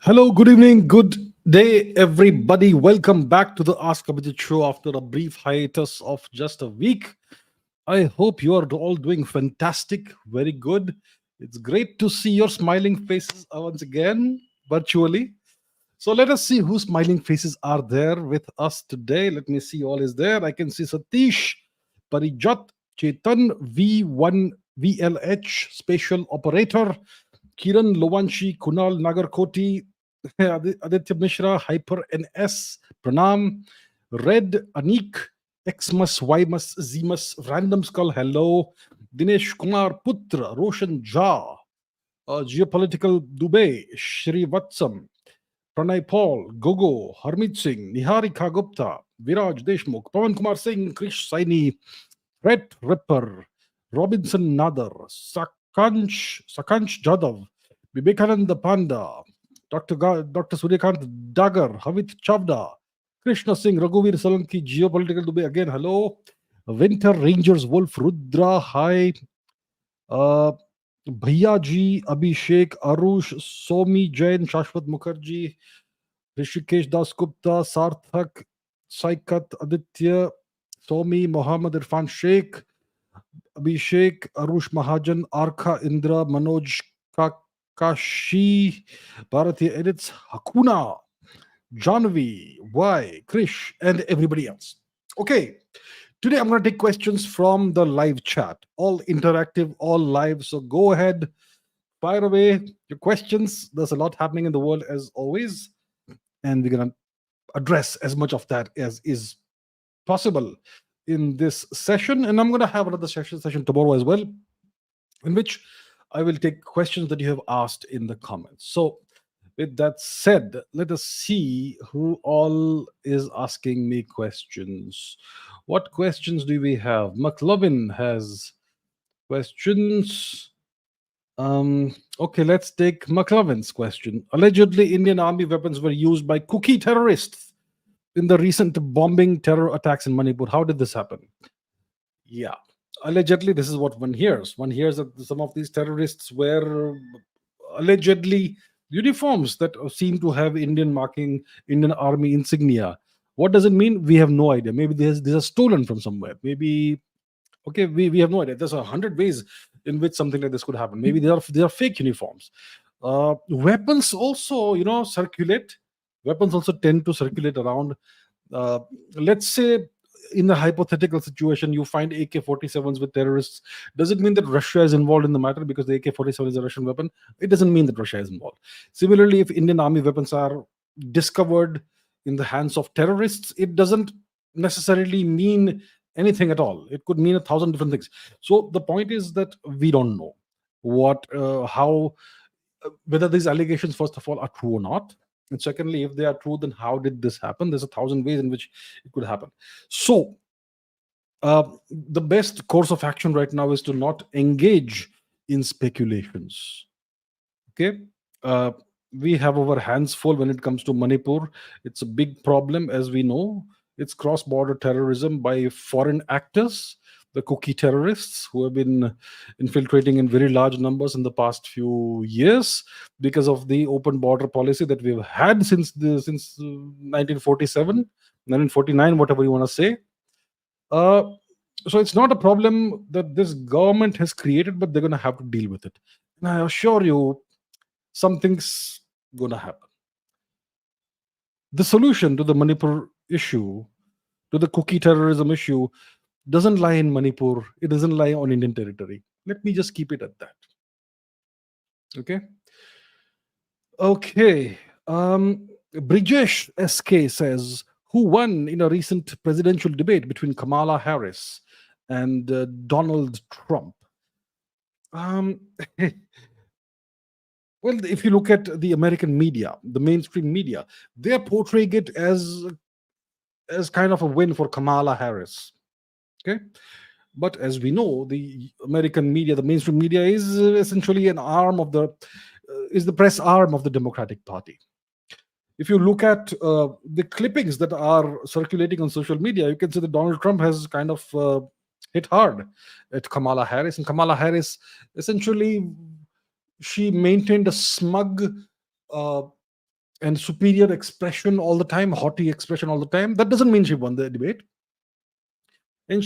Hello, good evening, good day, everybody. Welcome back to the Ask Abhijit show after a brief hiatus of just a week. I hope you are all doing fantastic, very good. It's great to see your smiling faces once again virtually. So let us see whose smiling faces are there with us today. Let me see all is there. I can see Satish, Parijat, Chetan, V1 VLH, Spatial Operator, Kiran Lovanshi, Kunal Nagarkoti, Aditya Mishra, Hyper NS, Pranam, Red, Anik, Xmas, Ymas, Zemus, Random Skull, hello, Dinesh Kumar Putra, Roshan Jha, Geopolitical Dubey, Shri Vatsam, Pranay Paul, Gogo, Harmeet Singh, Niharika Gupta, Viraj Deshmukh, Pawan Kumar Singh, Krish Saini, Red Ripper, Robinson Nadar, Sakanch Jadhav, Vivekananda Panda, Dr. Suryakant Dagar, Havit Chavda, Krishna Singh, Raghuveer Solanki, Geopolitical Dubai again, hello. Winter Rangers Wolf Rudra, hi. Uh, Bhaiya Ji, Abhishek, Arush, Somi Jain, Shashwat Mukherjee, Rishikesh Das Gupta, Sarthak, Saikat, Aditya, Somi, Mohammed Irfan Sheikh, Abhishek, Arush Mahajan, Arka Indra, Manoj Kakashi, Bharati Edits, Hakuna, Janvi, Y, Krish, and everybody else. Okay, today I'm going to take questions from the live chat. All interactive, all live. So go ahead, fire away your questions. There's a lot happening in the world as always, and we're going to address as much of that as is possible in this session. And I'm going to have another session tomorrow as well, in which I will take questions that you have asked in the comments. So, with that said, let us see who all is asking me questions. What questions do we have? McLovin has questions. Okay, let's take McLovin's question. Allegedly, Indian army weapons were used by kuki terrorists in the recent bombing terror attacks in Manipur. How did this happen? Yeah. Allegedly, this is what one hears. One hears that some of these terrorists wear allegedly uniforms that seem to have Indian marking, Indian army insignia. What does it mean? We have no idea. Maybe these are stolen from somewhere. Maybe okay, we have no idea. There's 100 ways in which something like this could happen. Maybe they are fake uniforms. Weapons also, circulate. Weapons also tend to circulate around. Uh, let's say in a hypothetical situation, you find AK-47s with terrorists. Does it mean that Russia is involved in the matter because the AK-47 is a Russian weapon? It doesn't mean that Russia is involved. Similarly, if Indian army weapons are discovered in the hands of terrorists, it doesn't necessarily mean anything at all. It could mean 1,000 different things. So the point is that we don't know how, whether these allegations, first of all, are true or not. And secondly, if they are true, then how did this happen? There's 1,000 ways in which it could happen. So the best course of action right now is to not engage in speculations. Okay. We have our hands full when it comes to Manipur. It's a big problem, as we know. It's cross border terrorism by foreign actors, the cookie terrorists who have been infiltrating in very large numbers in the past few years because of the open border policy that we've had since 1947, 1949, whatever you want to say. So it's not a problem that this government has created, but they're going to have to deal with it. And I assure you, something's going to happen. The solution to the Manipur issue, to the cookie terrorism issue, doesn't lie in Manipur. It doesn't lie on Indian territory. Let me just keep it at that. Okay. Okay. Brijesh SK says, who won in a recent presidential debate between Kamala Harris and Donald Trump? Well, if you look at the American media, the mainstream media, they're portraying it as kind of a win for Kamala Harris. Okay. But as we know, the American media, the mainstream media, is essentially an arm of is the press arm of the Democratic Party. If you look at the clippings that are circulating on social media, you can see that Donald Trump has kind of hit hard at Kamala Harris. And Kamala Harris, essentially, she maintained a smug and superior expression all the time, haughty expression all the time. That doesn't mean she won the debate. And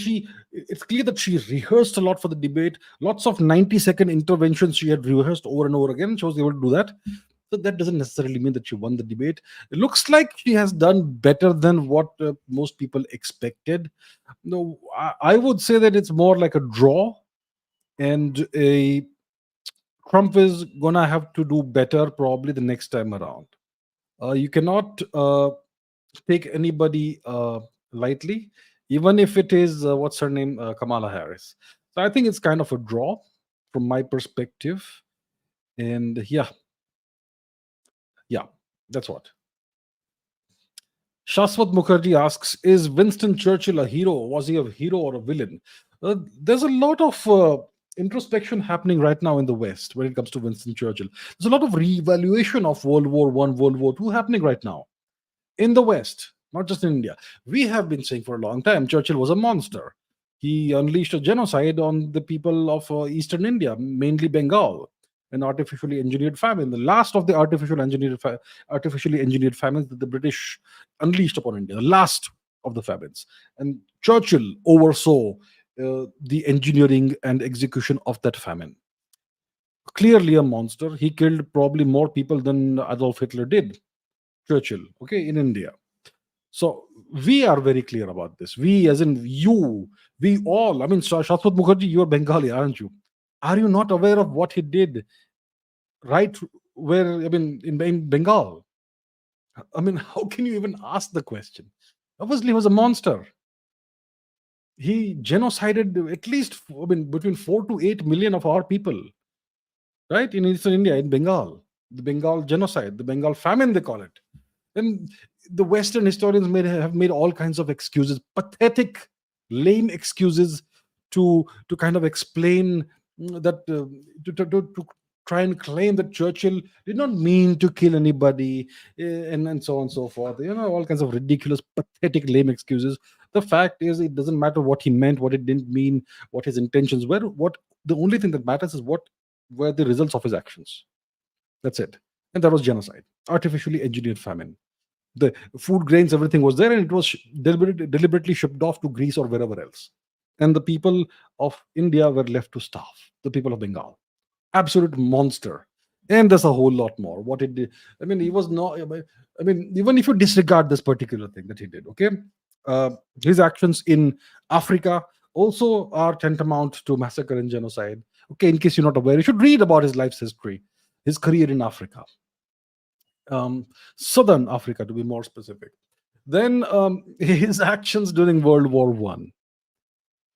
it's clear that she rehearsed a lot for the debate. Lots of 90-second interventions she had rehearsed over and over again. She was able to do that. So that doesn't necessarily mean that she won the debate. It looks like she has done better than what most people expected. No, I would say that it's more like a draw, and a Trump is gonna have to do better probably the next time around. You cannot take anybody lightly, even if it is what's her name, Kamala Harris. So I think it's kind of a draw from my perspective, and yeah, that's what. Shaswat Mukherjee asks: is Winston Churchill a hero? Was he a hero or a villain? There's a lot of introspection happening right now in the West when it comes to Winston Churchill. There's a lot of reevaluation of World War One, World War Two happening right now in the West, not just in India. We have been saying for a long time Churchill was a monster. He unleashed a genocide on the people of Eastern India, mainly Bengal, an artificially engineered famine, the last of the artificially engineered famines that the British unleashed upon India, the last of the famines. And Churchill oversaw the engineering and execution of that famine. Clearly a monster. He killed probably more people than Adolf Hitler did. Churchill, okay, in India. So we are very clear about this. We, as in you, we all. I mean, Shashwat Mukherjee, you are Bengali, aren't you? Are you not aware of what he did? Right where, I mean, in Bengal. I mean, how can you even ask the question? Obviously, he was a monster. He genocided at least, I mean, between 4 to 8 million of our people, right, in Eastern India, in Bengal. The Bengal genocide, the Bengal famine, they call it. And the Western historians have made all kinds of excuses, pathetic, lame excuses to kind of explain that, to try and claim that Churchill did not mean to kill anybody, and so on and so forth. All kinds of ridiculous, pathetic, lame excuses. The fact is, it doesn't matter what he meant, what it didn't mean, what his intentions were. What the only thing that matters is what were the results of his actions. That's it. And that was genocide, artificially engineered famine. The food, grains, everything was there, and it was deliberately shipped off to Greece or wherever else. And the people of India were left to starve. The people of Bengal, absolute monster. And there's a whole lot more. What it did, I mean, he was not. I mean, even if you disregard this particular thing that he did, okay, his actions in Africa also are tantamount to massacre and genocide. Okay, in case you're not aware, you should read about his life's history, his career in Africa, Southern Africa to be more specific. Then his actions during World War One.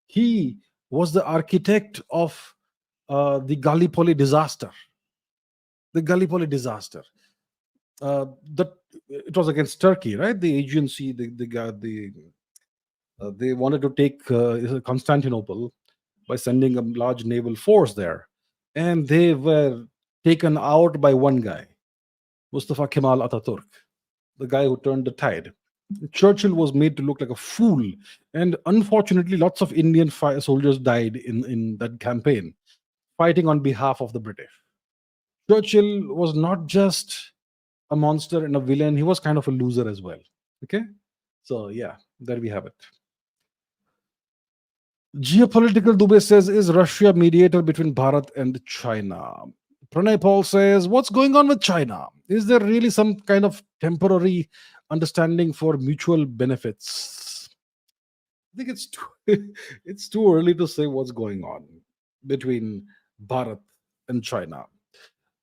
He was the architect of the Gallipoli disaster. The Gallipoli disaster. That it was against Turkey, right? The agency, they wanted to take Constantinople by sending a large naval force there, and they were taken out by one guy, Mustafa Kemal Ataturk, the guy who turned the tide. Churchill was made to look like a fool, and unfortunately, lots of Indian soldiers died in that campaign, fighting on behalf of the British. Churchill was not just a monster and a villain; he was kind of a loser as well. Okay, so yeah, there we have it. Geopolitical Dubey says, is Russia mediator between Bharat and China? Pranay Paul says, what's going on with China? Is there really some kind of temporary understanding for mutual benefits? I think it's too early to say what's going on between Bharat and China.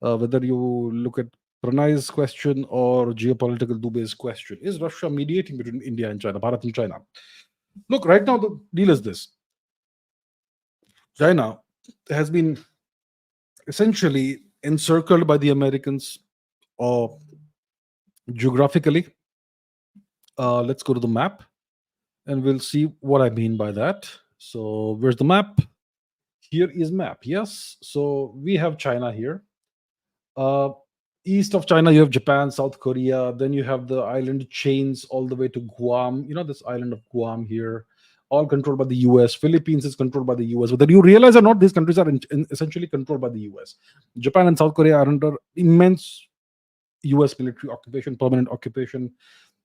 Whether you look at Pranay's question or Geopolitical Dubey's question, is Russia mediating between India and China, Bharat and China? Look, right now the deal is this. China has been essentially encircled by the Americans geographically. Let's go to the map and we'll see what I mean by that. So where's the map? Here is map. Yes. So we have China here. East of China, you have Japan, South Korea. Then you have the island chains all the way to Guam. This island of Guam here, all controlled by the US. Philippines is controlled by the US. Whether you realize or not, these countries are essentially controlled by the US. Japan and South Korea are under immense US military occupation, permanent occupation.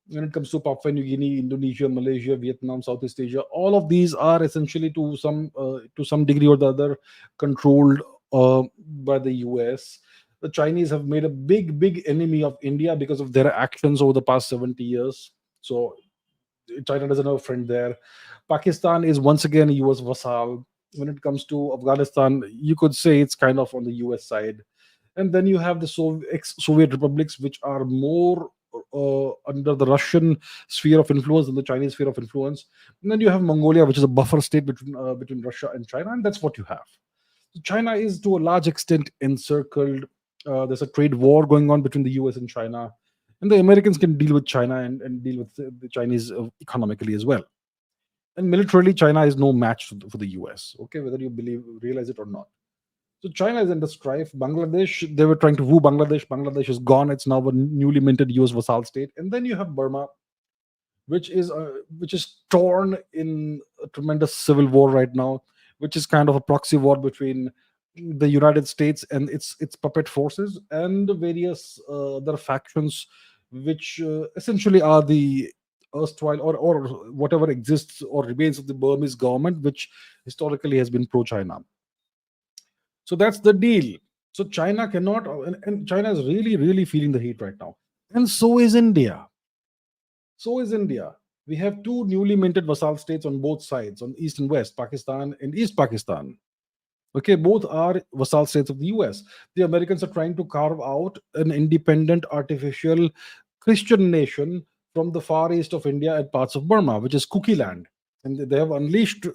When it comes to Papua New Guinea, Indonesia, Malaysia, Vietnam, Southeast Asia, all of these are essentially to some degree or the other controlled by the US. The Chinese have made a big enemy of India because of their actions over the past 70 years. So China doesn't have a friend there. Pakistan is once again a US vassal. When it comes to Afghanistan, you could say it's kind of on the US side. And then you have the ex-Soviet republics, which are more under the Russian sphere of influence than the Chinese sphere of influence. And then you have Mongolia, which is a buffer state between Russia and China, and that's what you have. So China is to a large extent encircled. There's a trade war going on between the US and China, and the Americans can deal with China and deal with the Chinese economically as well. And militarily, China is no match for the US. Okay, whether you realize it or not. So China is under strife. Bangladesh, they were trying to woo Bangladesh. Bangladesh is gone. It's now a newly minted US vassal state. And then you have Burma, which is torn in a tremendous civil war right now, which is kind of a proxy war between the United States and its puppet forces and the various other factions, which essentially are the erstwhile or whatever exists or remains of the Burmese government, which historically has been pro-China. So that's the deal. So China cannot, and China is really feeling the heat right now, and so is India. So is India. We have two newly minted vassal states on both sides, on East and West, Pakistan and East Pakistan. Okay, both are vassal states of the US. The Americans are trying to carve out an independent, artificial Christian nation from the far east of India and parts of Burma, which is Kuki land. And they have unleashed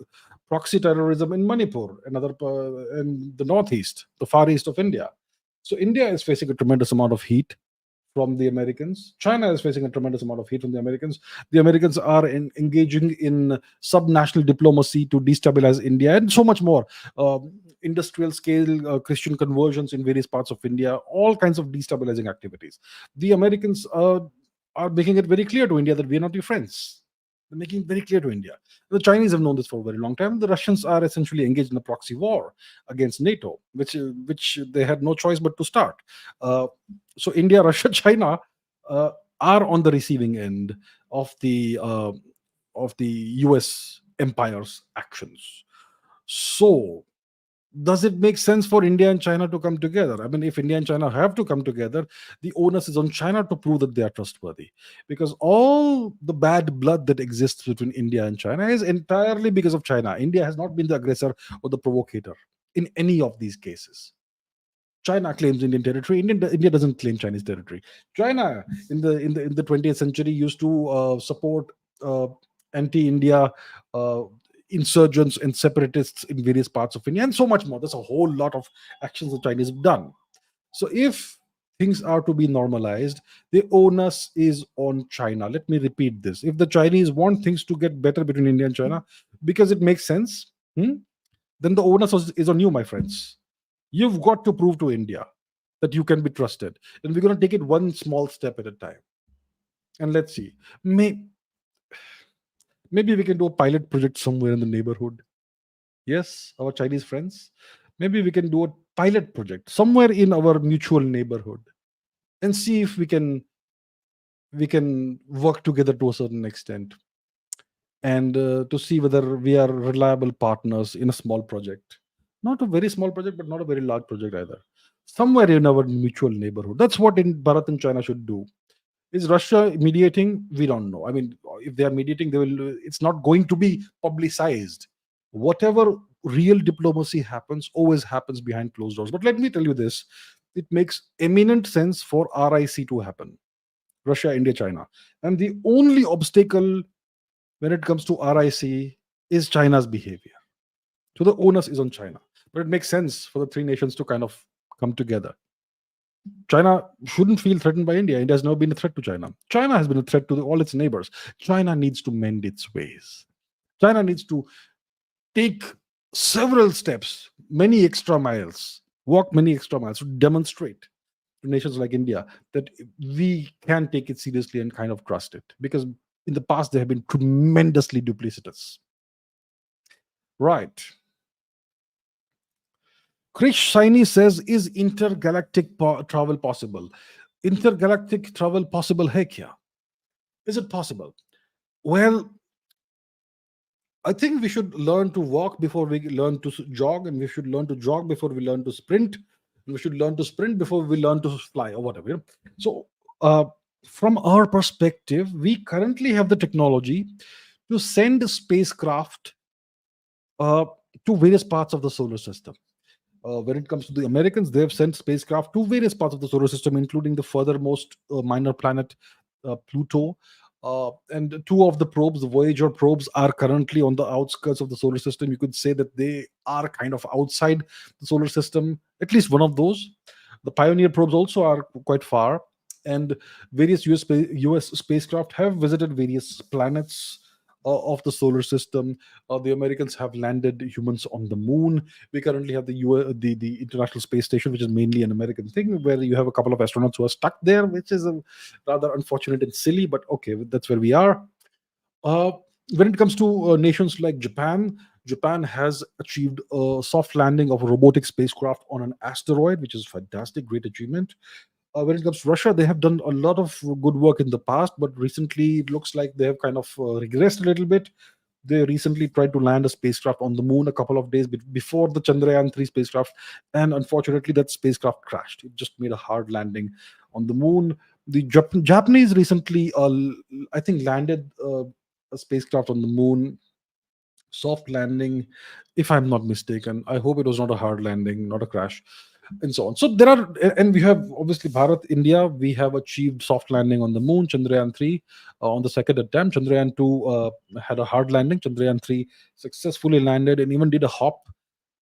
proxy terrorism in Manipur, in the northeast, the far east of India. So India is facing a tremendous amount of heat from the Americans. China is facing a tremendous amount of heat from the Americans. The Americans are engaging in subnational diplomacy to destabilize India and so much more. Industrial scale Christian conversions in various parts of India, all kinds of destabilizing activities. The Americans are making it very clear to India that we are not your friends. They're making it very clear to India. The Chinese have known this for a very long time. The Russians are essentially engaged in a proxy war against NATO, which they had no choice but to start. So India, Russia, China are on the receiving end of the US empire's actions. So does it make sense for India and China to come together? I mean, if India and China have to come together, the onus is on China to prove that they are trustworthy. Because all the bad blood that exists between India and China is entirely because of China. India has not been the aggressor or the provocator in any of these cases. China claims Indian territory. India doesn't claim Chinese territory. China in the 20th century used to support anti-India insurgents and separatists in various parts of India, and so much more. There's a whole lot of actions the Chinese have done. So if things are to be normalized, the onus is on China. Let me repeat this. If the Chinese want things to get better between India and China, because it makes sense, then the onus is on you, my friends. You've got to prove to India that you can be trusted. And we're going to take it one small step at a time. And let's see. Maybe we can do a pilot project somewhere in the neighborhood. Yes, our Chinese friends. Maybe we can do a pilot project somewhere in our mutual neighborhood and see if we can work together to a certain extent, and to see whether we are reliable partners in a small project. Not a very small project, but not a very large project either. Somewhere in our mutual neighborhood. That's what Bharat and China should do. Is Russia mediating? We don't know. I mean, if they are mediating, they will. It's not going to be publicized. Whatever real diplomacy happens, always happens behind closed doors. But let me tell you this: it makes eminent sense for RIC to happen. Russia, India, China, and the only obstacle when it comes to RIC is China's behavior. So the onus is on China. But it makes sense for the three nations to kind of come together. China shouldn't feel threatened by India. India has never been a threat to China. China has been a threat to all its neighbors. China needs to mend its ways. China needs to take several steps, many extra miles, walk many extra miles to demonstrate to nations like India that we can take it seriously and kind of trust it. Because in the past, they have been tremendously duplicitous. Right. Krish Saini says, is intergalactic travel possible? intergalactic travel possible hai kya? Is it possible? Well, I think we should learn to walk before we learn to jog, and we should learn to jog before we learn to sprint. And we should learn to sprint before we learn to fly, or whatever. So, uh, from our perspective, we currently have the technology to send spacecraft uh, to various parts of the solar system. When it comes to the Americans, they have sent spacecraft to various parts of the solar system, including the furthermost minor planet, Pluto. And two of the probes, the Voyager probes, are currently on the outskirts of the solar system. You could say that they are kind of outside the solar system, at least one of those. The Pioneer probes also are quite far, and various US spacecraft have visited various planets of the solar system. The Americans have landed humans on the moon. We currently have the International Space Station, which is mainly an American thing, where you have a couple of astronauts who are stuck there, which is rather unfortunate and silly, but okay, that's where we are. Uh, when it comes to nations like Japan, Japan has achieved a soft landing of a robotic spacecraft on an asteroid, which is fantastic, great achievement. When it comes to Russia, they have done a lot of good work in the past, but recently it looks like they have kind of regressed a little bit. They recently tried to land a spacecraft on the moon a couple of days before the Chandrayaan 3 spacecraft, and unfortunately, that spacecraft crashed. It just made a hard landing on the moon. The Japanese recently, I think, landed a spacecraft on the moon, soft landing, if I'm not mistaken. I hope it was not a hard landing, not a crash, and so on. So there are, and we have obviously Bharat, India. We have achieved soft landing on the moon, Chandrayaan 3, on the second attempt. Chandrayaan 2 had a hard landing. Chandrayaan 3 successfully landed and even did a hop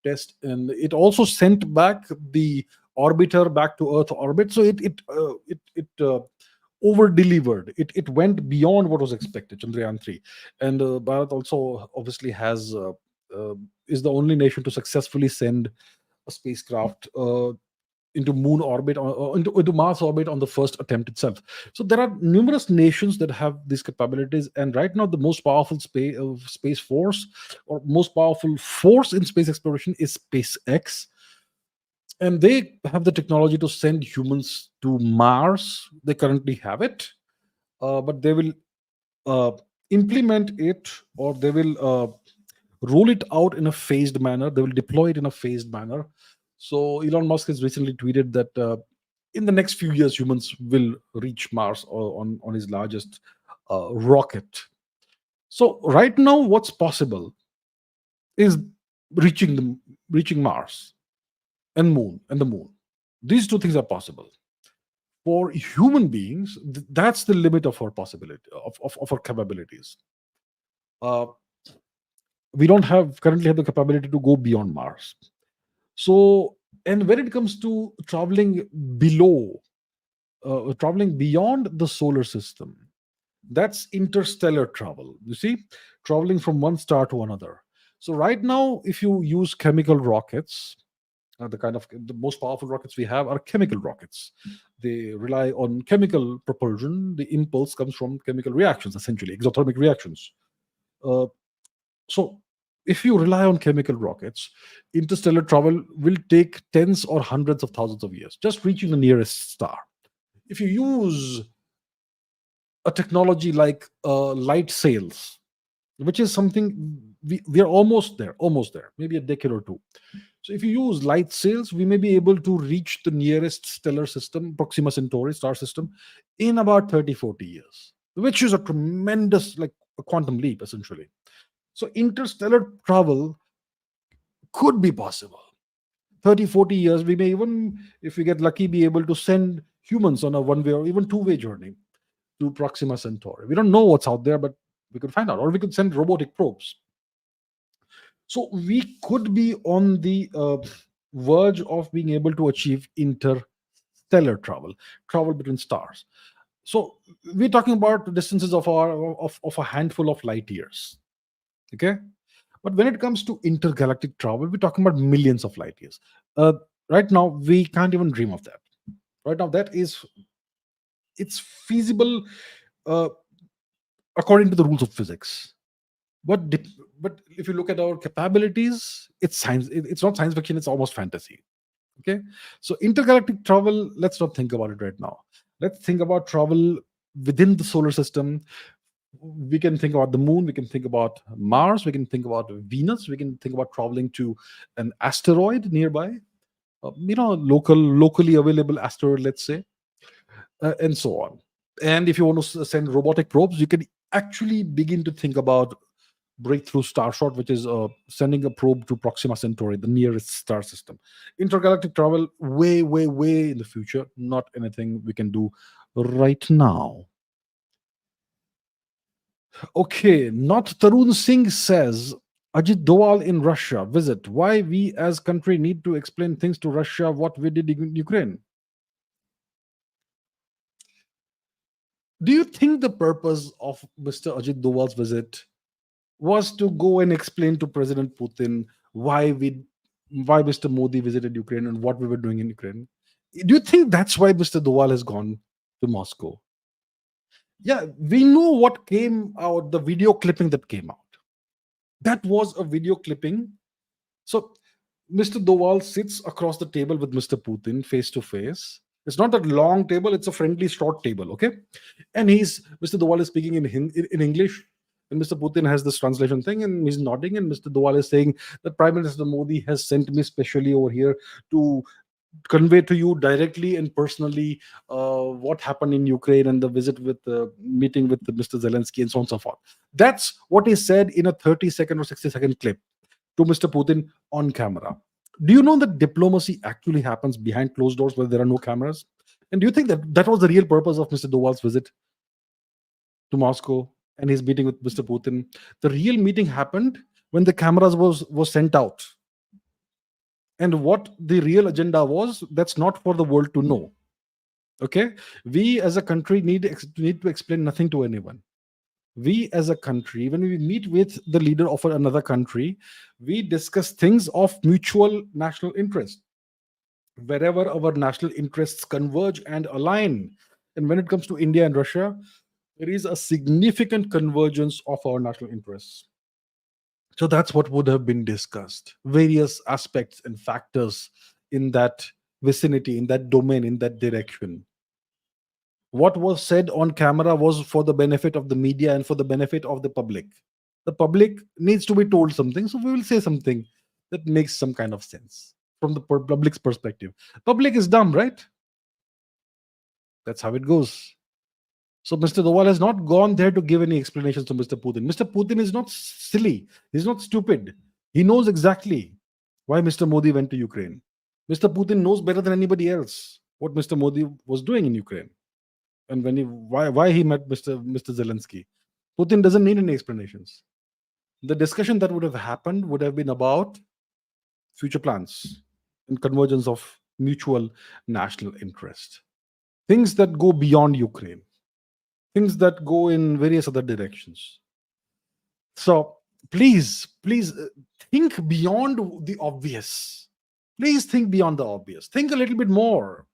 test, and it also sent back the orbiter back to Earth orbit. So it over delivered. It went beyond what was expected, Chandrayaan 3. And Bharat also obviously has uh, is the only nation to successfully send a spacecraft into moon orbit, or into Mars orbit on the first attempt itself. So there are numerous nations that have these capabilities, and right now the most powerful space force, or most powerful force in space exploration, is SpaceX, and they have the technology to send humans to Mars. They currently have it, but they will uh, implement it, or they will roll it out in a phased manner. They will deploy it in a phased manner. So Elon Musk has recently tweeted that in the next few years, humans will reach Mars on his largest rocket. So right now, what's possible is reaching Mars and the moon. These two things are possible. For human beings, that's the limit of our possibility, of our capabilities. Uh, we don't have currently have the capability to go beyond Mars. So, and when it comes to traveling beyond the solar system, that's interstellar travel. You see, traveling from one star to another. So right now, if you use chemical rockets, the most powerful rockets we have are chemical rockets. They rely on chemical propulsion. The impulse comes from chemical reactions, essentially exothermic reactions. Uh, so if you rely on chemical rockets, interstellar travel will take tens or hundreds of thousands of years, just reaching the nearest star. If you use a technology like light sails, which is something we are almost there, maybe a decade or two. So if you use light sails, we may be able to reach the nearest stellar system, Proxima Centauri star system, in about 30, 40 years, which is a tremendous, like a quantum leap, essentially. So interstellar travel could be possible. 30, 40 years, we may even, if we get lucky, be able to send humans on a one-way or even two-way journey to Proxima Centauri. We don't know what's out there, but we could find out, or we could send robotic probes. So we could be on the verge of being able to achieve interstellar travel between stars. So we're talking about distances of a handful of light years. Okay, but when it comes to intergalactic travel, we're talking about millions of light years. Uh, right now, we can't even dream of that. Right now, it's feasible uh, according to the rules of physics. But but if you look at our capabilities, it's science. It's not science fiction. It's almost fantasy. Okay, so intergalactic travel. Let's not think about it right now. Let's think about travel within the solar system. We can think about the moon, we can think about Mars, we can think about Venus, we can think about traveling to an asteroid nearby, locally available asteroid, let's say, and so on. And if you want to send robotic probes, you can actually begin to think about breakthrough starshot, which is sending a probe to Proxima Centauri, the nearest star system. Intergalactic travel, way, way, way in the future, not anything we can do right now. Okay, not Tarun Singh says, Ajit Doval in Russia visit. Why we as country need to explain things to Russia what we did in Ukraine? Do you think the purpose of Mr. Ajit Doval's visit was to go and explain to President Putin why Mr. Modi visited Ukraine and what we were doing in Ukraine? Do you think that's why Mr. Doval has gone to Moscow? Yeah, we know what came out, the video clipping that came out. That was a video clipping. So Mr. Doval sits across the table with Mr. Putin face to face. It's not a long table, it's a friendly short table, okay? And Mr. Doval is speaking in English, and Mr. Putin has this translation thing, and he's nodding, and Mr. Doval is saying that Prime Minister Modi has sent me specially over here to convey to you directly and personally what happened in Ukraine and the visit with the meeting with Mr. Zelensky and so on and so forth. That's what he said in a 30-second or 60-second clip to Mr. Putin on camera. Do you know that diplomacy actually happens behind closed doors where there are no cameras? And do you think that that was the real purpose of Mr. Doval's visit to Moscow and his meeting with Mr. Putin? The real meeting happened when the cameras was sent out. And what the real agenda was, that's not for the world to know. Okay? We as a country need to explain nothing to anyone. We as a country, when we meet with the leader of another country, we discuss things of mutual national interest, wherever our national interests converge and align. And when it comes to India and Russia, there is a significant convergence of our national interests. So that's what would have been discussed, various aspects and factors in that vicinity, in that domain, in that direction. What was said on camera was for the benefit of the media and for the benefit of the public. The public needs to be told something, so we will say something that makes some kind of sense from the public's perspective. Public is dumb, right? That's how it goes. So Mr. Doval has not gone there to give any explanations to Mr. Putin. Mr. Putin is not silly. He's not stupid. He knows exactly why Mr. Modi went to Ukraine. Mr. Putin knows better than anybody else what Mr. Modi was doing in Ukraine and why he met Mr. Zelensky. Putin doesn't need any explanations. The discussion that would have happened would have been about future plans and convergence of mutual national interest. Things that go beyond Ukraine. Things that go in various other directions. So please think beyond the obvious. Please think beyond the obvious. Think a little bit more.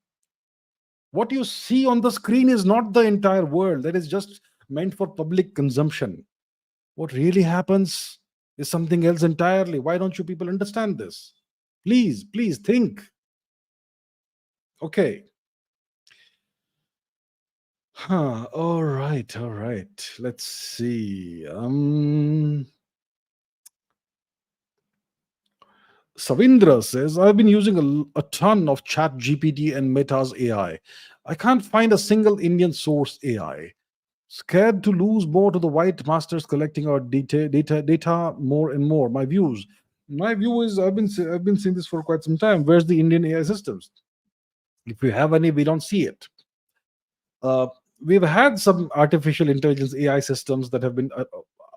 What you see on the screen is not the entire world. That is just meant for public consumption. What really happens is something else entirely. Why don't you people understand this? Please think. Okay. All right. Let's see. Savindra says, I've been using a ton of ChatGPT and Meta's AI. I can't find a single Indian source AI. Scared to lose more to the white masters collecting our data more and more. My view is I've been seeing this for quite some time. Where's the Indian AI systems? If we have any, we don't see it. We've had some artificial intelligence AI systems that have been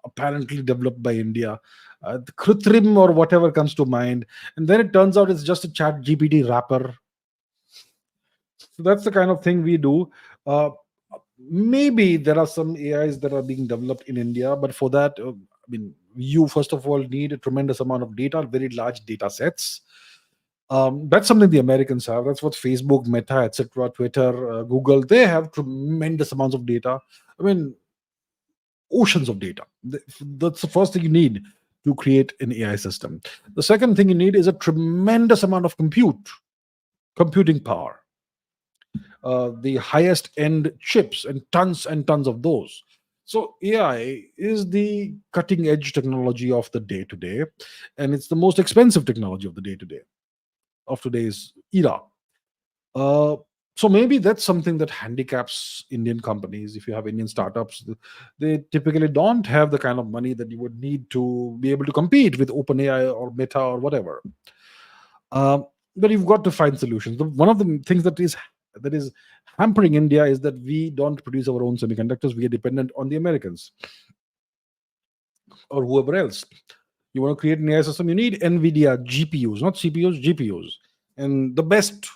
apparently developed by India, the Krutrim or whatever comes to mind, and then it turns out it's just a Chat GPT wrapper. So that's the kind of thing we do. Maybe there are some AIs that are being developed in India, but for that, you first of all need a tremendous amount of data, very large data sets. That's something the Americans have. That's what Facebook, Meta, etc., Twitter, Google, they have tremendous amounts of data. Oceans of data. That's the first thing you need to create an AI system. The second thing you need is a tremendous amount of computing power. the highest end chips and tons of those. So AI is the cutting edge technology of the day to day, and it's the most expensive technology of the day to day of today's era. Uh, so maybe that's something that handicaps Indian companies. If you have Indian startups, they typically don't have the kind of money that you would need to be able to compete with OpenAI or Meta or whatever. Um, but you've got to find solutions. One of the things that is hampering India is that we don't produce our own semiconductors. We are dependent on the Americans or whoever else. You want to create an AI system, you need NVIDIA GPUs, not CPUs, GPUs, and the best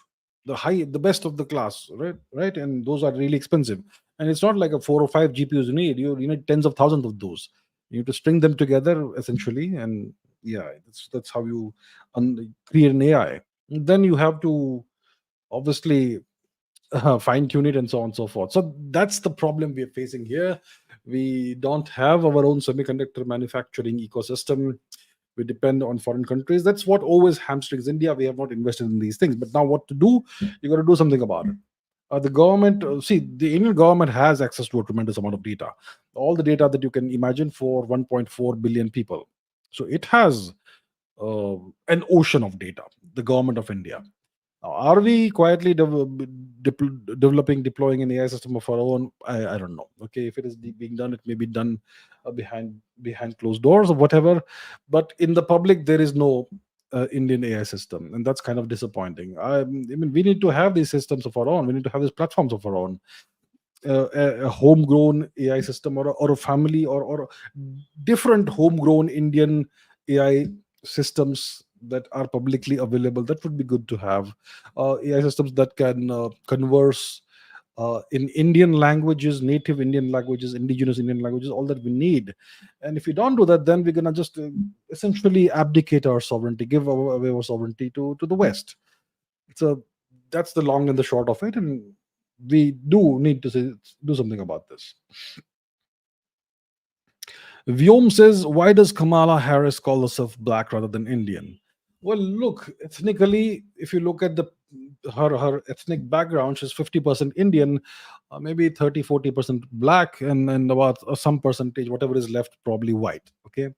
of the class, right? Right, and those are really expensive. And it's not like a 4 or 5 GPUs you need. You need tens of thousands of those. You need to string them together essentially, and yeah, that's how you create an AI. Then you have to obviously fine tune it and so on and so forth. So that's the problem we are facing here. We don't have our own semiconductor manufacturing ecosystem. We depend on foreign countries. That's what always hamstrings India. We have not invested in these things. But now, what to do? You got to do something about it. The government, see, the Indian government has access to a tremendous amount of data, all the data that you can imagine for 1.4 billion people. So it has an ocean of data, the government of India. Now, are we quietly deploying an AI system of our own? I don't know. Okay, if it is being done, it may be done behind closed doors or whatever. But in the public, there is no Indian AI system, and that's kind of disappointing. I mean, we need to have these systems of our own. We need to have these platforms of our own. A homegrown AI system, or a family, or different homegrown Indian AI systems that are publicly available. That would be good to have. AI systems that can converse in Indian languages, native Indian languages, indigenous Indian languages, all that we need. And if we don't do that, then we're gonna just essentially abdicate our sovereignty, give away our sovereignty to the West. So that's the long and the short of it, and we do need to do something about this. Vyom says, why does Kamala Harris call herself black rather than Indian? Well, look, ethnically, if you look at her ethnic background, she's 50% Indian, maybe 30-40% black, and about some percentage, whatever is left, probably white. Okay.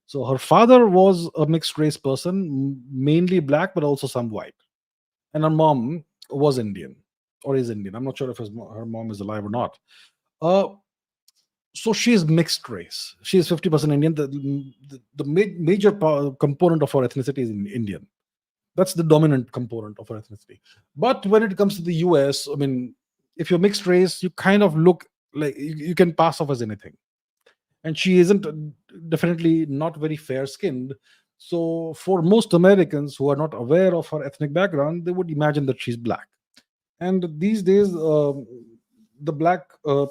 So her father was a mixed race person, mainly black, but also some white. And her mom was Indian, or is Indian. I'm not sure if her mom is alive or not. Uh, so she is mixed race. She is 50% Indian. The major component of her ethnicity is Indian. That's the dominant component of her ethnicity. But when it comes to the US, I mean, if you're mixed race, you kind of look like you can pass off as anything. And she isn't, definitely not very fair skinned. So for most Americans who are not aware of her ethnic background, they would imagine that she's black. And these days, the black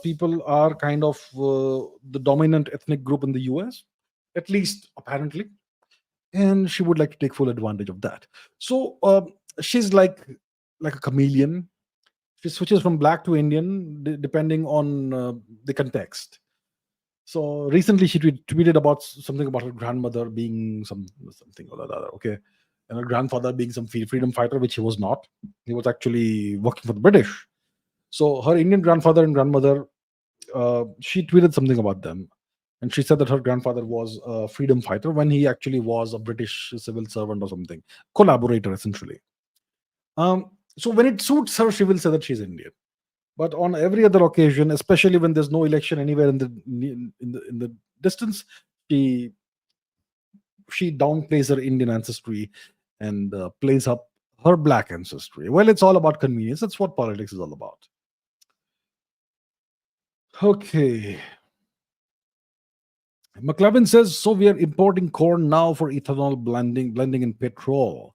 people are kind of the dominant ethnic group in the US, at least apparently. And she would like to take full advantage of that. So she's like a chameleon. She switches from black to Indian depending on the context. So recently she tweeted about something about her grandmother being something or the other. Okay, and her grandfather being some freedom fighter, which he was not. He was actually working for the British. So her Indian grandfather and grandmother, she tweeted something about them, and she said that her grandfather was a freedom fighter when he actually was a British civil servant or something, collaborator essentially. So when it suits her, she will say that she's Indian. But on every other occasion, especially when there's no election anywhere in the distance, she she downplays her Indian ancestry and plays up her black ancestry. Well, it's all about convenience. That's what politics is all about. Okay. McLevin says, so we are importing corn now for ethanol blending in petrol.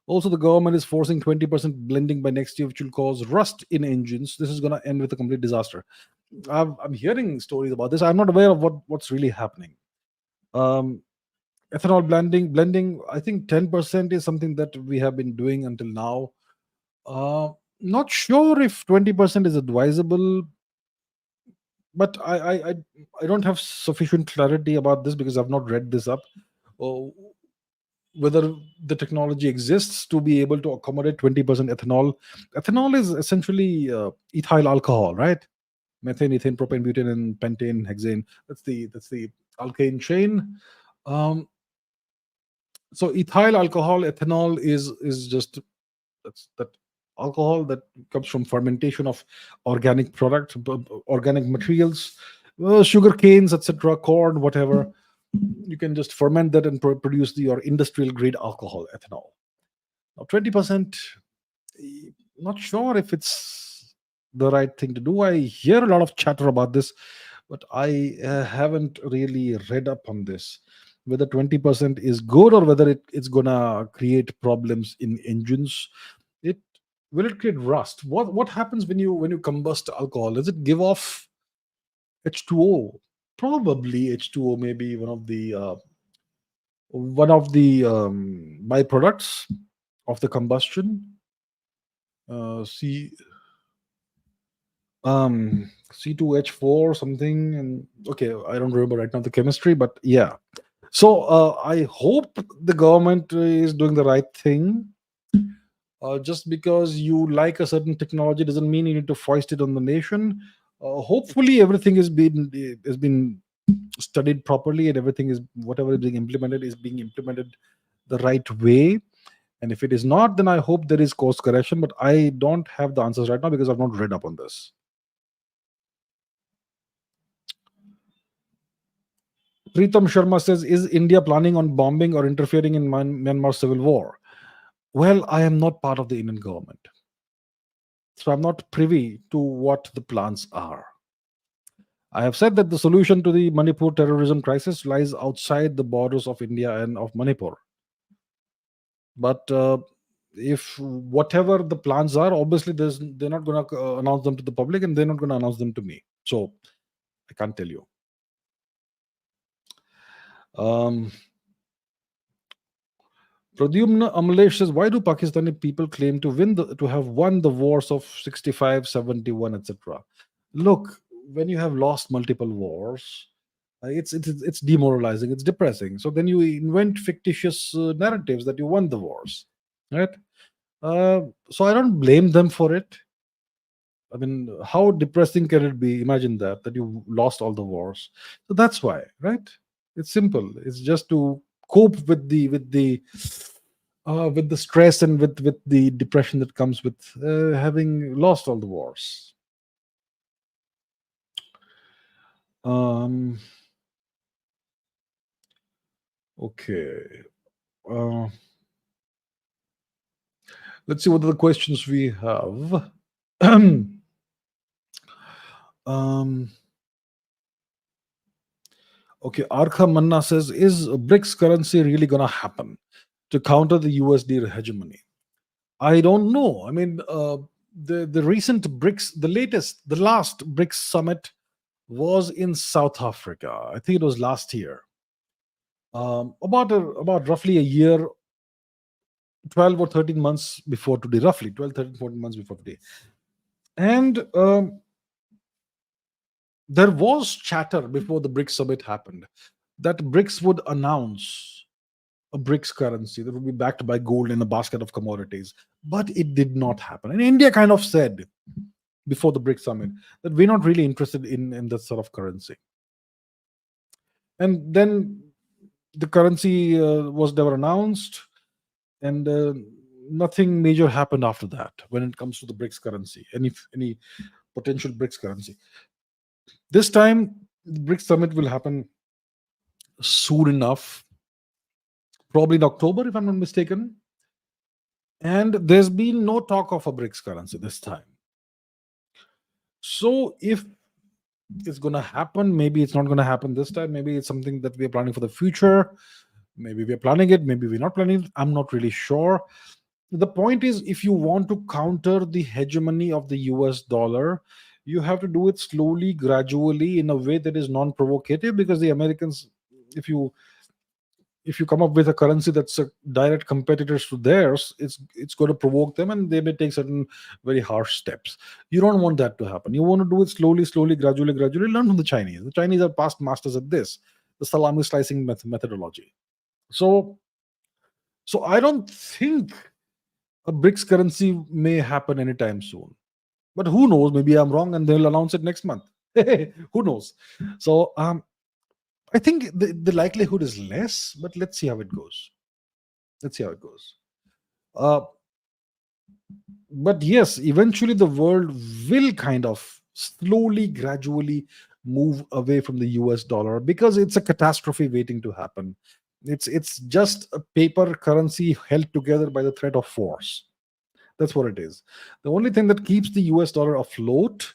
Also, the government is forcing 20% blending by next year, which will cause rust in engines. This is going to end with a complete disaster. I'm hearing stories about this. I'm not aware of what's really happening. Um, Ethanol blending. I think 10% is something that we have been doing until now. Not sure if 20% is advisable, but I don't have sufficient clarity about this because I've not read this up. Oh, whether the technology exists to be able to accommodate 20% ethanol. Ethanol is essentially ethyl alcohol, right? Methane, ethane, propane, butane, and pentane, hexane. That's the alkane chain. Um, so ethyl alcohol, ethanol is just that alcohol that comes from fermentation of organic product, organic materials, sugar canes, etc., corn, whatever. You can just ferment that and produce your industrial grade alcohol, ethanol. Now, 20%, not sure if it's the right thing to do. I hear a lot of chatter about this, but I haven't really read up on this. Whether 20% is good or whether it's gonna create problems in engines. It will it create rust? What happens when you combust alcohol? Does it give off H2O? Probably H2O may be one of the byproducts of the combustion. C C2H4 something, and okay, I don't remember right now the chemistry, but yeah. So I hope the government is doing the right thing. Just because you like a certain technology doesn't mean you need to foist it on the nation. Hopefully, everything has been studied properly, and everything is whatever is being implemented the right way. And if it is not, then I hope there is course correction. But I don't have the answers right now because I've not read up on this. Pritam Sharma says, "Is India planning on bombing or interfering in Myanmar civil war?" Well, I am not part of the Indian government, so I'm not privy to what the plans are. I have said that the solution to the Manipur terrorism crisis lies outside the borders of India and of Manipur. But if whatever the plans are, obviously they're not going to announce them to the public, and they're not going to announce them to me. So I can't tell you. Pradyumna Amalesh says, why do Pakistani people claim to have won the wars of 65, 71, etc.? Look, when you have lost multiple wars, it's demoralizing, it's depressing. So then you invent fictitious narratives that you won the wars, right? So I don't blame them for it. I mean, how depressing can it be? Imagine that you lost all the wars. So that's why, right? It's simple. It's just to cope with the stress and with the depression that comes with having lost all the wars. Okay. Let's see what are the questions we have. Okay, Arkha Manna says, is BRICS currency really going to happen to counter the USD hegemony? I don't know. I mean, the recent BRICS, the last BRICS summit was in South Africa. I think it was last year. About roughly a year, 12 or 13 months before today, roughly 12, 13, 14 months before today. And there was chatter before the BRICS summit happened that BRICS would announce a BRICS currency that would be backed by gold in a basket of commodities. But it did not happen. And India kind of said before the BRICS summit that we're not really interested in that sort of currency. And then the currency was never announced, and nothing major happened after that when it comes to the BRICS currency, any potential BRICS currency. This time, the BRICS summit will happen soon enough, probably in October, if I'm not mistaken. And there's been no talk of a BRICS currency this time. So if it's going to happen, maybe it's not going to happen this time. Maybe it's something that we're planning for the future. Maybe we're planning it. Maybe we're not planning it. I'm not really sure. The point is, if you want to counter the hegemony of the US dollar, you have to do it slowly, gradually, in a way that is non-provocative, because the Americans, if you come up with a currency that's a direct competitors to theirs, it's going to provoke them, and they may take certain very harsh steps. You don't want that to happen. You want to do it slowly, gradually. Learn from the Chinese. The Chinese are past masters at this, the salami slicing methodology. So So I don't think a BRICS currency may happen anytime soon. But who knows? Maybe I'm wrong and they'll announce it next month. Who knows? So I think the likelihood is less, but let's see how it goes. Let's see how it goes. Uh, but yes, eventually the world will kind of slowly, gradually move away from the US dollar because it's a catastrophe waiting to happen. It's just a paper currency held together by the threat of force. That's what it is. The only thing that keeps the US dollar afloat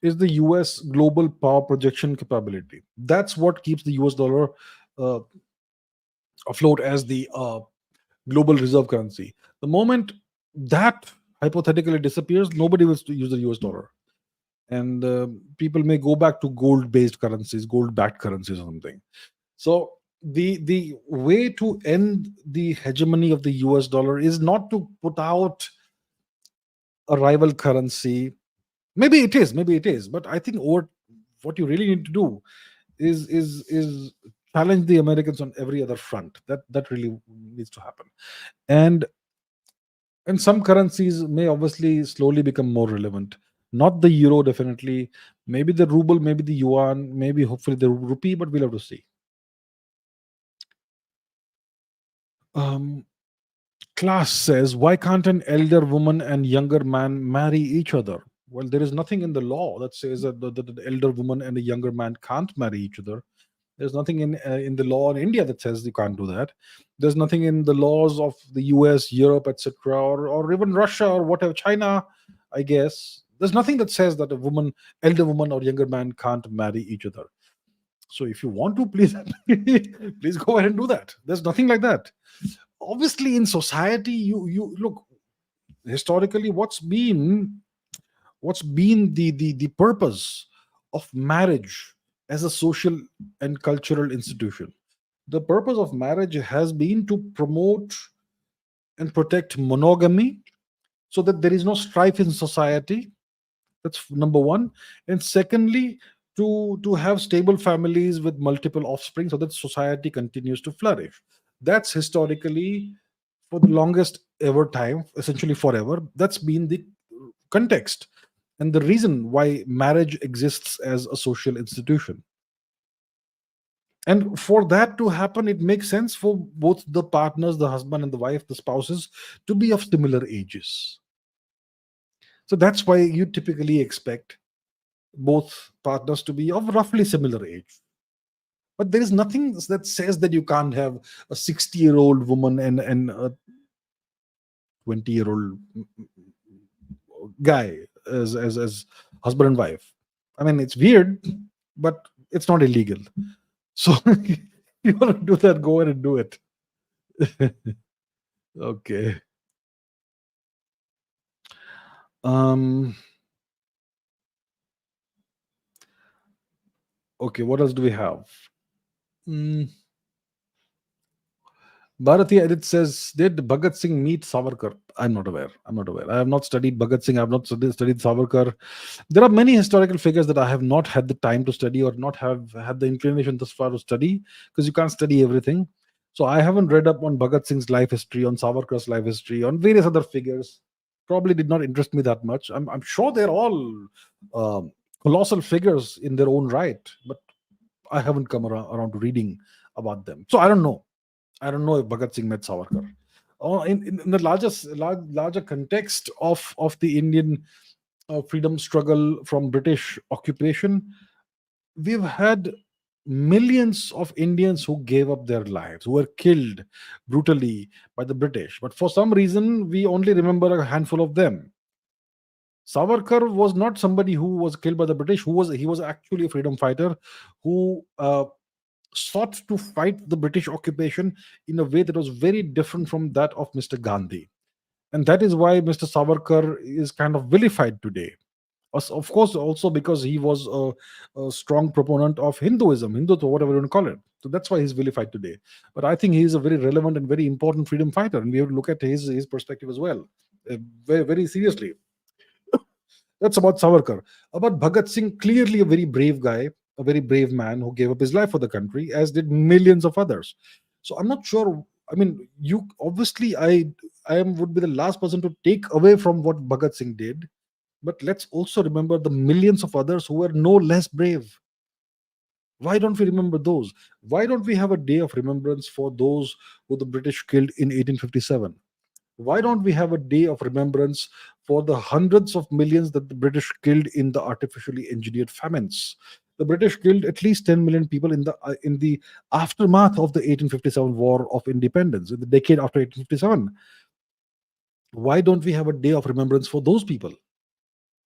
is the US global power projection capability. That's what keeps the US dollar uh, afloat as the global reserve currency. The moment that hypothetically disappears, nobody will use the US dollar. And people may go back to gold based currencies, gold backed currencies or something. So the way to end the hegemony of the US dollar is not to put out a rival currency. Maybe it is, but I think what you really need to do is challenge the Americans on every other front. That really needs to happen. And some currencies may obviously slowly become more relevant. Not the euro, definitely. Maybe the ruble, maybe the yuan, maybe hopefully the rupee, but we'll have to see. Um, Class says, why can't an elder woman and younger man marry each other? Well, there is nothing in the law that says that the elder woman and a younger man can't marry each other. There's nothing in the law in India that says you can't do that. There's nothing in the laws of the US, Europe, etc., or even Russia or whatever, China, I guess. There's nothing that says that a woman, elder woman or younger man can't marry each other. So if you want to, please, please go ahead and do that. There's nothing like that. Obviously, in society, you look historically what's been the purpose of marriage as a social and cultural institution. The purpose of marriage has been to promote and protect monogamy so that there is no strife in society. That's number one. And secondly, to have stable families with multiple offspring so that society continues to flourish. That's historically, for the longest ever time, essentially forever, that's been the context and the reason why marriage exists as a social institution. And for that to happen, it makes sense for both the partners, the husband and the wife, the spouses, to be of similar ages. So that's why you typically expect both partners to be of roughly similar age. But there is nothing that says that you can't have a 60-year-old woman and a 20-year-old guy as husband and wife. I mean, it's weird, but it's not illegal. So if you want to do that, go ahead and do it. Okay. Um. Okay. What else do we have? Mm. Bharati Edit says, did Bhagat Singh meet Savarkar? I'm not aware. I'm not aware. I have not studied Bhagat Singh. I have not studied Savarkar. There are many historical figures that I have not had the time to study or not have had the inclination thus far to study because you can't study everything. So I haven't read up on Bhagat Singh's life history, on Savarkar's life history, on various other figures. Probably did not interest me that much. I'm sure they're all colossal figures in their own right, but I haven't come around to reading about them. So I don't know. I don't know if Bhagat Singh met Savarkar. In the larger context of the Indian freedom struggle from British occupation, we've had millions of Indians who gave up their lives, who were killed brutally by the British. But for some reason, we only remember a handful of them. Savarkar was not somebody who was killed by the British. He was actually a freedom fighter who sought to fight the British occupation in a way that was very different from that of Mr. Gandhi. And that is why Mr. Savarkar is kind of vilified today. Of course, also because he was a strong proponent of Hinduism, Hindutva, whatever you want to call it. So that's why he's vilified today. But I think he is a very relevant and very important freedom fighter, and we have to look at his perspective as well, very, very seriously. That's about Savarkar. About Bhagat Singh, clearly a very brave guy, a very brave man who gave up his life for the country, as did millions of others. So I'm not sure I mean, you obviously, I am would be the last person to take away from what Bhagat Singh did, but let's also remember the millions of others who were no less brave. Why don't we remember those? Why don't we have a day of remembrance for those who the British killed in 1857? Why don't we have a day of remembrance for the hundreds of millions that the British killed in the artificially engineered famines? The British killed at least 10 million people in the aftermath of the 1857 War of Independence, in the decade after 1857. Why don't we have a day of remembrance for those people?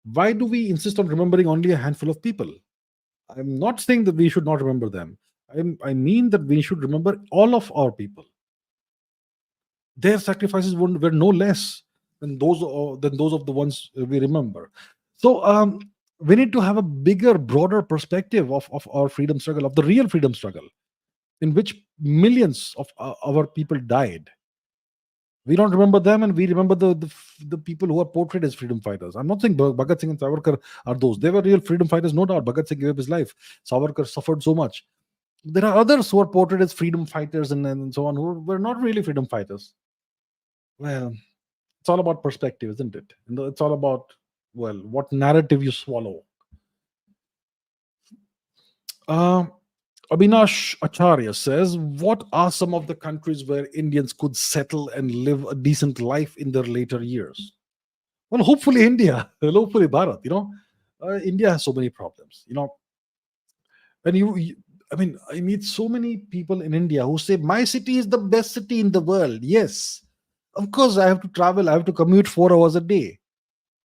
Why do we insist on remembering only a handful of people? I'm not saying that we should not remember them. I mean that we should remember all of our people. Their sacrifices were no less than those of the ones we remember. So we need to have a bigger, broader perspective of our freedom struggle, of the real freedom struggle, in which millions of our people died. We don't remember them, and we remember the people who are portrayed as freedom fighters. I'm not saying Bhagat Singh and Savarkar are those. They were real freedom fighters, no doubt. Bhagat Singh gave up his life. Savarkar suffered so much. There are others who are portrayed as freedom fighters and so on, who were not really freedom fighters. Well, it's all about perspective, isn't it? And it's all about, well, what narrative you swallow. Uh, Abhinash Acharya says, what are some of the countries where Indians could settle and live a decent life in their later years? Well, hopefully India, well, hopefully Bharat. India has so many problems. When I mean, I meet so many people in India who say my city is the best city in the world. Yes, of course, I have to travel. I have to commute 4 hours a day.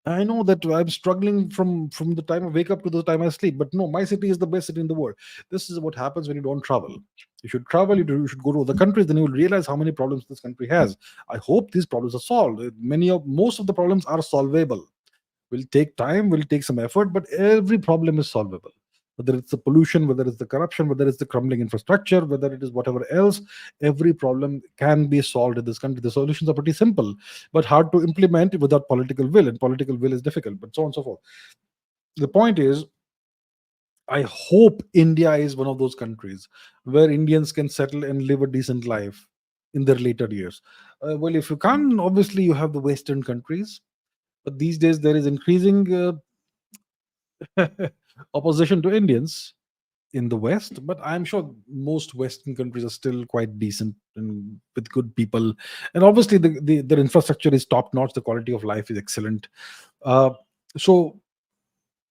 I know that I'm struggling from the time I wake up to the time I sleep, but no, my city is the best city in the world. This is what happens when you don't travel. You should travel. You should go to other countries. Then you will realize how many problems this country has. I hope these problems are solved. Most of the problems are solvable. Will take time, will take some effort, but every problem is solvable. Whether it's the pollution, whether it's the corruption, whether it's the crumbling infrastructure, whether it is whatever else, every problem can be solved in this country. The solutions are pretty simple, but hard to implement without political will, and political will is difficult, but so on and so forth. The point is, I hope India is one of those countries where Indians can settle and live a decent life in their later years. Well, if you can't, obviously you have the Western countries, but these days there is increasing opposition to Indians in the West, but I'm sure most Western countries are still quite decent and with good people. And obviously, their infrastructure is top notch. The quality of life is excellent. Uh, so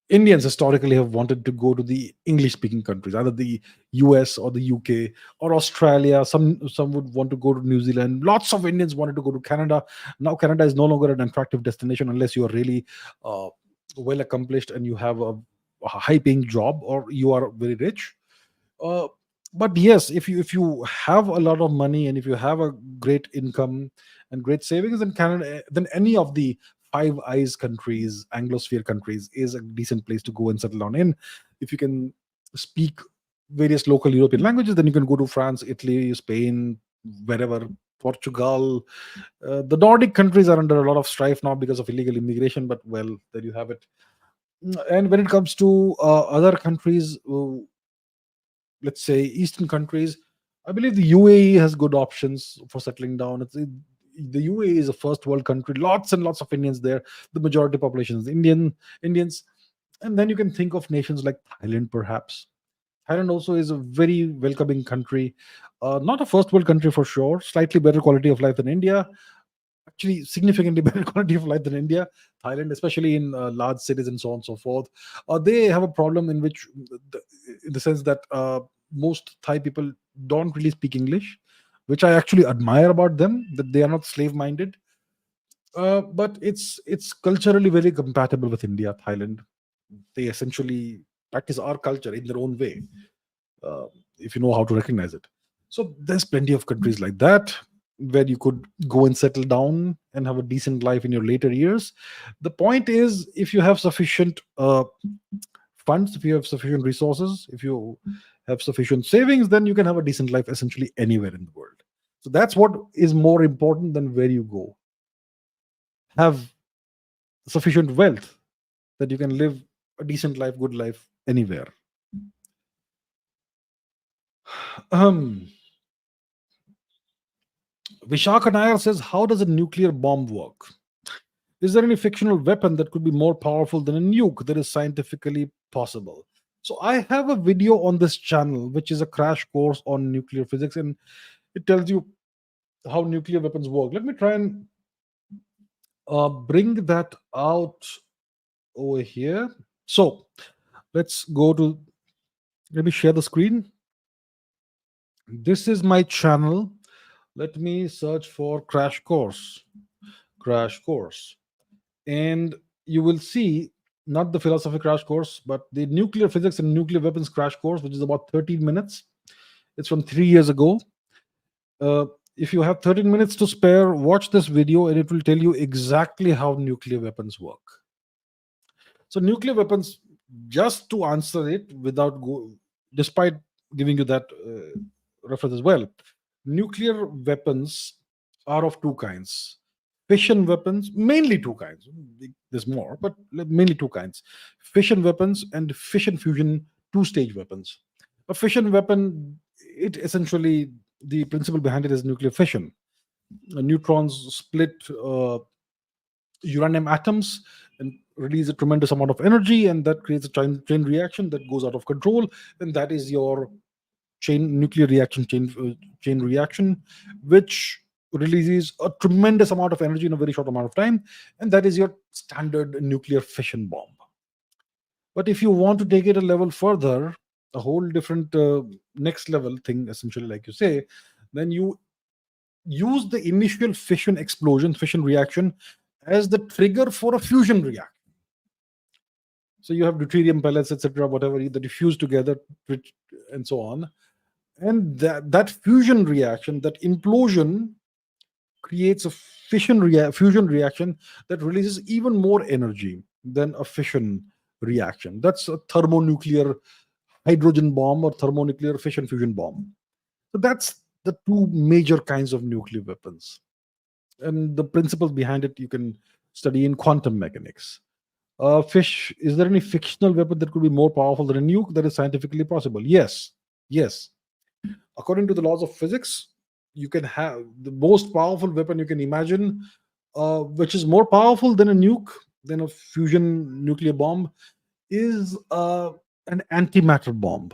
Indians historically have wanted to go to the English speaking countries, either the US or the UK or Australia. Some would want to go to New Zealand. Lots of Indians wanted to go to Canada. Now Canada is no longer an attractive destination unless you are really uh, well accomplished and you have a high paying job or you are very rich. uh, but yes, if you have a lot of money and if you have a great income and great savings, then Canada, then any of the Five Eyes countries, Anglosphere countries, is a decent place to go and settle down in. If you can speak various local European languages, then you can go to France, Italy, Spain, wherever, Portugal. The Nordic countries are under a lot of strife now because of illegal immigration, but well, there you have it. And when it comes to other countries, let's say Eastern countries, I believe the UAE has good options for settling down. The UAE is a first world country, lots and lots of Indians there. The majority population is Indians. And then you can think of nations like Thailand, perhaps. Thailand also is a very welcoming country. Not a first world country for sure, slightly better quality of life than India, actually significantly better quality of life than India. Thailand, especially in large cities and so on and so forth, they have a problem in the sense that most Thai people don't really speak English, which I actually admire about them, that they are not slave-minded. But it's culturally very compatible with India, Thailand. They essentially practice our culture in their own way, uh, if you know how to recognize it. So there's plenty of countries like that where you could go and settle down and have a decent life in your later years. The point is, if you have sufficient funds, if you have sufficient resources, if you have sufficient savings, then you can have a decent life essentially anywhere in the world. So that's what is more important than where you go. Have sufficient wealth that you can live a decent life, good life anywhere. Um, Vishaka Nair says, how does a nuclear bomb work? Is there any fictional weapon that could be more powerful than a nuke that is scientifically possible? So I have a video on this channel, which is a crash course on nuclear physics, and it tells you how nuclear weapons work. Let me try and bring that out over here. So let's go to, let me share the screen. This is my channel. Let me search for crash course. Crash course. And you will see not the philosophy crash course, but the nuclear physics and nuclear weapons crash course, which is about 13 minutes. It's from 3 years ago. If you have 13 minutes to spare, watch this video and it will tell you exactly how nuclear weapons work. So, nuclear weapons, just to answer it despite giving you that reference as well, nuclear weapons are of two kinds. Fission weapons, mainly two kinds. There's more, but mainly two kinds: fission weapons and fission fusion two-stage weapons. A fission weapon, it essentially, the principle behind it is nuclear fission. Neutrons split uranium atoms and release a tremendous amount of energy, and that creates a chain reaction that goes out of control, and that is your nuclear reaction chain reaction, which releases a tremendous amount of energy in a very short amount of time, and that is your standard nuclear fission bomb. But if you want to take it a level further, a whole different next level thing, essentially, like you say, then you use the initial fission reaction as the trigger for a fusion reaction. So you have deuterium pellets, etc., whatever that you fuse together, and so on. And that fusion reaction, that implosion, creates a fusion reaction that releases even more energy than a fission reaction. That's a thermonuclear hydrogen bomb or thermonuclear fission fusion bomb. So that's the two major kinds of nuclear weapons. And the principles behind it you can study in quantum mechanics. Is there any fictional weapon that could be more powerful than a nuke that is scientifically possible? Yes. According to the laws of physics, you can have the most powerful weapon you can imagine, which is more powerful than a nuke, than a fusion nuclear bomb, is an antimatter bomb.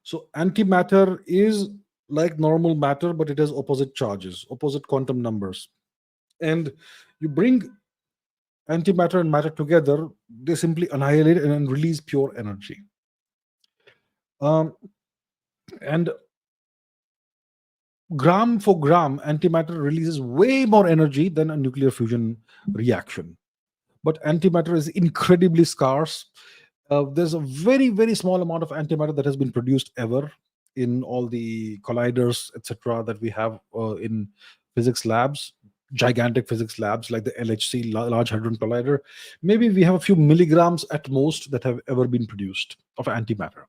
So antimatter is like normal matter, but it has opposite charges, opposite quantum numbers. And you bring antimatter and matter together, they simply annihilate and release pure energy. And gram for gram, antimatter releases way more energy than a nuclear fusion reaction. But antimatter is incredibly scarce. There's a very, very small amount of antimatter that has been produced ever in all the colliders, etc., that we have in physics labs, gigantic physics labs like the LHC, Large Hadron Collider. Maybe we have a few milligrams at most that have ever been produced of antimatter.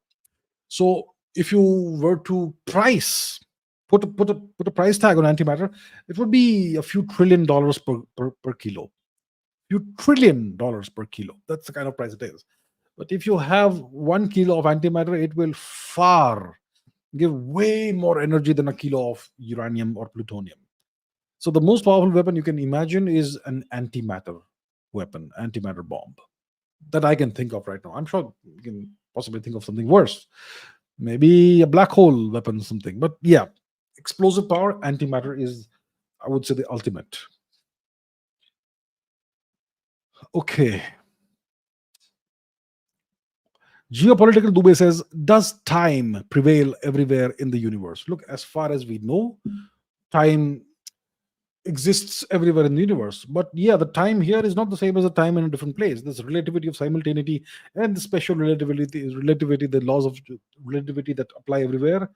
So if you were to put a price tag on antimatter, it would be a few $1 trillion per kilo. Few $1 trillion per kilo. That's the kind of price it is. But if you have 1 kilo of antimatter, it will far give way more energy than a kilo of uranium or plutonium. So the most powerful weapon you can imagine is an antimatter weapon, antimatter bomb, that I can think of right now. I'm sure you can possibly think of something worse. Maybe a black hole weapon, something. But yeah, explosive power, antimatter is, I would say, the ultimate. Okay. Geopolitical Dubey says, does time prevail everywhere in the universe? Look, as far as we know, time exists everywhere in the universe. But yeah, the time here is not the same as the time in a different place. There's relativity of simultaneity and the special relativity, the laws of relativity that apply everywhere.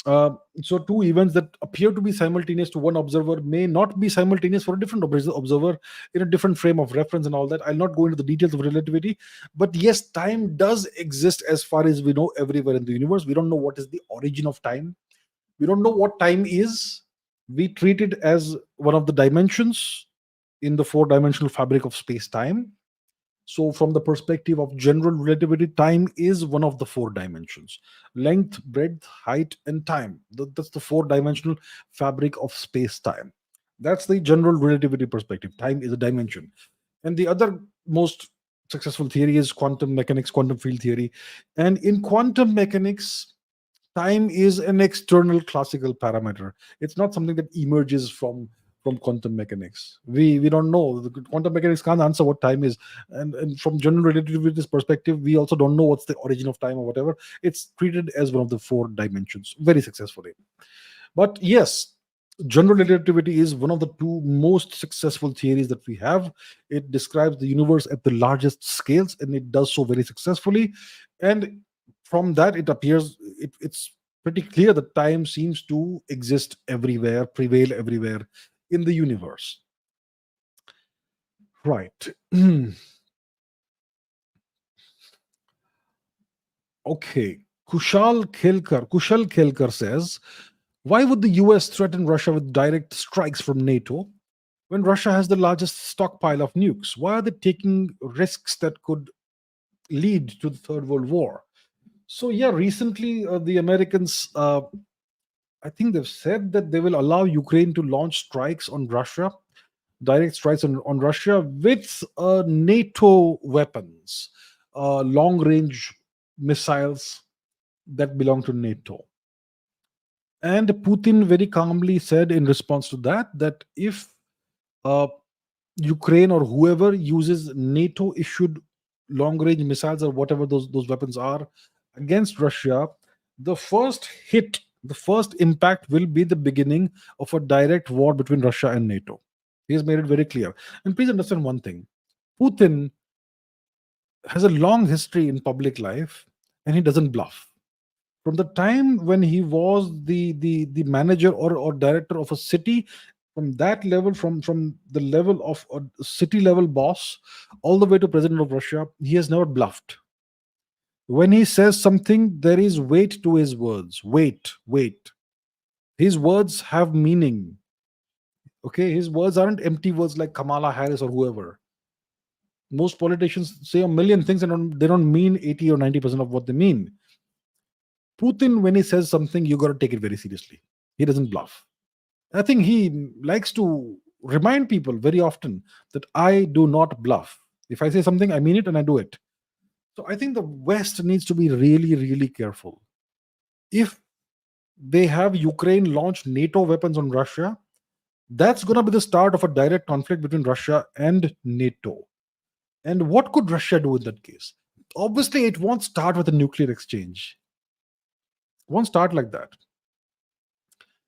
So two events that appear to be simultaneous to one observer may not be simultaneous for a different observer in a different frame of reference and all that. I'll not go into the details of relativity, but yes, time does exist as far as we know everywhere in the universe. We don't know what is the origin of time. We don't know what time is. We treat it as one of the dimensions in the four-dimensional fabric of space-time. So, from the perspective of general relativity, time is one of the four dimensions: length, breadth, height, and time. That's the four dimensional fabric of space time. That's the general relativity perspective. Time is a dimension. And the other most successful theory is quantum mechanics, quantum field theory. And in quantum mechanics, time is an external classical parameter. It's not something that emerges from quantum mechanics. We don't know. The quantum mechanics can't answer what time is. And from general relativity's perspective, we also don't know what's the origin of time or whatever. It's treated as one of the four dimensions very successfully. But yes, general relativity is one of the two most successful theories that we have. It describes the universe at the largest scales, and it does so very successfully. And from that, it appears it's pretty clear that time seems to exist everywhere, prevail everywhere in the universe. Right. Okay. Kushal Kelkar says, why would the US threaten Russia with direct strikes from NATO when Russia has the largest stockpile of nukes? Why are they taking risks that could lead to the Third World War? So, yeah, recently the Americans, I think they've said that they will allow Ukraine to launch strikes on Russia, direct strikes on Russia with NATO weapons, long range missiles that belong to NATO. And Putin very calmly said in response to that if uh, Ukraine or whoever uses NATO issued long range missiles or whatever those weapons are against Russia, the first hit, the first impact will be the beginning of a direct war between Russia and NATO. He has made it very clear. And please understand one thing: Putin has a long history in public life, and he doesn't bluff. From the time when he was the manager or director of a city, from that level, from the level of a city level boss all the way to president of Russia, he has never bluffed. When he says something, there is weight to his words. Weight. His words have meaning. Okay, his words aren't empty words like Kamala Harris or whoever. Most politicians say a million things and they don't mean 80 or 90% of what they mean. Putin, when he says something, you got to take it very seriously. He doesn't bluff. I think he likes to remind people very often that I do not bluff. If I say something, I mean it and I do it. So I think the West needs to be really, really careful. If they have Ukraine launch NATO weapons on Russia, that's going to be the start of a direct conflict between Russia and NATO. And what could Russia do in that case? Obviously, it won't start with a nuclear exchange. It won't start like that.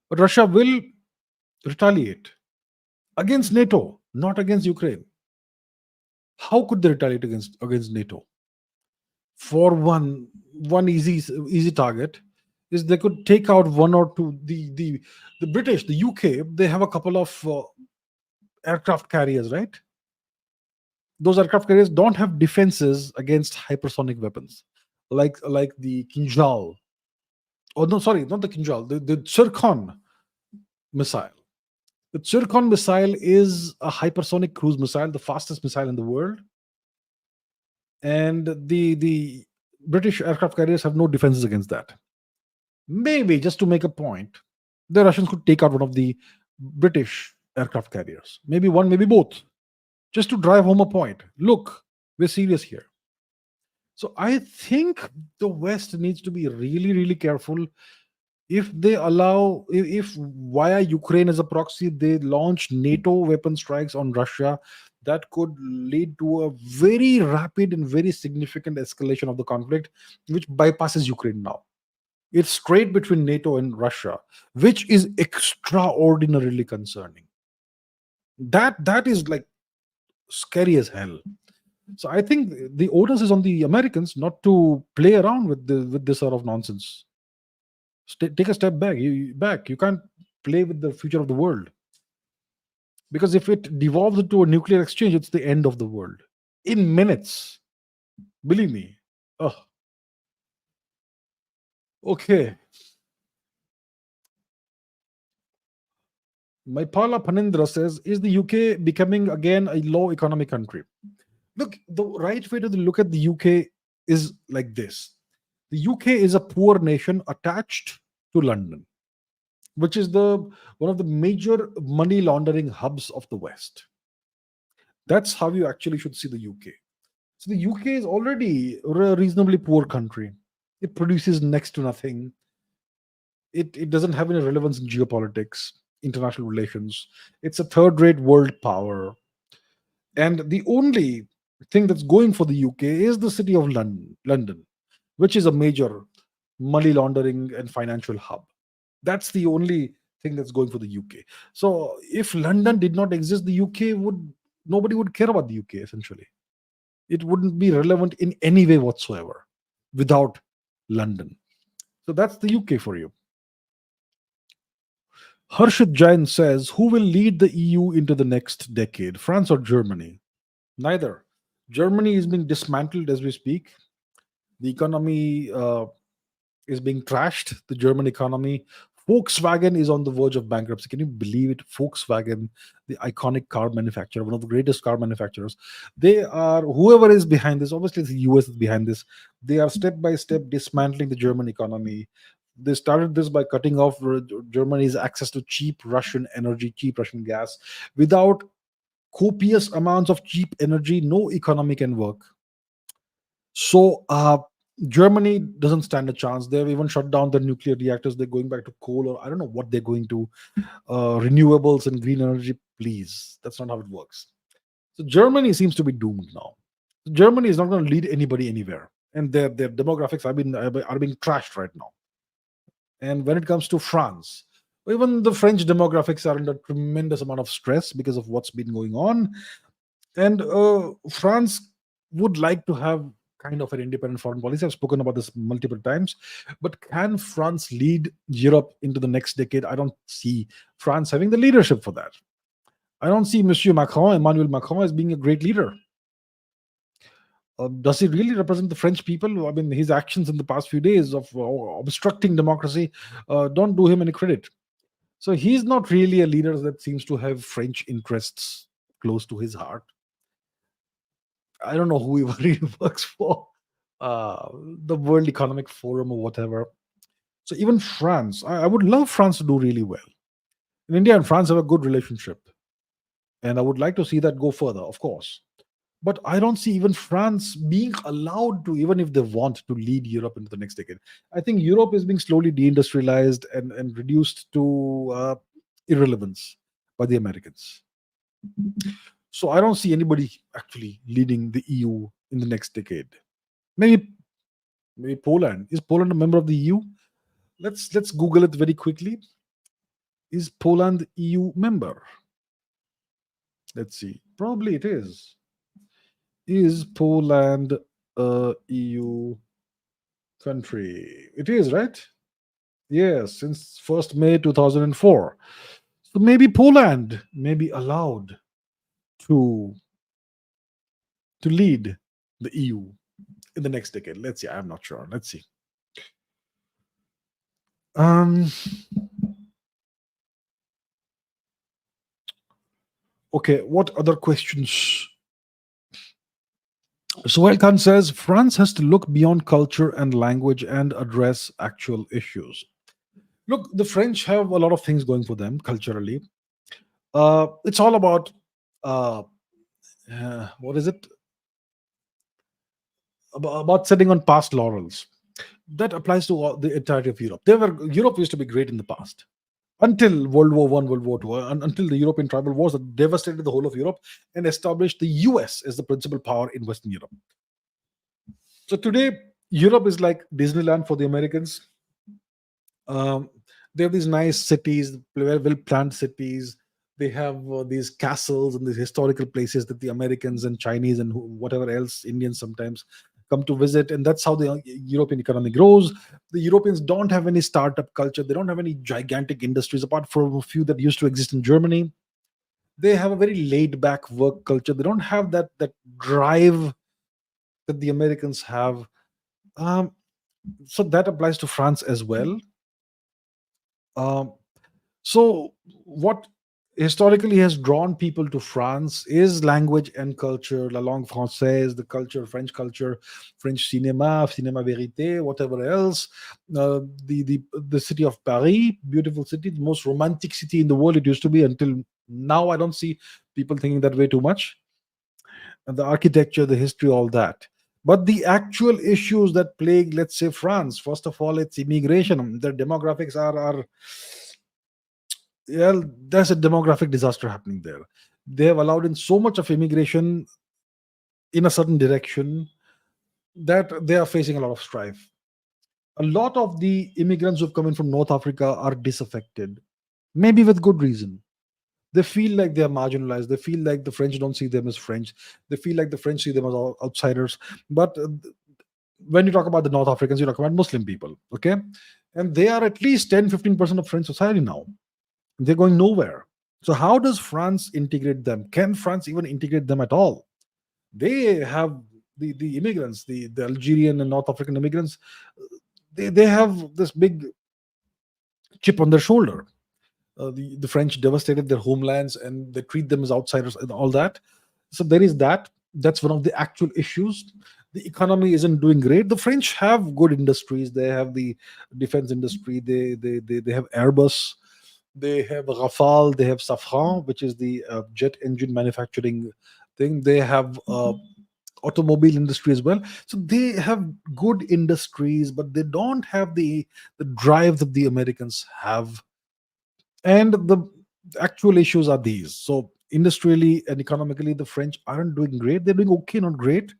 But Russia will retaliate against NATO, not against Ukraine. How could they retaliate against NATO? For one easy target is they could take out one or two. The British, the UK, they have a couple of aircraft carriers, right? Those aircraft carriers don't have defenses against hypersonic weapons, like the Kinjal. Oh no, sorry, not the Kinjal. The Zircon missile. The Zircon missile is a hypersonic cruise missile, the fastest missile in the world, and the British aircraft carriers have no defenses against that. Maybe just to make a point, the Russians could take out one of the British aircraft carriers, maybe one, maybe both, just to drive home a point. Look, we're serious here. So I think the West needs to be really, really careful. If they allow, if via Ukraine as a proxy, they launch NATO weapon strikes on Russia, that could lead to a very rapid and very significant escalation of the conflict, which bypasses Ukraine now. It's straight between NATO and Russia, which is extraordinarily concerning. That is like scary as hell. So I think the onus is on the Americans not to play around with this sort of nonsense. Take a step back. You can't play with the future of the world, because if it devolves into a nuclear exchange, it's the end of the world in minutes. Believe me. Oh, okay. Maipala Panindra says, is the UK becoming again a low economic country? Look, the right way to look at the UK is like this: the UK is a poor nation attached to London, which is the one of the major money laundering hubs of the West. That's how you actually should see the UK. So the UK is already a reasonably poor country. It produces next to nothing. It doesn't have any relevance in geopolitics, international relations. It's a third rate world power. And the only thing that's going for the UK is the city of London, which is a major money laundering and financial hub. That's the only thing that's going for the UK. So if London did not exist, the UK would nobody would care about the UK essentially. It wouldn't be relevant in any way whatsoever without London. So that's the UK for you. Harshit Jain says, who will lead the EU into the next decade, France or Germany? Neither. Germany is being dismantled as we speak. The economy is being trashed, the German economy. Volkswagen is on the verge of bankruptcy. Can you believe it? Volkswagen, the iconic car manufacturer, one of the greatest car manufacturers. They are, whoever is behind this, obviously the US is behind this. They are step by step dismantling the German economy. They started this by cutting off Germany's access to cheap Russian energy, cheap Russian gas. Without copious amounts of cheap energy, no economy can work. So Germany doesn't stand a chance. They've even shut down the nuclear reactors. They're going back to coal, or I don't know what they're going to. Renewables and green energy, please. That's not how it works. So Germany seems to be doomed now. Germany is not going to lead anybody anywhere, and their demographics are being trashed right now. And when it comes to France, even the French demographics are under tremendous amount of stress because of what's been going on. And France would like to have kind of an independent foreign policy. I've spoken about this multiple times. But can France lead Europe into the next decade? I don't see France having the leadership for that. I don't see Monsieur Macron, Emmanuel Macron, as being a great leader. Does he really represent the French people? I mean, his actions in the past few days of obstructing democracy don't do him any credit. So he's not really a leader that seems to have French interests close to his heart. I don't know who he really works for, the World Economic Forum or whatever. So even France, I would love France to do really well. In India and France have a good relationship, and I would like to see that go further, of course. But I don't see even France being allowed to, even if they want to lead Europe into the next decade. I think Europe is being slowly deindustrialized and reduced to irrelevance by the Americans. So I don't see anybody actually leading the EU in the next decade. Maybe Poland. Is Poland a member of the EU? Let's Google it very quickly. Is Poland EU member? Let's see. Probably it is. Is Poland a EU country? It is, right? Yes, since 1st May 2004. So maybe Poland may be allowed to lead the EU in the next decade. Let's see. I'm not sure. Let's see. Okay, what other questions? Sohail Khan says France has to look beyond culture and language and address actual issues. Look, the French have a lot of things going for them culturally. It's all about what is it? About sitting on past laurels. That applies to the entirety of Europe. Europe used to be great in the past until World War One, World War Two, and until the European tribal wars that devastated the whole of Europe and established the US as the principal power in Western Europe. So today, Europe is like Disneyland for the Americans. They have these nice cities, well planned cities. They have these castles and these historical places that the Americans and Chinese and whatever else, Indians sometimes come to visit. And that's how the European economy grows. The Europeans don't have any startup culture. They don't have any gigantic industries apart from a few that used to exist in Germany. They have a very laid back work culture. They don't have that drive that the Americans have. So that applies to France as well. So what historically has drawn people to France is language and culture, la langue française, the culture, French cinema, cinema vérité, whatever else. The city of Paris, beautiful city, the most romantic city in the world. It used to be until now. I don't see people thinking that way too much. And the architecture, the history, all that. But the actual issues that plague, let's say, France, first of all, it's immigration. The demographics are well, there's a demographic disaster happening there. They have allowed in so much of immigration in a certain direction that they are facing a lot of strife. A lot of the immigrants who've come in from North Africa are disaffected, maybe with good reason. They feel like they are marginalized. They feel like the French don't see them as French. They feel like the French see them as outsiders. But when you talk about the North Africans, you talk about Muslim people, okay? And they are at least 10-15% of French society now. They're going nowhere. So how does France integrate them? Can France even integrate them at all? They have the immigrants, the Algerian and North African immigrants, they have this big chip on their shoulder. The French devastated their homelands and they treat them as outsiders and all that. So there is that. That's one of the actual issues. The economy isn't doing great. The French have good industries. They have the defense industry. They have Airbus. They have Rafale. They have Safran, which is the jet engine manufacturing thing. They have automobile industry as well. So they have good industries, but they don't have the drive that the Americans have. And the actual issues are these. So industrially and economically, the French aren't doing great. They're doing okay, not great.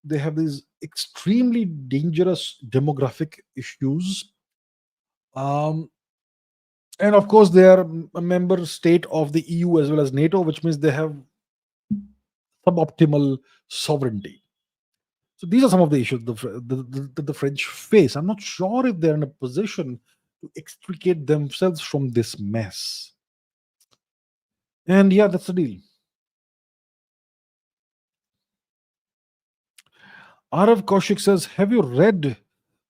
They have these extremely dangerous demographic issues. Um, and of course, they are a member state of the EU as well as NATO, which means they have suboptimal sovereignty. So these are some of the issues the French face. I'm not sure if they're in a position to extricate themselves from this mess. And yeah, that's the deal. Arav Kaushik says, have you read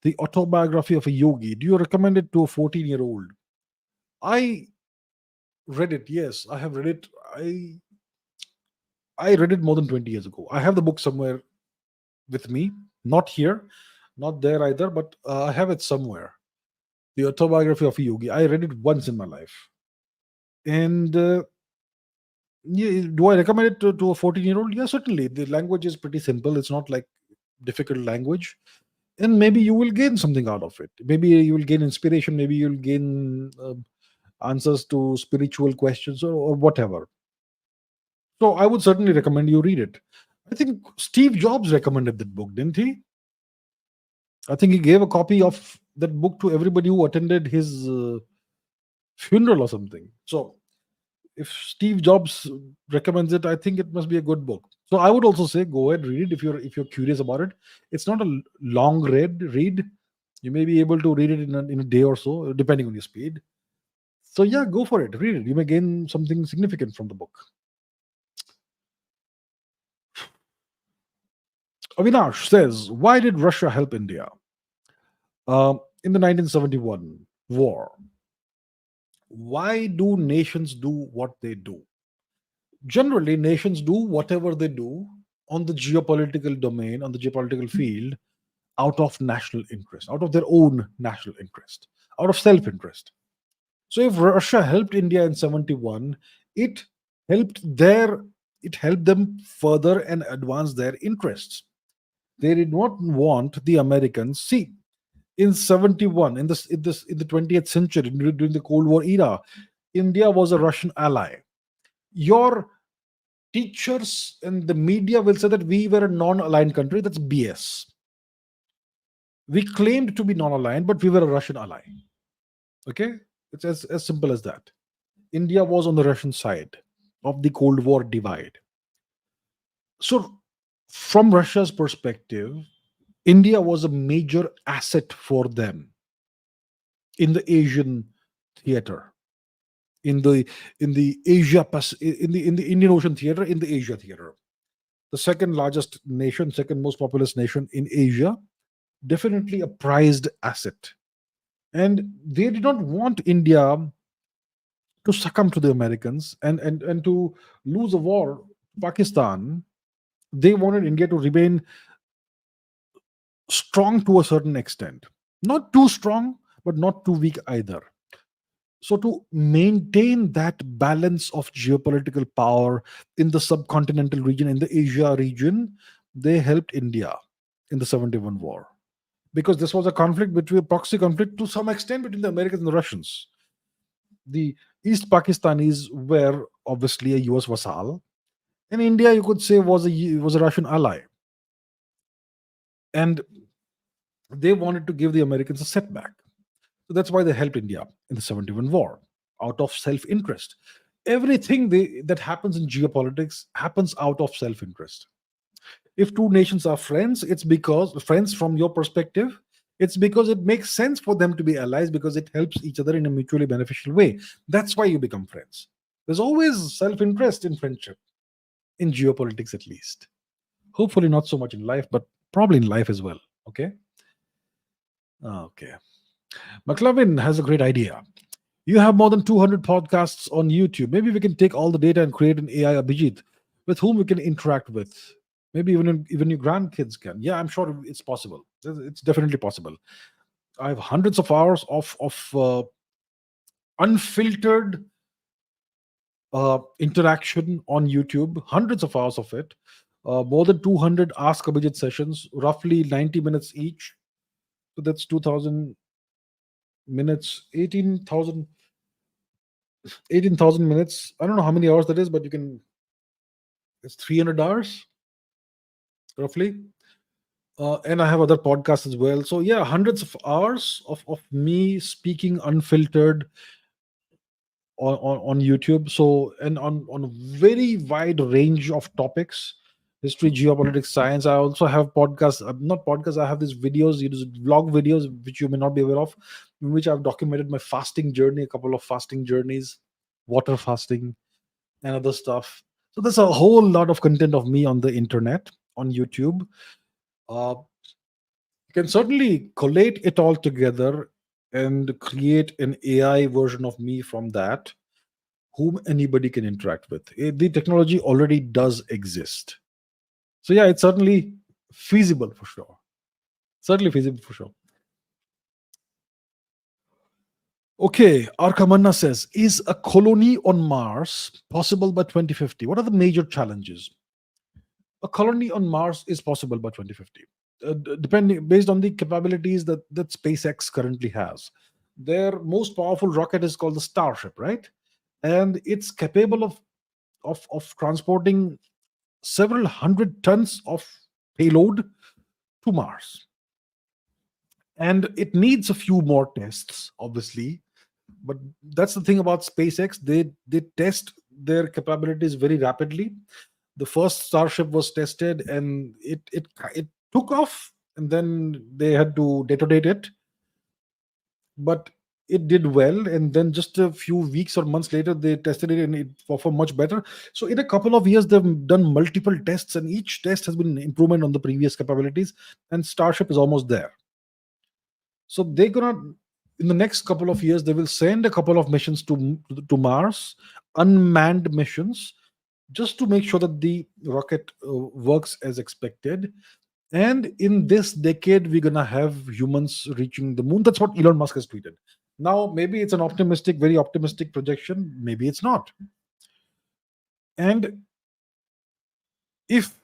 the autobiography of a yogi? Do you recommend it to a 14-year-old? I read it, yes. I have read it. I read it more than 20 years ago. I have the book somewhere with me, not here, not there either, but I have it somewhere. The autobiography of a yogi. I read it once in my life. And yeah, do I recommend it to a 14-year-old? Yeah, certainly. The language is pretty simple. It's not like difficult language. And maybe you will gain something out of it. Maybe you will gain inspiration. Maybe you'll gain answers to spiritual questions or whatever. So I would certainly recommend you read it. I think Steve Jobs recommended that book, didn't he? I think he gave a copy of that book to everybody who attended his funeral or something. So if Steve Jobs recommends it, I think it must be a good book. So I would also say go ahead, read it if you're curious about it. It's not a long read. You may be able to read it in a day or so, depending on your speed. So yeah, go for it. Read it. You may gain something significant from the book. Avinash says, why did Russia help India in the 1971 war? Why do nations do what they do? Generally, nations do whatever they do on the geopolitical domain, on the geopolitical field, out of national interest, out of their own national interest, out of self interest. So if Russia helped India in 71, it helped it helped them further and advance their interests. They did not want the Americans. See, in 71, in the 20th century, during the Cold War era, India was a Russian ally. Your teachers and the media will say that we were a non-aligned country. That's BS. We claimed to be non-aligned, but we were a Russian ally. Okay? It's as simple as that. India was on the Russian side of the Cold War divide. So, from Russia's perspective, India was a major asset for them in the Asian theater, in the Asia in the Indian Ocean theater, in the Asia theater. The second largest nation, second most populous nation in Asia, definitely a prized asset. And they did not want India to succumb to the Americans and to lose a war. Pakistan, they wanted India to remain strong to a certain extent, not too strong, but not too weak either. So, to maintain that balance of geopolitical power in the subcontinental region, in the Asia region, they helped India in the 71 war. Because this was a conflict between a proxy conflict to some extent between the Americans and the Russians. The East Pakistanis were obviously a US vassal, and India, you could say, was a Russian ally. And they wanted to give the Americans a setback. So that's why they helped India in the 71 war out of self interest. Everything that happens in geopolitics happens out of self interest. If two nations are friends, it's because, friends from your perspective, it's because it makes sense for them to be allies because it helps each other in a mutually beneficial way. That's why you become friends. There's always self interest in friendship, in geopolitics at least. Hopefully, not so much in life, but probably in life as well. Okay. Okay. McLovin has a great idea. You have more than 200 podcasts on YouTube. Maybe we can take all the data and create an AI Abhijit with whom we can interact with. Maybe even your grandkids can. Yeah, I'm sure it's possible. It's definitely possible. I have hundreds of hours of unfiltered interaction on YouTube. Hundreds of hours of it. More than 200 Ask Abhijit sessions, roughly 90 minutes each. So that's 2,000 minutes, 18,000 minutes. I don't know how many hours that is, but it's 300 hours roughly. And I have other podcasts as well. So yeah, hundreds of hours of me speaking unfiltered on YouTube. So, and on a very wide range of topics, history, geopolitics, science. I also have podcasts, not podcasts, I have these videos, vlog videos, which you may not be aware of, in which I've documented my fasting journey, a couple of fasting journeys, water fasting, and other stuff. So there's a whole lot of content of me on the internet, on YouTube. You can certainly collate it all together and create an AI version of me from that, whom anybody can interact with. The technology already does exist. So yeah, it's certainly feasible for sure. Certainly feasible for sure. Okay, Arkamanna says, is a colony on Mars possible by 2050? What are the major challenges? A colony on Mars is possible by 2050, depending based on the capabilities that SpaceX currently has. Their most powerful rocket is called the Starship, right? And it's capable of transporting several hundred tons of payload to Mars. And it needs a few more tests, obviously. But that's the thing about SpaceX. They test their capabilities very rapidly. The first Starship was tested and it took off, and then they had to detonate it. But it did well, and then just a few weeks or months later they tested it and it performed much better. So in a couple of years they've done multiple tests, and each test has been an improvement on the previous capabilities, and Starship is almost there. So they're gonna, in the next couple of years, they will send a couple of missions to Mars, unmanned missions, just to make sure that the rocket works as expected. And in this decade, we're gonna have humans reaching the moon. That's what Elon Musk has tweeted. Now, maybe it's an optimistic, very optimistic projection. Maybe it's not. And if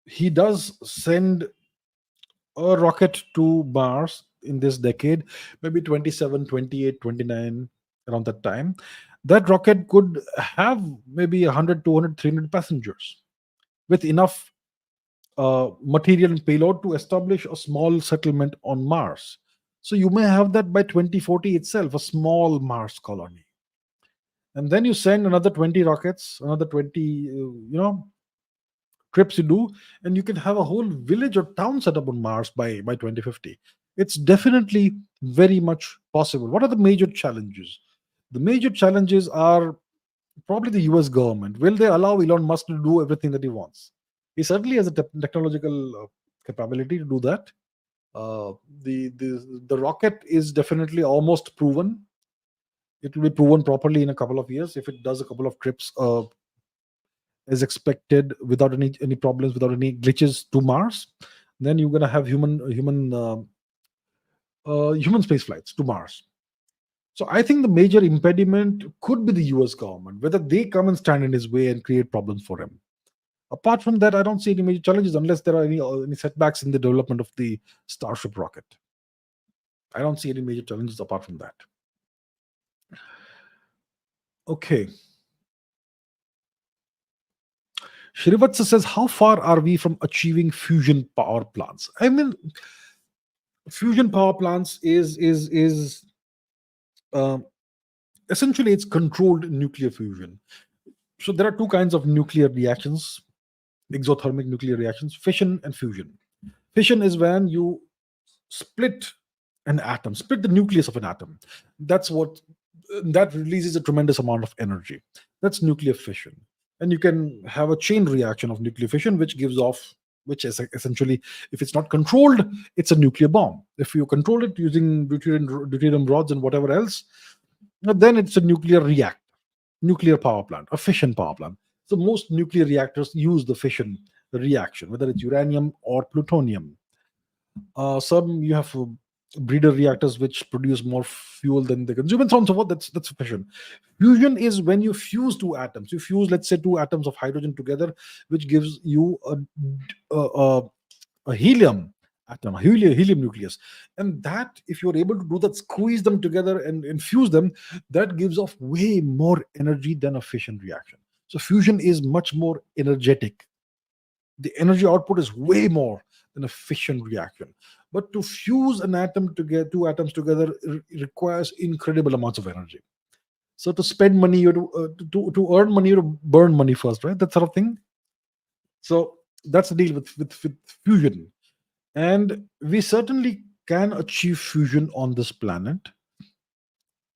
he does send a rocket to Mars in this decade, maybe 27, 28, 29, around that time, that rocket could have maybe 100, 200, 300 passengers with enough material and payload to establish a small settlement on Mars. So you may have that by 2040 itself, a small Mars colony. And then you send another 20 rockets, another 20, trips you do, and you can have a whole village or town set up on Mars by 2050. It's definitely very much possible. What are the major challenges? The major challenges are probably the US government. Will they allow Elon Musk to do everything that he wants? He certainly has a technological capability to do that. The rocket is definitely almost proven. It will be proven properly in a couple of years if it does a couple of trips as expected without any problems, without any glitches to Mars. Then you're gonna have human space flights to Mars. So I think the major impediment could be the US government, whether they come and stand in his way and create problems for him. Apart from that, I don't see any major challenges unless there are any setbacks in the development of the Starship rocket. I don't see any major challenges apart from that. Okay. Shrivatsa says, how far are we from achieving fusion power plants? I mean, fusion power plants is um, essentially it's controlled nuclear fusion. So there are two kinds of nuclear reactions: exothermic nuclear reactions, fission and fusion. Fission is when you split an atom, split the nucleus of an atom. That's what that releases a tremendous amount of energy. That's nuclear fission. And you can have a chain reaction of nuclear fission, which gives off, which is essentially, if it's not controlled, it's a nuclear bomb. If you control it using deuterium rods and whatever else, then it's a nuclear reactor, nuclear power plant, a fission power plant. So most nuclear reactors use the fission reaction, whether it's uranium or plutonium. Some you have breeder reactors which produce more fuel than they consume, and so on and so forth. That's fission. Fusion is when you fuse two atoms. You fuse, let's say, two atoms of hydrogen together, which gives you a helium atom, a helium nucleus. And that, if you're able to do that, squeeze them together and infuse them, that gives off way more energy than a fission reaction. So fusion is much more energetic. The energy output is way more than a fission reaction. But to fuse an atom together, two atoms together, requires incredible amounts of energy. So to spend money, you have to earn money, you have to burn money first, right? That sort of thing. So that's the deal with fusion. And we certainly can achieve fusion on this planet.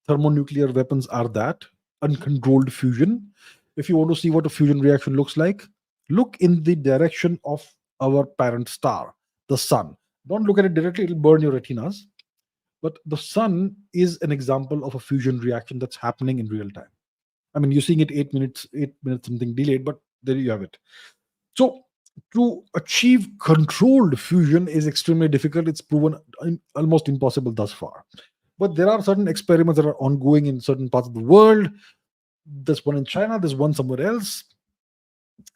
Thermonuclear weapons are that, uncontrolled fusion. If you want to see what a fusion reaction looks like, look in the direction of our parent star, the sun. Don't look at it directly, it'll burn your retinas. But the sun is an example of a fusion reaction that's happening in real time. I mean, you're seeing it 8 minutes something delayed, but there you have it. So to achieve controlled fusion is extremely difficult. It's proven almost impossible thus far. But there are certain experiments that are ongoing in certain parts of the world. There's one in China, there's one somewhere else,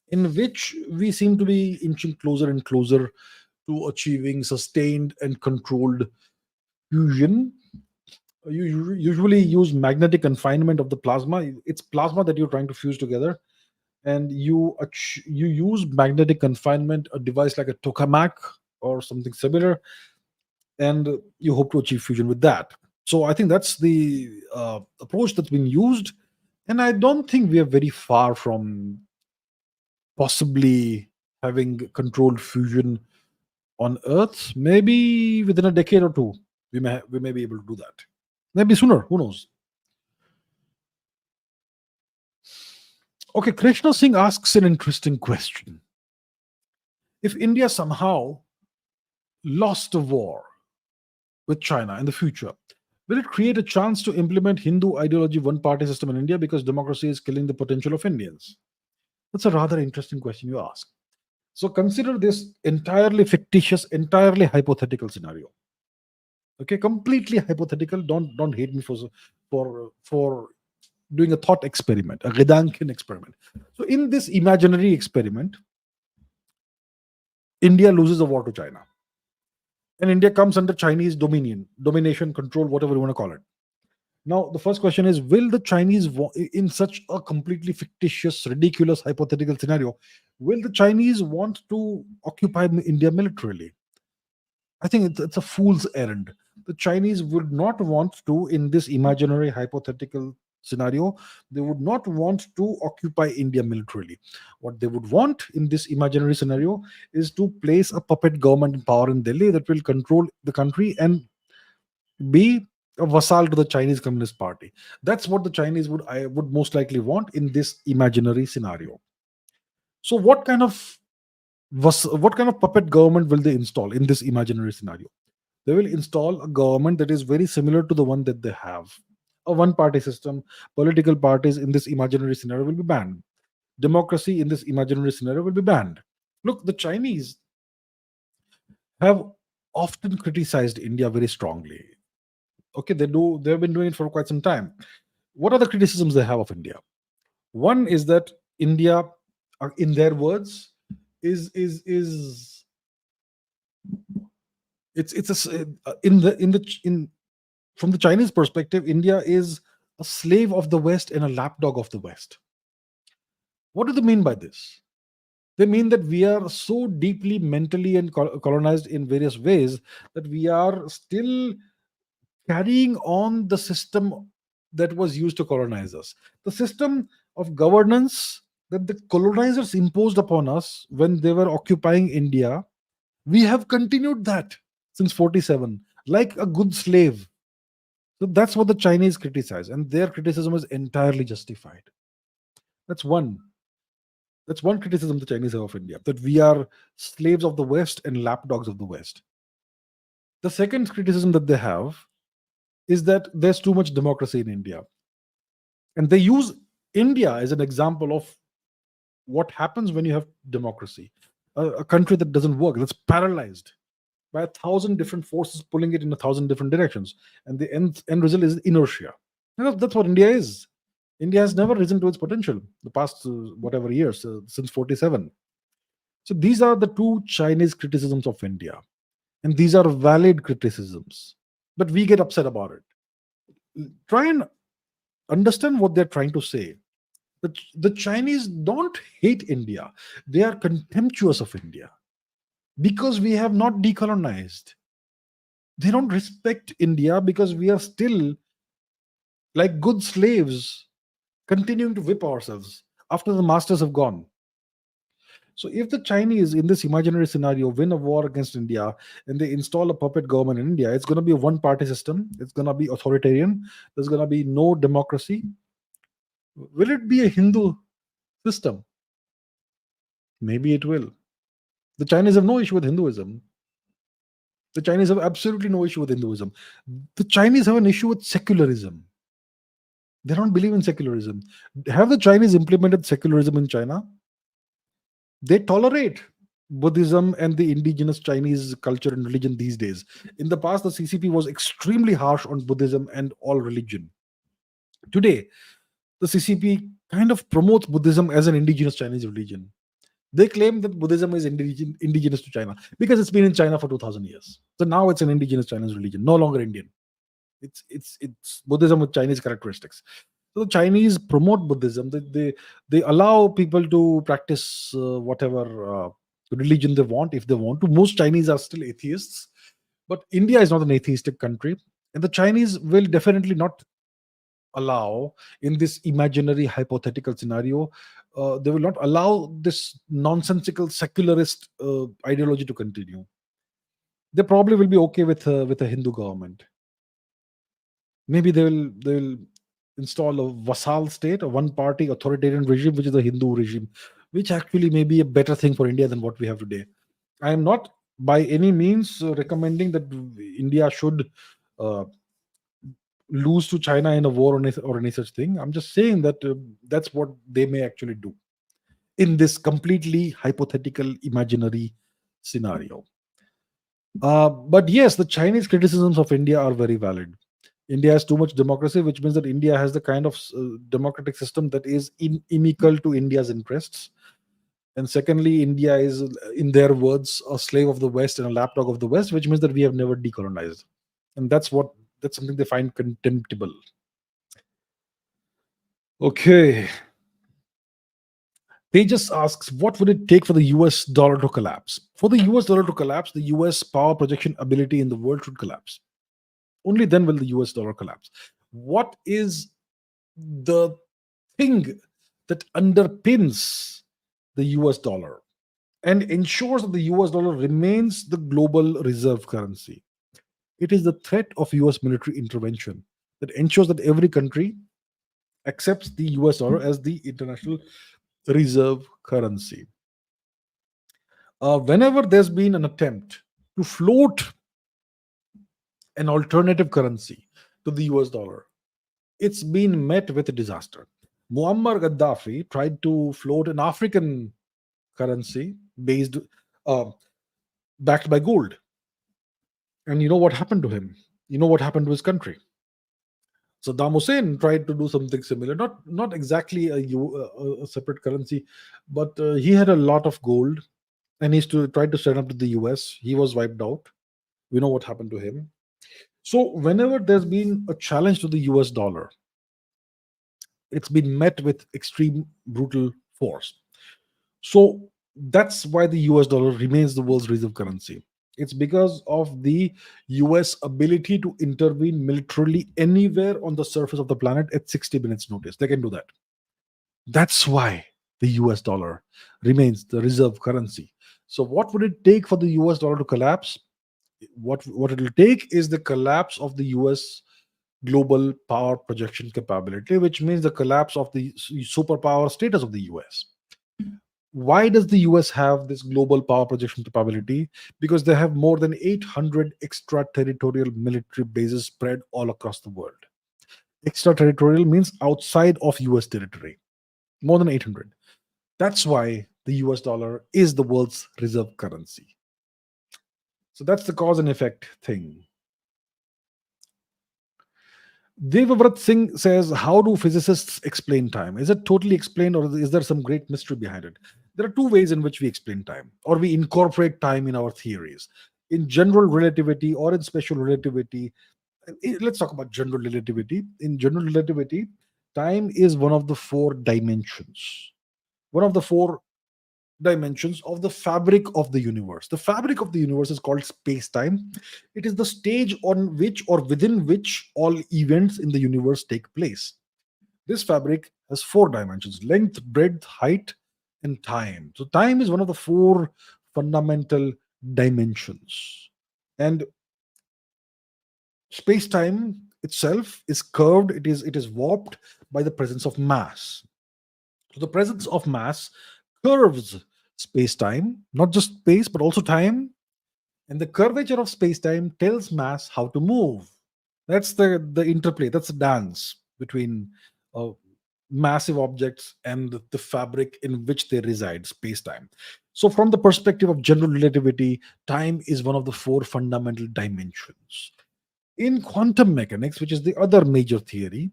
in which we seem to be inching closer and closer to achieving sustained and controlled fusion. You usually use magnetic confinement of the plasma. It's plasma that you're trying to fuse together, and you use magnetic confinement, a device like a tokamak or something similar, and you hope to achieve fusion with that. So I think that's the approach that's been used, and I don't think we are very far from possibly having controlled fusion on Earth. Maybe within a decade or two, we may be able to do that. Maybe sooner. Who knows? Okay, Krishna Singh asks an interesting question. If India somehow lost a war with China in the future, will it create a chance to implement Hindu ideology one-party system in India because democracy is killing the potential of Indians? That's a rather interesting question you ask. So consider this entirely fictitious, entirely hypothetical scenario. Okay, completely hypothetical. Don't hate me for doing a thought experiment, a Gedanken experiment. So in this imaginary experiment, India loses a war to China, and India comes under Chinese domination, control, whatever you want to call it. Now, the first question is: will the Chinese, in such a completely fictitious, ridiculous, hypothetical scenario, will the Chinese want to occupy India militarily? I think it's a fool's errand. The Chinese would not want to, in this imaginary, hypothetical scenario, they would not want to occupy India militarily. What they would want in this imaginary scenario is to place a puppet government in power in Delhi that will control the country and be a vassal to the Chinese Communist Party. That's what the Chinese would most likely want in this imaginary scenario. So what kind of puppet government will they install in this imaginary scenario? They will install a government that is very similar to the one that they have. A one party system, political parties in this imaginary scenario will be banned. Democracy in this imaginary scenario will be banned. Look, the Chinese have often criticized India very strongly. Okay, they've been doing it for quite some time. What are the criticisms they have of India? One is that India, in their words, is it's in from the Chinese perspective, India is a slave of the West and a lapdog of the West. What do they mean by this? They mean that we are so deeply mentally and colonized in various ways that we are still carrying on the system that was used to colonize us. The system of governance that the colonizers imposed upon us when they were occupying India, we have continued that since 47, like a good slave. So that's what the Chinese criticize, and their criticism is entirely justified. That's one. That's one criticism the Chinese have of India, that we are slaves of the West and lapdogs of the West. The second criticism that they have is that there's too much democracy in India. And they use India as an example of what happens when you have democracy. A country that doesn't work, that's paralyzed by 1,000 different forces pulling it in 1,000 different directions. And the end result is inertia. And that's what India is. India has never risen to its potential the past whatever years, since 47. So these are the two Chinese criticisms of India. And these are valid criticisms. But we get upset about it. Try and understand what they're trying to say. The Chinese don't hate India. They are contemptuous of India because we have not decolonized. They don't respect India because we are still like good slaves continuing to whip ourselves after the masters have gone. So if the Chinese in this imaginary scenario win a war against India and they install a puppet government in India, it's going to be a one party system. It's going to be authoritarian. There's going to be no democracy. Will it be a Hindu system? Maybe it will. The Chinese have no issue with Hinduism. The Chinese have absolutely no issue with Hinduism. The Chinese have an issue with secularism. They don't believe in secularism. Have the Chinese implemented secularism in China? They tolerate Buddhism and the indigenous Chinese culture and religion these days. In the past, the CCP was extremely harsh on Buddhism and all religion. Today, the CCP kind of promotes Buddhism as an indigenous Chinese religion. They claim that Buddhism is indigenous to China because it's been in China for 2,000 years. So now it's an indigenous Chinese religion, no longer Indian. It's Buddhism with Chinese characteristics. So the Chinese promote Buddhism. They allow people to practice whatever religion they want if they want to. Most Chinese are still atheists, but India is not an atheistic country, and the Chinese will definitely not allow in this imaginary hypothetical scenario. They will not allow this nonsensical secularist ideology to continue. They probably will be okay with a Hindu government. Maybe they will install a vassal state, a one-party authoritarian regime, which is a Hindu regime, which actually may be a better thing for India than what we have today. I am not by any means recommending that India should lose to China in a war or any such thing. I'm just saying that that's what they may actually do in this completely hypothetical, imaginary scenario. But yes, the Chinese criticisms of India are very valid. India has too much democracy, which means that India has the kind of democratic system that is inimical to India's interests. And secondly, India is, in their words, a slave of the West and a lapdog of the West, which means that we have never decolonized. And that's something they find contemptible. Okay. Tejas asks, what would it take for the US dollar to collapse? For the US dollar to collapse, the US power projection ability in the world should collapse. Only then will the US dollar collapse. What is the thing that underpins the US dollar and ensures that the US dollar remains the global reserve currency? It is the threat of US military intervention that ensures that every country accepts the US dollar as the international reserve currency. Whenever there's been an attempt to float an alternative currency to the US dollar, it's been met with a disaster. Muammar Gaddafi tried to float an African currency based, uh, backed by gold. And you know what happened to him? You know what happened to his country? Saddam Hussein tried to do something similar, not exactly a separate currency, but he had a lot of gold, and he's to tried to stand up to the US. He was wiped out. We know what happened to him. So whenever there's been a challenge to the US dollar, it's been met with extreme brutal force. So that's why the US dollar remains the world's reserve currency. It's because of the US ability to intervene militarily anywhere on the surface of the planet at 60 minutes notice. They can do that. That's why the US dollar remains the reserve currency. So what would it take for the US dollar to collapse? What it will take is the collapse of the US global power projection capability, which means the collapse of the superpower status of the US. Why does the US have this global power projection capability? Because they have more than 800 extraterritorial military bases spread all across the world. Extraterritorial means outside of US territory, more than 800. That's why the US dollar is the world's reserve currency. So that's the cause and effect thing. Devavrat Singh says, how do physicists explain time? Is it totally explained, or is there some great mystery behind it? There are two ways in which we explain time, or we incorporate time in our theories. In general relativity or in special relativity, let's talk about general relativity. In general relativity, time is one of the four dimensions. One of the four dimensions of the fabric of the universe. The fabric of the universe is called space time. It is the stage on which or within which all events in the universe take place. This fabric has four dimensions: length, breadth, height, and time. So, time is one of the four fundamental dimensions. And space time itself is curved, it is warped by the presence of mass. So, the presence of mass curves space time, not just space, but also time. And the curvature of space time tells mass how to move. That's the interplay, that's the dance between uh, massive objects and the fabric in which they reside, space time. So, from the perspective of general relativity, time is one of the four fundamental dimensions. In quantum mechanics, which is the other major theory,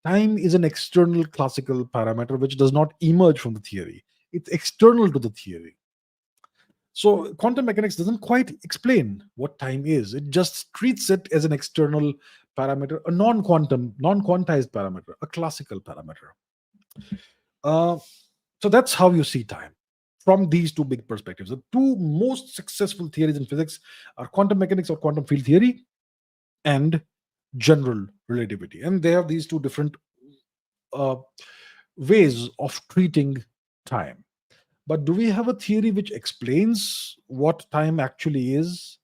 time is an external classical parameter which does not emerge from the theory. It's external to the theory. So quantum mechanics doesn't quite explain what time is. It just treats it as an external parameter, a non-quantum, non-quantized parameter, a classical parameter. Uh, so that's how you see time from these two big perspectives. The two most successful theories in physics are quantum mechanics or quantum field theory and general relativity. And they have these two different uh, ways of treating time. But do we have a theory which explains what time actually is,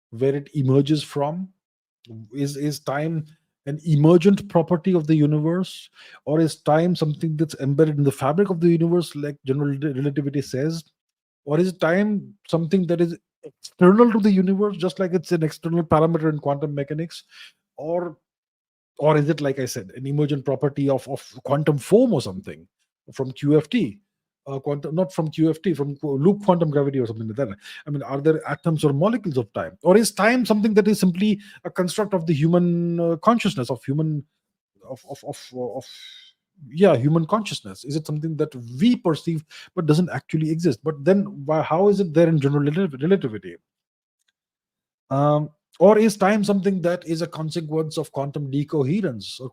where it emerges from? Is time an emergent property of the universe, or is time something that's embedded in the fabric of the universe, like general relativity says? Or is time something that is external to the universe, just like it's an external parameter in quantum mechanics? Or or is it, like I said, an emergent property of quantum foam or something from QFT? Quantum, not from QFT, from loop quantum gravity or something like that. I mean, are there atoms or molecules of time, or is time something that is simply a construct of the human consciousness, of human of yeah, human consciousness? Is it something that we perceive but doesn't actually exist? But then, how is it there in general relativity? Um, or is time something that is a consequence of quantum decoherence or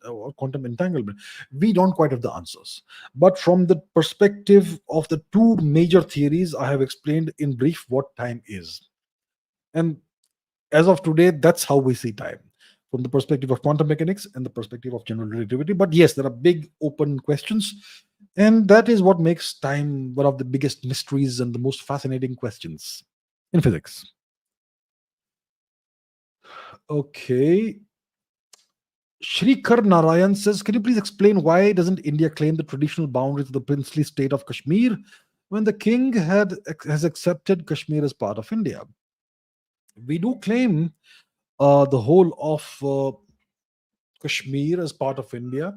or quantum entanglement? We don't quite have the answers. But from the perspective of the two major theories, I have explained in brief what time is. And as of today, that's how we see time, from the perspective of quantum mechanics and the perspective of general relativity. But yes, there are big open questions. And that is what makes time one of the biggest mysteries and the most fascinating questions in physics. Okay. Shrikar Narayan says, can you please explain why doesn't India claim the traditional boundaries of the princely state of Kashmir when the king has accepted Kashmir as part of India? We do claim the whole of Kashmir as part of India.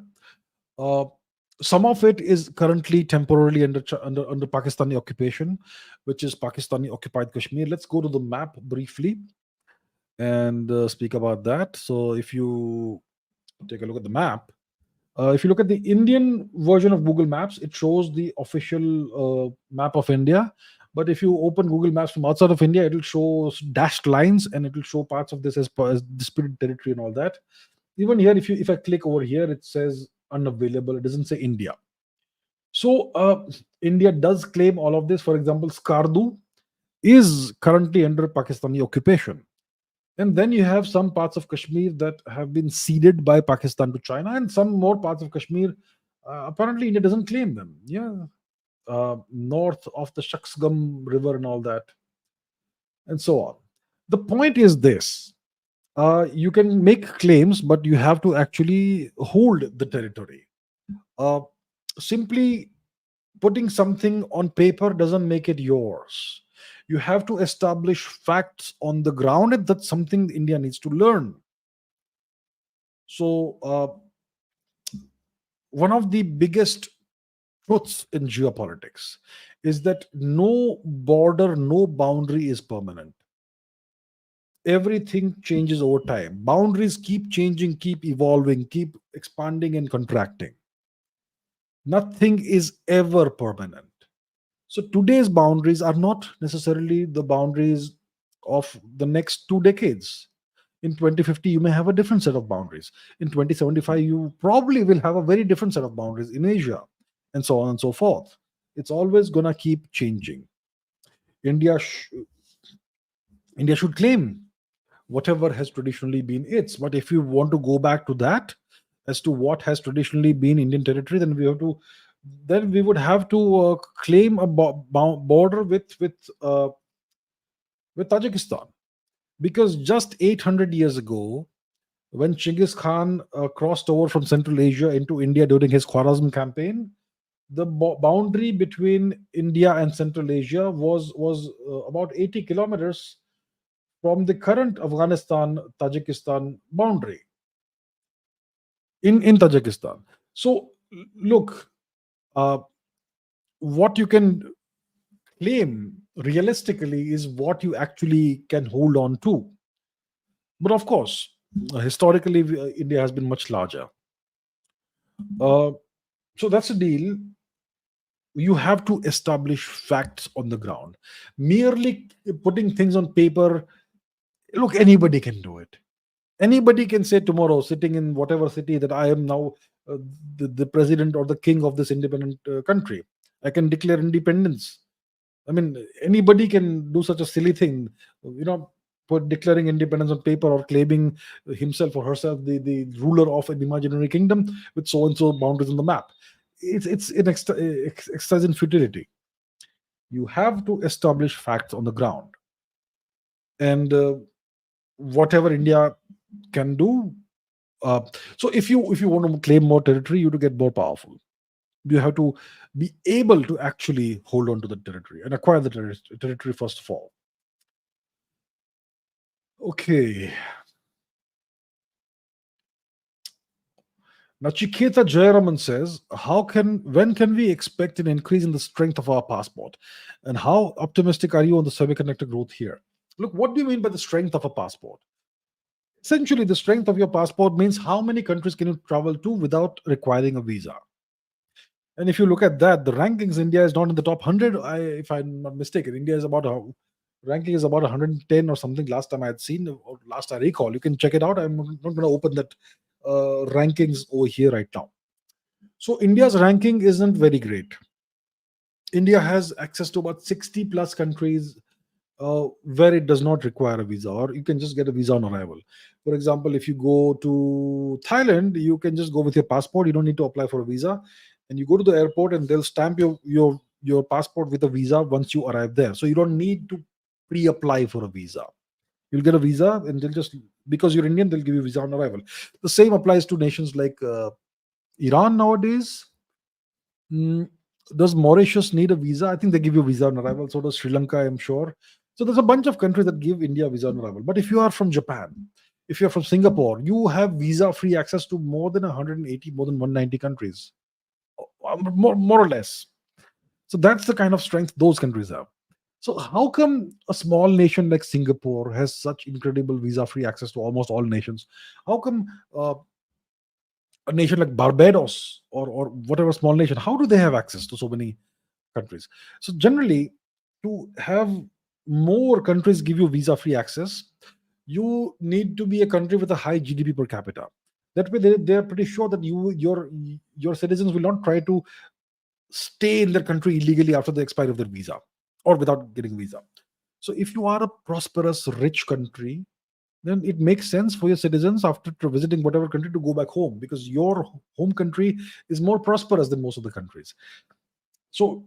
Uh, some of it is currently temporarily under Pakistani occupation, which is Pakistani occupied Kashmir. Let's go to the map briefly and speak about that. So, if you take a look at the map, if you look at the Indian version of Google Maps, it shows the official map of India. But if you open Google Maps from outside of India, it will show dashed lines and it will show parts of this as disputed territory and all that. Even here, if I click over here, it says unavailable. It doesn't say India. So India does claim all of this. For example, Skardu is currently under Pakistani occupation. And then you have some parts of Kashmir that have been ceded by Pakistan to China, and some more parts of Kashmir. Apparently, India doesn't claim them. Yeah, north of the Shaksgam River and all that, and so on. The point is this: you can make claims, but you have to actually hold the territory. Uh, Simply putting something on paper doesn't make it yours. You have to establish facts on the ground, and that's something India needs to learn. So, one of the biggest truths in geopolitics is that no border, no boundary is permanent. Everything changes over time. Boundaries keep changing, keep evolving, keep expanding and contracting. Nothing is ever permanent. So today's boundaries are not necessarily the boundaries of the next 2 decades. In 2050, you may have a different set of boundaries. In 2075, you probably will have a very different set of boundaries in Asia, and so on and so forth. It's always going to keep changing. India, India should claim whatever has traditionally been its. But if you want to go back to that, as to what has traditionally been Indian territory, then we would have to claim a border with Tajikistan, because just 800 years ago, when Chinggis Khan crossed over from Central Asia into India during his Khwarazm campaign, the boundary between India and Central Asia was about 80 kilometers from the current Afghanistan Tajikistan boundary in Tajikistan. So look, uh, what you can claim realistically is what you actually can hold on to. But of course, historically, India has been much larger. Uh, so that's the deal. You have to establish facts on the ground. Merely putting things on paper, look, anybody can do it. Anybody can say tomorrow, sitting in whatever city, that I am now the president or the king of this independent country. I can declare independence. I mean, anybody can do such a silly thing, put declaring independence on paper or claiming himself or herself the ruler of an imaginary kingdom with so and so boundaries on the map. It's an exercise in futility. You have to establish facts on the ground, and whatever India can do. So if you want to claim more territory, you have to get more powerful. You have to be able to actually hold on to the territory and acquire the territory first of all. Okay. Nachiketa Jayaraman says, when can we expect an increase in the strength of our passport? And how optimistic are you on the semiconductor growth here? Look, what do you mean by the strength of a passport? Essentially, the strength of your passport means how many countries can you travel to without requiring a visa. And if you look at that, the rankings, India is not in the top 100. If I'm not mistaken, India is ranking is about 110 or something. Last time I had seen, or last I recall, you can check it out. I'm not going to open that rankings over here right now. So India's ranking isn't very great. India has access to about 60 plus countries where it does not require a visa, or you can just get a visa on arrival. For example, if you go to Thailand, you can just go with your passport. You don't need to apply for a visa, and you go to the airport and they'll stamp your passport with a visa once you arrive there. So you don't need to pre-apply for a visa. You'll get a visa, and they'll just, because you're Indian, they'll give you a visa on arrival. The same applies to nations like Iran nowadays. Does Mauritius need a visa? I think they give you a visa on arrival. So does Sri Lanka, I'm sure. So there's a bunch of countries that give India a visa on arrival. But if you are from Japan, If you're from Singapore, you have visa free access to more than 180, more than 190 countries, more or less. So that's the kind of strength those countries have. So how come a small nation like Singapore has such incredible visa-free access to almost all nations? How come a nation like Barbados or whatever small nation, how do they have access to so many countries? So generally, to have more countries give you visa-free access, you need to be a country with a high GDP per capita. That way, they're pretty sure that your citizens will not try to stay in their country illegally after the expiry of their visa or without getting visa. So if you are a prosperous, rich country, then it makes sense for your citizens after visiting whatever country to go back home, because your home country is more prosperous than most of the countries. So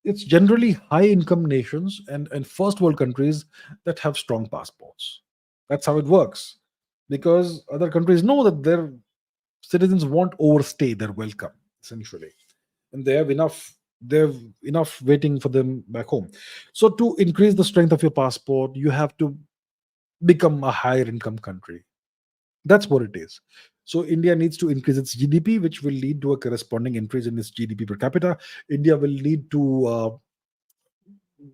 it's generally high income nations and first world countries that have strong passports. That's how it works, because other countries know that their citizens won't overstay their welcome, essentially, and they have enough waiting for them back home. So to increase the strength of your passport, you have to become a higher income country. That's what it is. So India needs to increase its GDP, which will lead to a corresponding increase in its GDP per capita. India will need to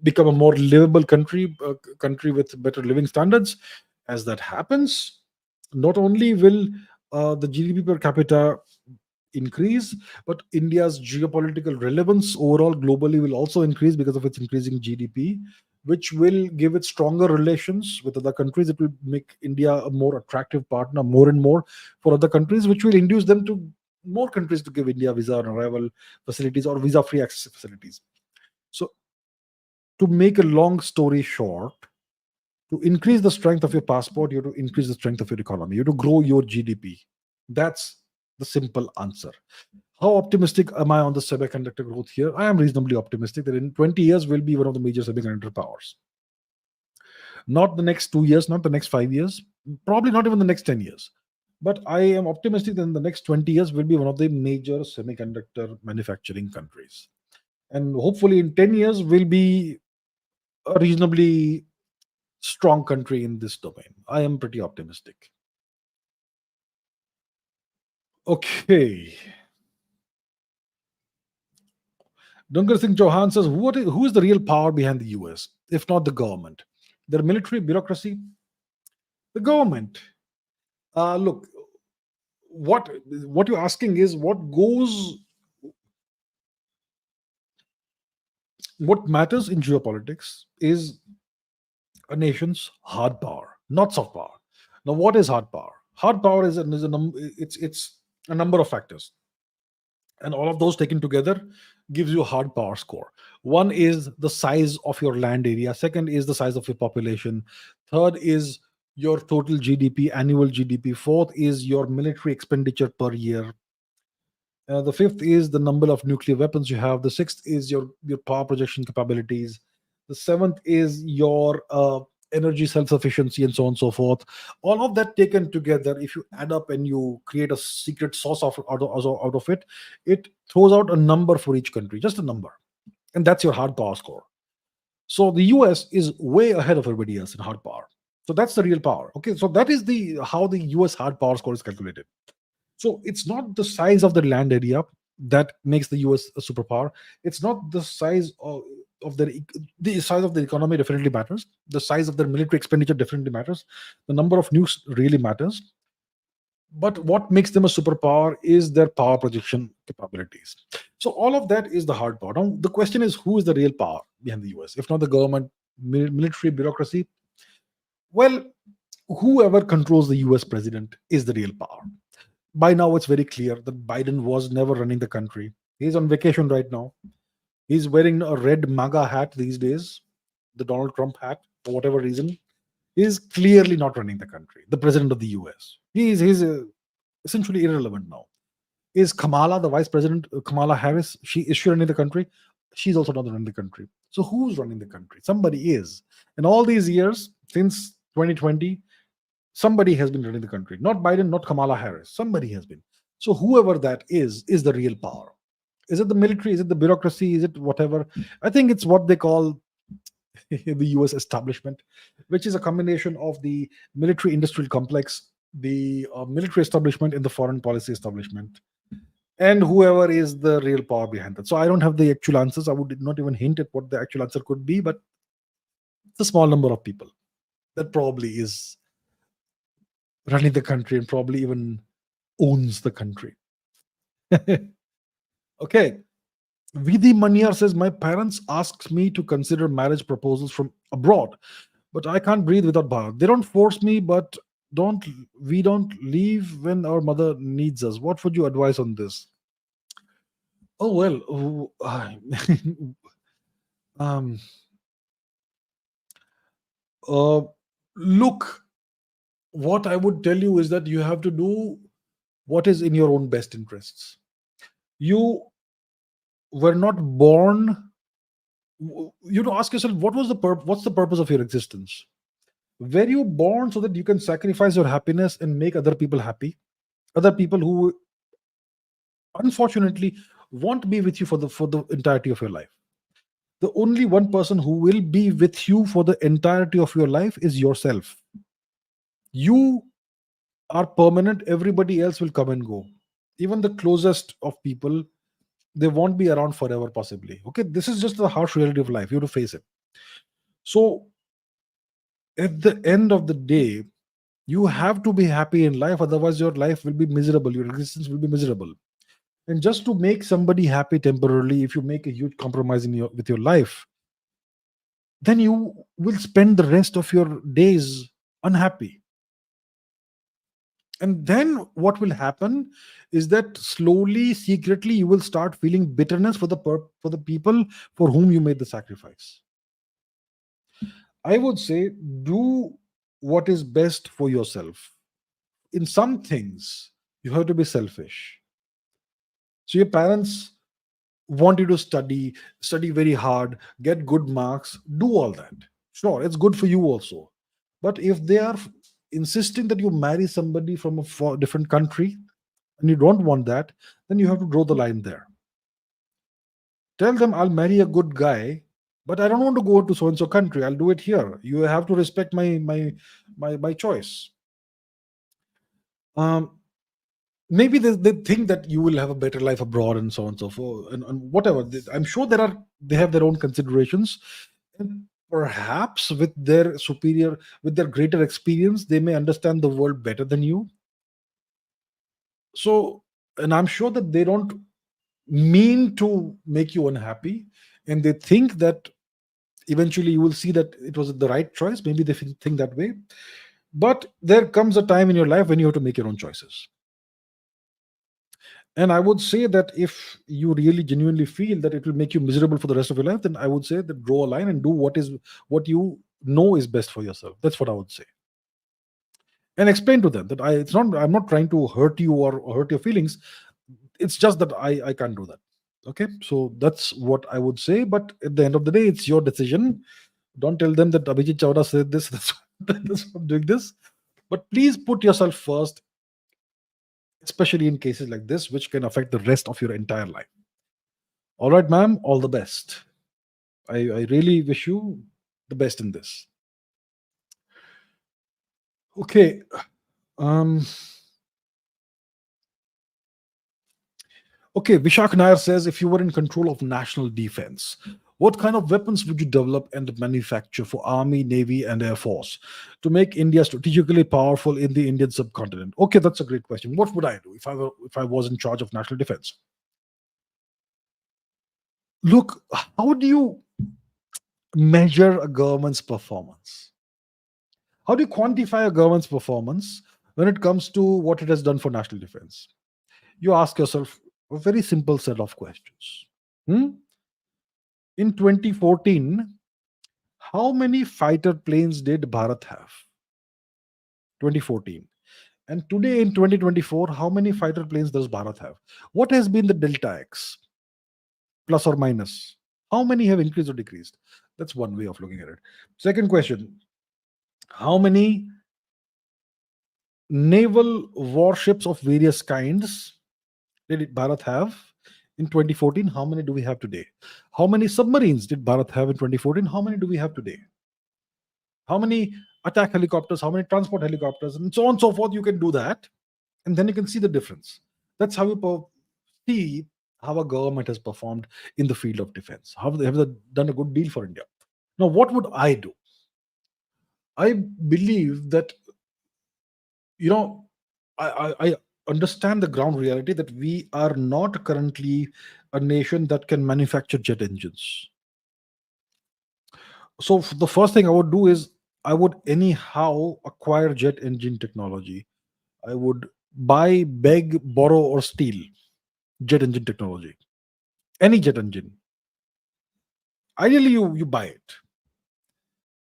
become a more livable country, a country with better living standards. As that happens, not only will the GDP per capita increase, but India's geopolitical relevance overall globally will also increase because of its increasing GDP, which will give it stronger relations with other countries. It will make India a more attractive partner more and more for other countries, which will induce them to more countries to give India visa on arrival facilities or visa free access facilities. So, to make a long story short, to increase the strength of your passport, you have to increase the strength of your economy. You have to grow your GDP. That's the simple answer. How optimistic am I on the semiconductor growth here? I am reasonably optimistic that in 20 years we'll be one of the major semiconductor powers. Not the next 2 years, not the next 5 years, probably not even the next 10 years. But I am optimistic that in the next 20 years we'll be one of the major semiconductor manufacturing countries. And hopefully in 10 years we'll be a reasonably strong country in this domain. I am pretty optimistic. Okay. Dungar Singh Chauhan says, who is the real power behind the US, if not the government? Their military bureaucracy? The government. Look, what you're asking is what matters in geopolitics is a nation's hard power, not soft power. Now, what is hard power? Hard power it's a number of factors, and all of those taken together gives you a hard power score. One is the size of your land area, second is the size of your population, third is your total GDP, annual GDP, fourth is your military expenditure per year, the fifth is the number of nuclear weapons you have, the sixth is your power projection capabilities, the seventh is your energy self-sufficiency, and so on and so forth. All of that taken together, if you add up and you create a secret sauce out of it, it throws out a number for each country, just a number, and that's your hard power score. So the US is way ahead of everybody else in hard power. So that's the real power. Okay, so that is the how the US hard power score is calculated. So it's not the size of the land area that makes the US a superpower. It's not the size of the size of the economy definitely matters. The size of their military expenditure definitely matters. The number of nukes really matters. But what makes them a superpower is their power projection capabilities. So all of that is the hard power. Now the question is, who is the real power behind the US? If not the government, military bureaucracy, well, whoever controls the US president is the real power. By now it's very clear that Biden was never running the country. He's on vacation right now. He's wearing a red MAGA hat these days, the Donald Trump hat, for whatever reason. He's clearly not running the country, the president of the US. He's essentially irrelevant now. Is Kamala, the vice president, Kamala Harris, is she running the country? She's also not running the country. So who's running the country? Somebody is. In all these years, since 2020, somebody has been running the country. Not Biden, not Kamala Harris. Somebody has been. So whoever that is the real power. Is it the military? Is it the bureaucracy? Is it whatever? I think it's what they call the US establishment, which is a combination of the military industrial complex the military establishment and the foreign policy establishment, and whoever is the real power behind that. So I don't have the actual answers. I would not even hint at what the actual answer could be, but it's a small number of people that probably is running the country and probably even owns the country. Okay. Vidhi Maniar says, my parents asked me to consider marriage proposals from abroad, but I can't breathe without Bharat. They don't force me, but don't we don't leave when our mother needs us. What would you advise on this? Oh well, um, uh, look, what I would tell you is that you have to do what is in your own best interests. You were not born. You know, ask yourself, what's the purpose of your existence? Were you born so that you can sacrifice your happiness and make other people happy? Other people who unfortunately won't be with you for the entirety of your life. The only one person who will be with you for the entirety of your life is yourself. You are permanent, everybody else will come and go. Even the closest of people, they won't be around forever, possibly. Okay, this is just the harsh reality of life. You have to face it. So, at the end of the day, you have to be happy in life, otherwise, your life will be miserable, your existence will be miserable. And just to make somebody happy temporarily, if you make a huge compromise with your life, then you will spend the rest of your days unhappy. And then what will happen is that slowly, secretly, you will start feeling bitterness for the people for whom you made the sacrifice. I would say, do what is best for yourself. In some things, you have to be selfish. So your parents want you to study very hard, get good marks, do all that. Sure, it's good for you also. But if they are insisting that you marry somebody from a different country and you don't want that, then you have to draw the line there. Tell them, I'll marry a good guy, but I don't want to go to so and so country. I'll do it here. You have to respect my choice. Maybe they think that you will have a better life abroad and so on and so forth, and whatever. I'm sure they have their own considerations, and perhaps with their greater experience, they may understand the world better than you. So, and I'm sure that they don't mean to make you unhappy, and they think that eventually you will see that it was the right choice. Maybe they think that way, but there comes a time in your life when you have to make your own choices. And I would say that if you really genuinely feel that it will make you miserable for the rest of your life, then I would say that draw a line and do what you know is best for yourself. That's what I would say. And explain to them that I'm not trying to hurt you or hurt your feelings. It's just that I can't do that. Okay. So that's what I would say. But at the end of the day, it's your decision. Don't tell them that Abhijit Chavda said this, that's why I'm doing this. But please put yourself first, especially in cases like this, which can affect the rest of your entire life. All right, ma'am, all the best. I really wish you the best in this. Okay. Okay, Vishak Nair says, if you were in control of national defense, what kind of weapons would you develop and manufacture for Army, Navy, and Air Force to make India strategically powerful in the Indian subcontinent? Okay, that's a great question. What would I do if I was in charge of national defense? Look, how do you measure a government's performance? How do you quantify a government's performance when it comes to what it has done for national defense? You ask yourself a very simple set of questions. In 2014, how many fighter planes did Bharat have? 2014. And today in 2024, how many fighter planes does Bharat have? What has been the delta X? Plus or minus? How many have increased or decreased? That's one way of looking at it. Second question, how many naval warships of various kinds did Bharat have in 2014? How many do we have today? How many submarines did Bharat have in 2014? How many do we have today? How many attack helicopters, how many transport helicopters, and so on and so forth. You can do that, and then you can see the difference. That's how you see how a government has performed in the field of defense. How have they done a good deal for India? Now, what would I do? I believe that, you know, I understand the ground reality that we are not currently a nation that can manufacture jet engines. So the first thing I would do is I would anyhow acquire jet engine technology. I would buy, beg, borrow, or steal jet engine technology. Any jet engine. Ideally, you buy it.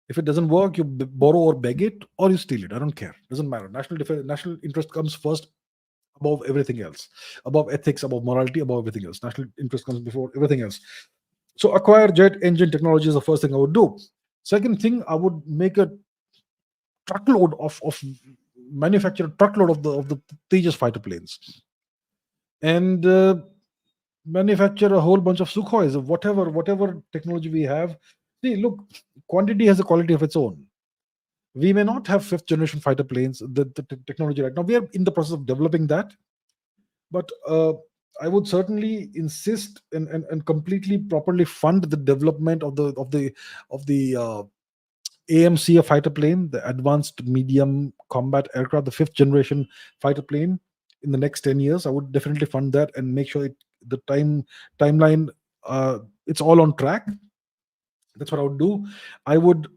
If it doesn't work, you borrow or beg it, or you steal it. I don't care. Doesn't matter. National defense, national interest comes first above everything else, above ethics, above morality, above everything else. National interest comes before everything else. So acquire jet engine technology is the first thing I would do. Second thing, I would make a truckload of manufacture a truckload of the Tejas fighter planes, and manufacture a whole bunch of Sukhois of whatever technology we have. See, look, quantity has a quality of its own. We may not have fifth generation fighter planes, the technology right now. We are in the process of developing that, but I would certainly insist and completely properly fund the development of the AMC, a fighter plane, the Advanced Medium Combat Aircraft, the fifth generation fighter plane. In the next 10 years, I would definitely fund that and make sure the timeline, it's all on track. That's what I would do. I would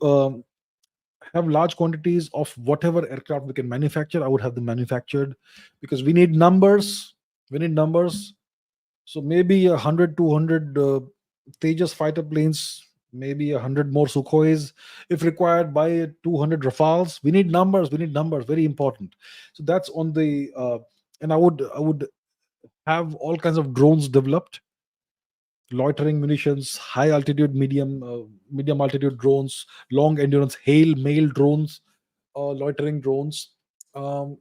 have large quantities of whatever aircraft we can manufacture. I would have them manufactured, because we need numbers. We need numbers. So maybe 100, 200 Tejas fighter planes, maybe 100 more Sukhois, if required. By 200 Rafales. We need numbers. We need numbers. Very important. So that's on the. And I would have all kinds of drones developed, loitering munitions, high altitude, medium altitude drones, long endurance hail mail drones, loitering drones, um,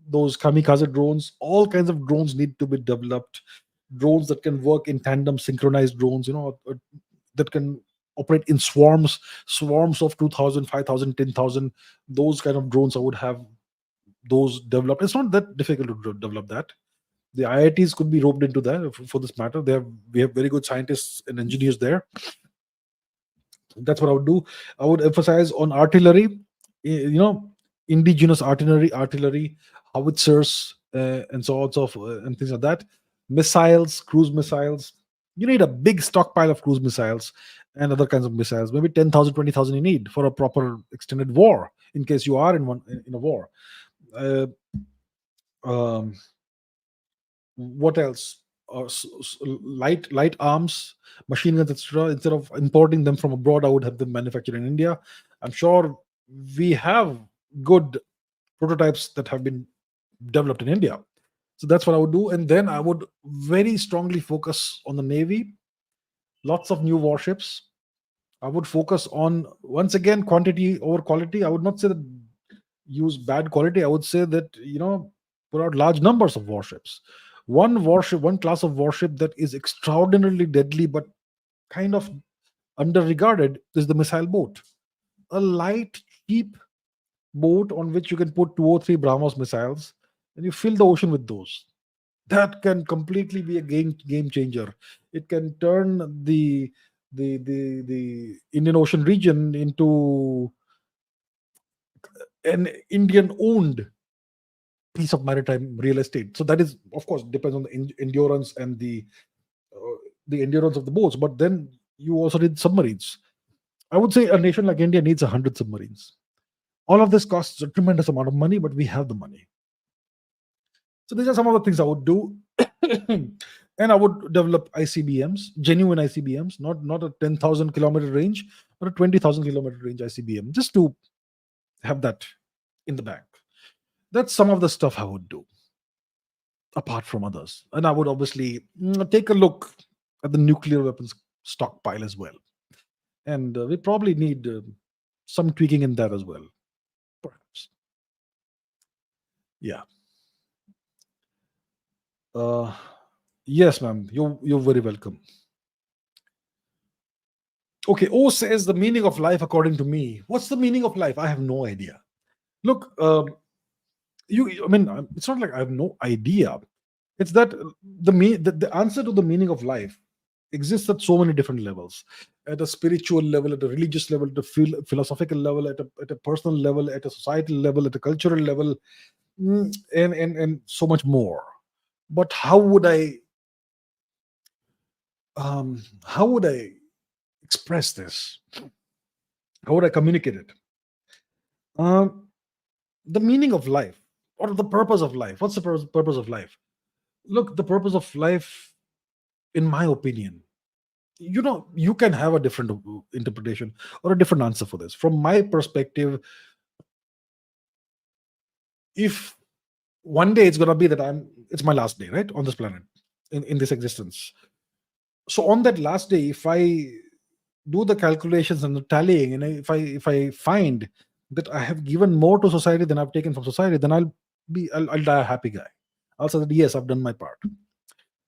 those kamikaze drones. All kinds of drones need to be developed. Drones that can work in tandem, synchronized drones, that can operate in swarms of 2,000, 5,000, 10,000. Those kind of drones, I would have those developed. It's not that difficult to develop that. The IITs could be roped into that for this matter. We have very good scientists and engineers there. That's what I would do. I would emphasize on artillery, indigenous artillery, howitzers, and so on, and things like that. Missiles, cruise missiles. You need a big stockpile of cruise missiles and other kinds of missiles. Maybe 10,000, 20,000 you need for a proper extended war, in case you are in a war. Uh, um, what else? Light arms, machine guns, etc. Instead of importing them from abroad, I would have them manufactured in India. I'm sure we have good prototypes that have been developed in India. So that's what I would do. And then I would very strongly focus on the Navy. Lots of new warships. I would focus on, once again, quantity over quality. I would not say that use bad quality. I would say that, put out large numbers of warships. One class of warship that is extraordinarily deadly but kind of underregarded is the missile boat. A light, cheap boat on which you can put two or three BrahMos missiles, and you fill the ocean with those. That can completely be a game changer. It can turn the Indian Ocean region into an Indian owned piece of maritime real estate. So that is, of course, depends on the endurance and the endurance of the boats. But then you also need submarines. I would say a nation like India needs 100 submarines. All of this costs a tremendous amount of money, but we have the money. So these are some of the things I would do. And I would develop ICBMs, genuine ICBMs, not a 10,000 kilometer range, but a 20,000 kilometer range ICBM, just to have that in the bank. That's some of the stuff I would do, apart from others. And I would obviously take a look at the nuclear weapons stockpile as well. And we probably need some tweaking in that as well, perhaps. Yeah. Uh, yes, ma'am. You're very welcome. Okay, O says the meaning of life according to me. What's the meaning of life? I have no idea. Look, I mean, it's not like I have no idea. It's that the answer to the meaning of life exists at so many different levels, at a spiritual level, at a religious level, at a philosophical level, at a personal level, at a societal level, at a cultural level, and so much more. But how would I express this? How would I communicate it? Um, the meaning of life, or the purpose of life. What's the purpose of life? Look, the purpose of life, in my opinion, you can have a different interpretation or a different answer for this. From my perspective, if one day it's gonna be that it's my last day, right, on this planet, in this existence. So on that last day, if I do the calculations and the tallying, and if I find that I have given more to society than I've taken from society, then I'll die a happy guy. I'll say that yes, I've done my part.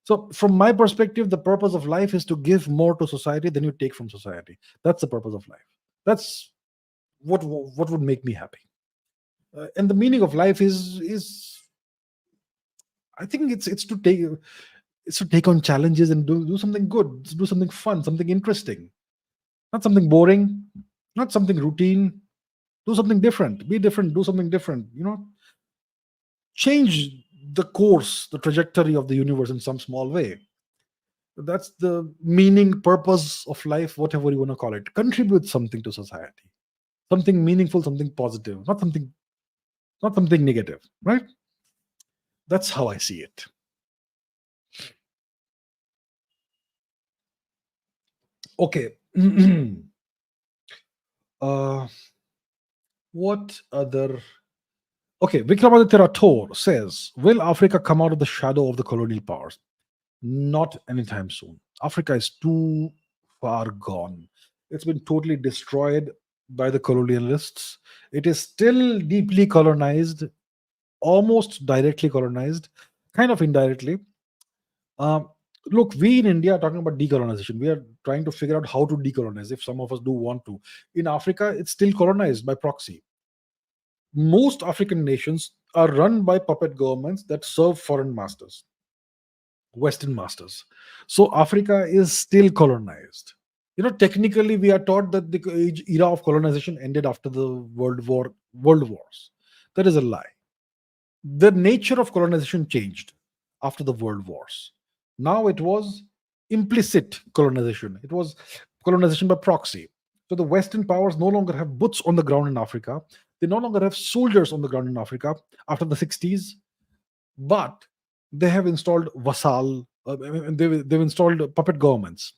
So from my perspective, the purpose of life is to give more to society than you take from society. That's the purpose of life. That's what would make me happy. And the meaning of life is I think it's to take on challenges and do something good, do something fun, something interesting, not something boring, not something routine. Do something different. Be different. Do something different. Change the course, the trajectory of the universe in some small way. That's the meaning, purpose of life, whatever you want to call it. Contribute something to society, something meaningful, something positive, not something negative, right? That's how I see it. Okay. uh, what other? Okay, Vikramaditya Rathore says, "Will Africa come out of the shadow of the colonial powers? Not anytime soon. Africa is too far gone. It's been totally destroyed by the colonialists. It is still deeply colonized, almost directly colonized, kind of indirectly. Um, Look, we in India are talking about decolonization. We are trying to figure out how to decolonize, if some of us do want to. In Africa, it's still colonized by proxy. Most African nations are run by puppet governments that serve foreign masters, Western masters. So Africa is still colonized. Technically, we are taught that the era of colonization ended after the world wars. That is a lie. The nature of colonization changed after the world wars. Now it was implicit colonization. It was colonization by proxy. So the Western powers no longer have boots on the ground in Africa. They no longer have soldiers on the ground in Africa after the 60s, but they have installed vassal, they've installed puppet governments,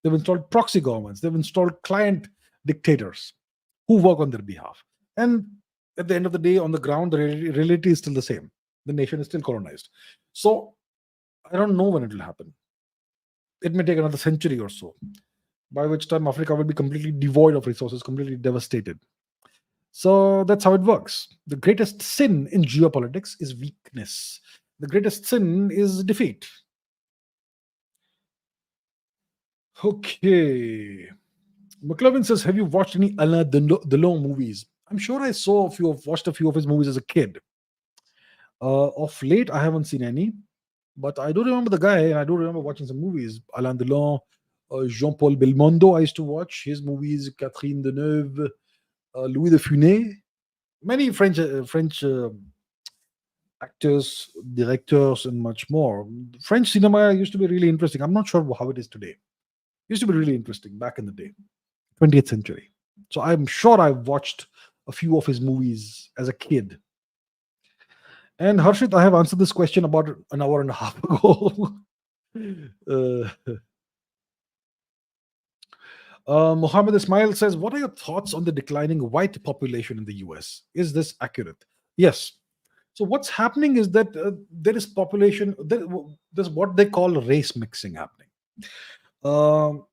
they've installed proxy governments, they've installed client dictators who work on their behalf. And at the end of the day, on the ground, the reality is still the same. The nation is still colonized. So I don't know when it will happen. It may take another century or so, by which time Africa will be completely devoid of resources, completely devastated. So that's how it works. The greatest sin in geopolitics is weakness. The greatest sin is defeat. Okay. McLovin says, "Have you watched any Alain Delon movies?" I'm sure I watched a few of his movies as a kid. Of late, I haven't seen any, but I do remember the guy, and I do remember watching some movies. Alain Delon, Jean-Paul Belmondo. I used to watch his movies. Catherine Deneuve, Louis de Funès. Many French actors, directors, and much more. French cinema used to be really interesting. I'm not sure how it is today. It used to be really interesting back in the day, 20th century. So I'm sure I've watched a few of his movies as a kid. And Harshit, I have answered this question about an hour and a half ago. uh, Mohammed Ismail says, "What are your thoughts on the declining white population in the US? Is this accurate?" Yes. So what's happening is that there is there's what they call race mixing happening. Um,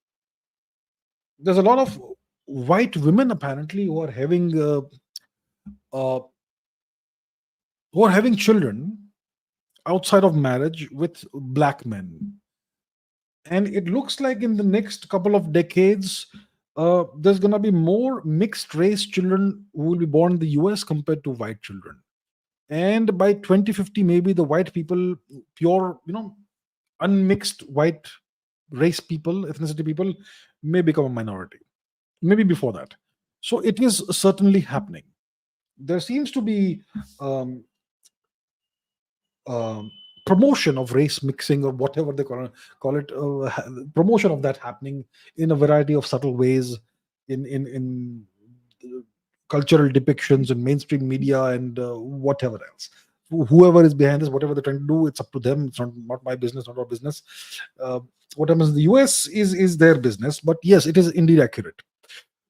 there's a lot of white women apparently uh, who are having children outside of marriage with black men, and it looks like in the next couple of decades there's going to be more mixed race children who will be born in the US compared to white children. And by 2050, maybe the white people, pure, unmixed white race people, ethnicity people, may become a minority. Maybe before that. So it is certainly happening. There seems to be um, um, promotion of race mixing, or whatever they call it, promotion of that happening in a variety of subtle ways, in cultural depictions and mainstream media, and whatever else. Whoever is behind this, whatever they're trying to do, it's up to them. It's not my business, not our business. uh, what happens in the US is their business, but yes, it is indeed accurate.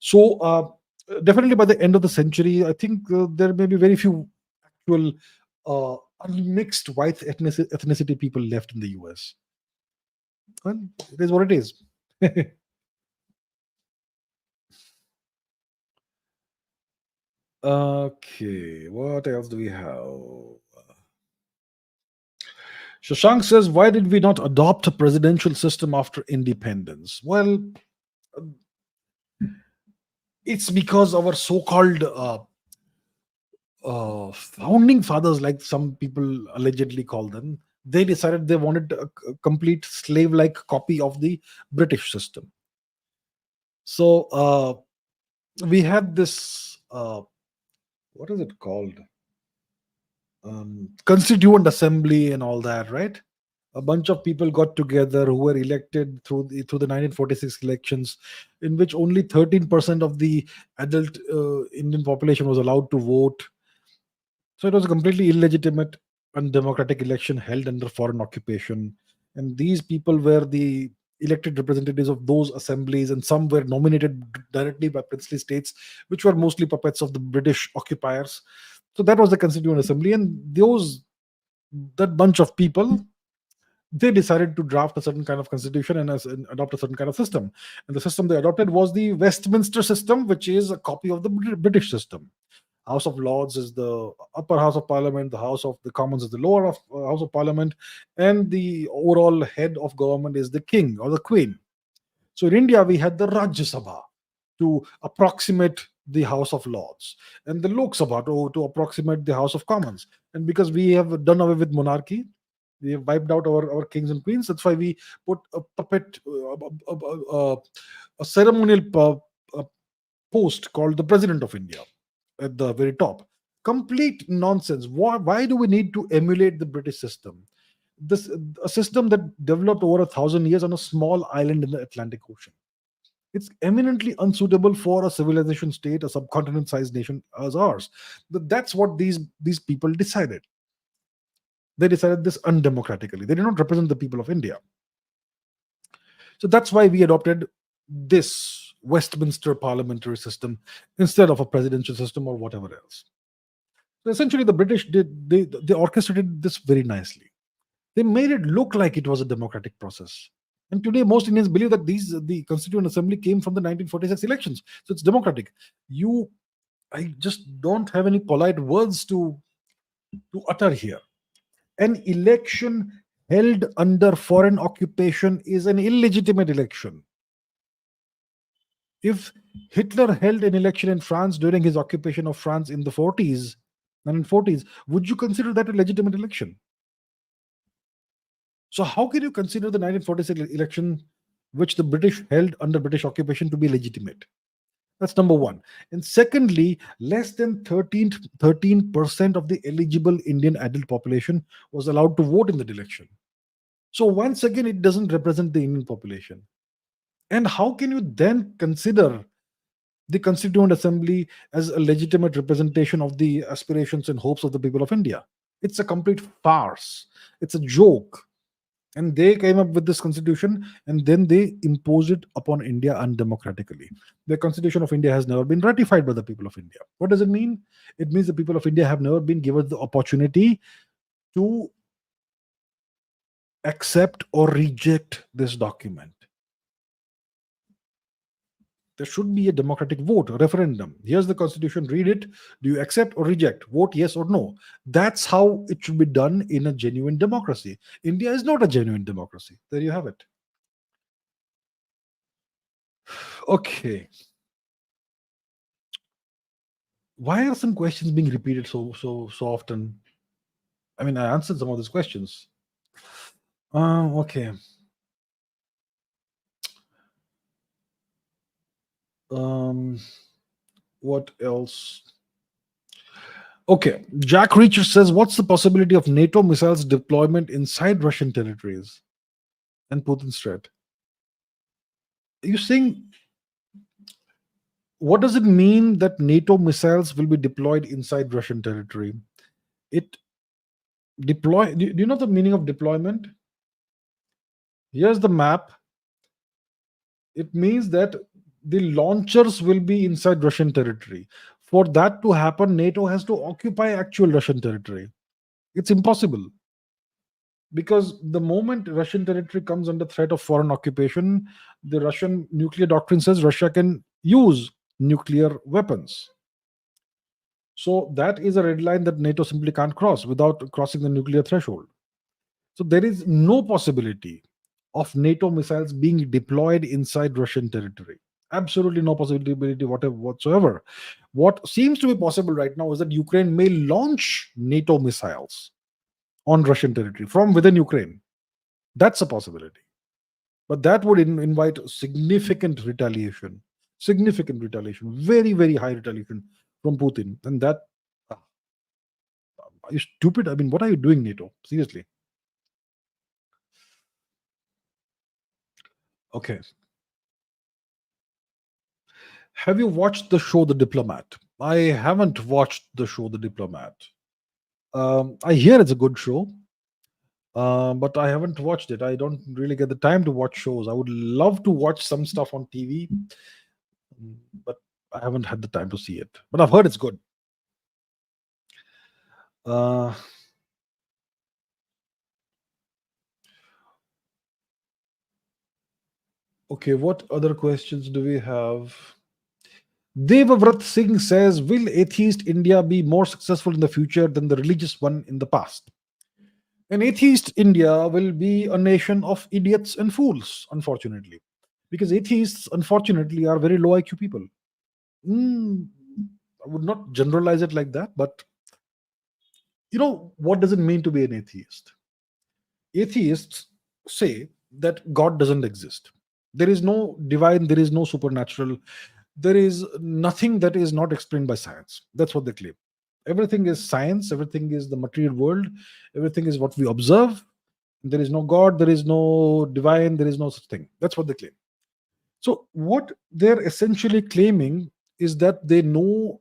So definitely by the end of the century, I think there may be very few actual unmixed white ethnicity people left in the US. Well, it is what it is. Okay, what else do we have? Shashank says, why did we not adopt a presidential system after independence? Well, it's because our so-called founding fathers, like some people allegedly call them, they decided they wanted a complete slave-like copy of the British system. So we had this, what is it called? Constituent assembly and all that, right? A bunch of people got together who were elected through the 1946 elections, in which only 13% of the adult Indian population was allowed to vote. So it was a completely illegitimate, undemocratic election held under foreign occupation. And these people were the elected representatives of those assemblies, and some were nominated directly by princely states, which were mostly puppets of the British occupiers. So that was the Constituent Assembly, and that bunch of people, they decided to draft a certain kind of constitution and adopt a certain kind of system. And the system they adopted was the Westminster system, which is a copy of the British system. House of Lords is the upper house of Parliament, the House of the Commons is the lower house of Parliament, and the overall head of government is the king or the queen. So in India, we had the Rajya Sabha to approximate the House of Lords, and the Lok Sabha to approximate the House of Commons. And because we have done away with monarchy, we have wiped out our kings and queens. That's why we put a puppet, a ceremonial post called the President of India at the very top. Complete nonsense. Why do we need to emulate the British system? This a system that developed over 1,000 years on a small island in the Atlantic Ocean. It's eminently unsuitable for a civilization state, a subcontinent-sized nation as ours. That's what these people decided. They decided this undemocratically. They did not represent the people of India. So that's why we adopted this Westminster parliamentary system instead of a presidential system or whatever else. So essentially, the British they orchestrated this very nicely. They made it look like it was a democratic process. And today, most Indians believe that the Constituent Assembly came from the 1946 elections, so it's democratic. I just don't have any polite words to utter here. An election held under foreign occupation is an illegitimate election. If Hitler held an election in France during his occupation of France in the 40s, 1940s, would you consider that a legitimate election? So how can you consider the 1946 election, which the British held under British occupation, to be legitimate? That's number one. And secondly, less than 13% of the eligible Indian adult population was allowed to vote in that election. So once again, it doesn't represent the Indian population. And how can you then consider the Constituent Assembly as a legitimate representation of the aspirations and hopes of the people of India? It's a complete farce. It's a joke. And they came up with this constitution, and then they imposed it upon India undemocratically. The Constitution of India has never been ratified by the people of India. What does it mean? It means the people of India have never been given the opportunity to accept or reject this document. There should be a democratic vote, a referendum. Here's the constitution, read it. Do you accept or reject? Vote yes or no. That's how it should be done in a genuine democracy. India is not a genuine democracy. There you have it. Okay. Why are some questions being repeated so often? I mean, I answered some of these questions. Okay. Um, what else? Okay. Jack Reacher says, what's the possibility of NATO missiles deployment inside Russian territories and Putin's threat? Are you saying, what does it mean that NATO missiles will be deployed inside Russian territory? It deploy. Do you know the meaning of deployment? Here's the map. It means that the launchers will be inside Russian territory. For that to happen, NATO has to occupy actual Russian territory. It's impossible because the moment Russian territory comes under threat of foreign occupation, the Russian nuclear doctrine says Russia can use nuclear weapons. So that is a red line that NATO simply can't cross without crossing the nuclear threshold. So there is no possibility of NATO missiles being deployed inside Russian territory. Absolutely no possibility whatsoever. What seems to be possible right now is that Ukraine may launch NATO missiles on Russian territory from within Ukraine. That's a possibility. But that would invite significant retaliation, very, very high retaliation from Putin. And that, are you stupid? I mean, what are you doing, NATO? Seriously. Okay. Have you watched the show The Diplomat? I haven't watched the show The Diplomat. I hear it's a good show, but I haven't watched it. I don't really get the time to watch shows. I would love to watch some stuff on TV, but I haven't had the time to see it. But I've heard it's good. Uh, okay, what other questions do we have? Devavrat Singh says, will atheist India be more successful in the future than the religious one in the past? An atheist India will be a nation of idiots and fools, unfortunately, because atheists, unfortunately, are very low IQ people. Mm, I would not generalize it like that, but what does it mean to be an atheist? Atheists say that God doesn't exist. There is no divine, there is no supernatural, there is nothing that is not explained by science. That's what they claim. Everything is science, everything is the material world, everything is what we observe. There is no God, there is no divine, there is no such thing. That's what they claim. So, what they're essentially claiming is that they know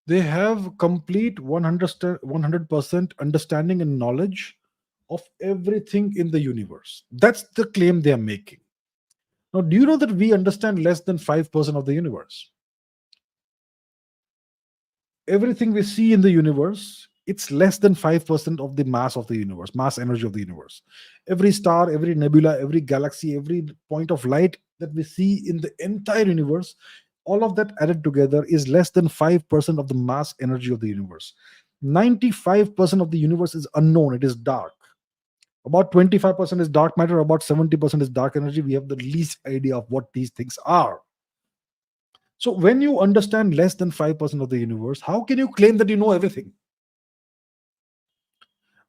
they have complete 100% understanding and knowledge of everything in the universe. That's the claim they are making. Now, do you know that we understand less than 5% of the universe? Everything we see in the universe, it's less than 5% of the mass of the universe, mass energy of the universe. Every star, every nebula, every galaxy, every point of light that we see in the entire universe, all of that added together is less than 5% of the mass energy of the universe. 95% of the universe is unknown, it is dark. About 25% is dark matter, about 70% is dark energy. We have the least idea of what these things are. So when you understand less than 5% of the universe, how can you claim that you know everything?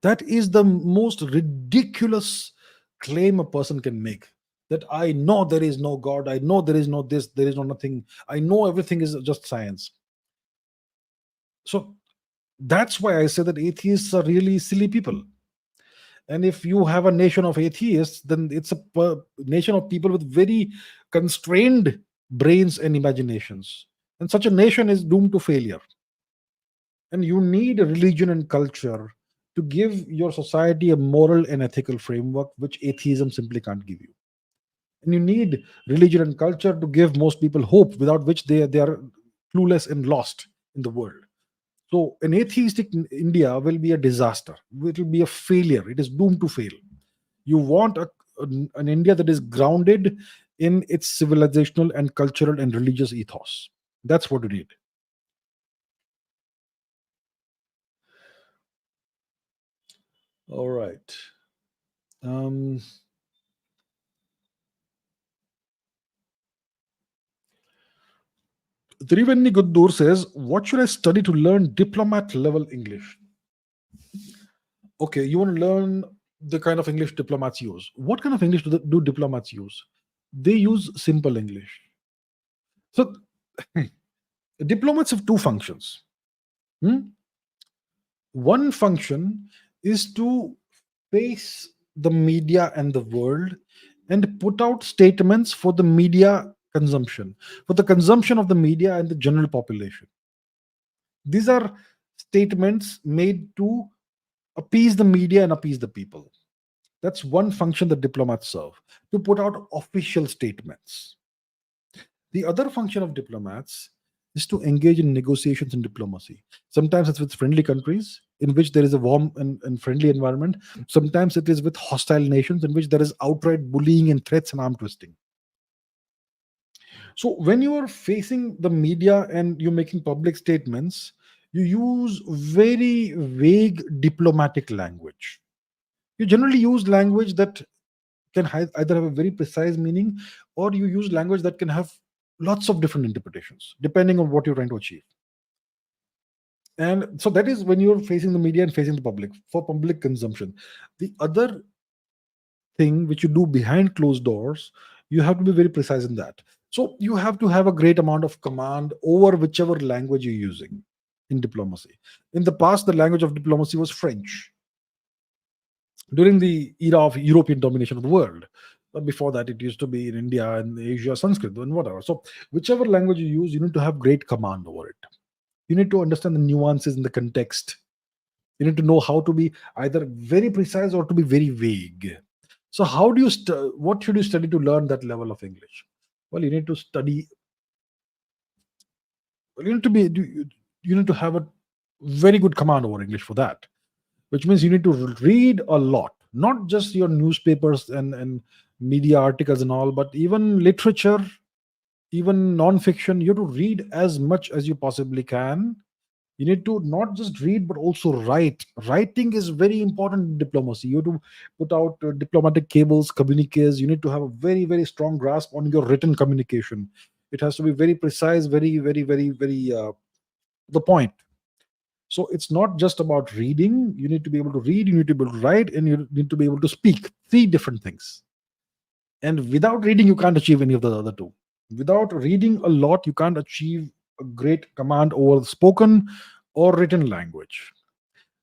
That is the most ridiculous claim a person can make. That I know there is no God, I know there is no this, there is no nothing, I know everything is just science. So that's why I say that atheists are really silly people. And if you have a nation of atheists, then it's a nation of people with very constrained brains and imaginations. And such a nation is doomed to failure. And you need a religion and culture to give your society a moral and ethical framework, which atheism simply can't give you. And you need religion and culture to give most people hope, without which they are clueless and lost in the world. So, an atheistic India will be a disaster. It will be a failure. It is doomed to fail. You want an India that is grounded in its civilizational and cultural and religious ethos. That's what you need. All right. Um, Trivenni Guddur says, what should I study to learn diplomat level English? Okay, you want to learn the kind of English diplomats use. What kind of English do diplomats use? They use simple English. So diplomats have two functions. Hmm? One function is to face the media and the world and put out statements for the media consumption, for the consumption of the media and the general population. These are statements made to appease the media and appease the people. That's one function that diplomats serve, to put out official statements. The other function of diplomats is to engage in negotiations and diplomacy. Sometimes it's with friendly countries in which there is a warm and friendly environment. Sometimes it is with hostile nations in which there is outright bullying and threats and arm twisting. So when you are facing the media and you're making public statements, you use very vague diplomatic language. You generally use language that can either have a very precise meaning, or you use language that can have lots of different interpretations depending on what you're trying to achieve. And so that is when you're facing the media and facing the public for public consumption. The other thing which you do behind closed doors, you have to be very precise in that. So you have to have a great amount of command over whichever language you're using in diplomacy. In the past, the language of diplomacy was French during the era of European domination of the world. But before that, it used to be in India and Asia, Sanskrit, and whatever. So, whichever language you use, you need to have great command over it. You need to understand the nuances in the context. You need to know how to be either very precise or to be very vague. So, how do you what should you study to learn that level of English? Well, you need to study. Well, you need to have a very good command over English for that, which means you need to read a lot, not just your newspapers and media articles and all, but even literature, even non-fiction. You have to read as much as you possibly can. You need to not just read but also write. Writing is very important in diplomacy. You have to put out diplomatic cables, communiques. You need to have a very, very strong grasp on your written communication. It has to be very precise, very, very, very, very the point. So it's not just about reading. You need to be able to read, you need to be able to write, and you need to be able to speak. Three different things. And without reading, you can't achieve any of the other two. Without reading a lot, you can't achieve a great command over spoken or written language.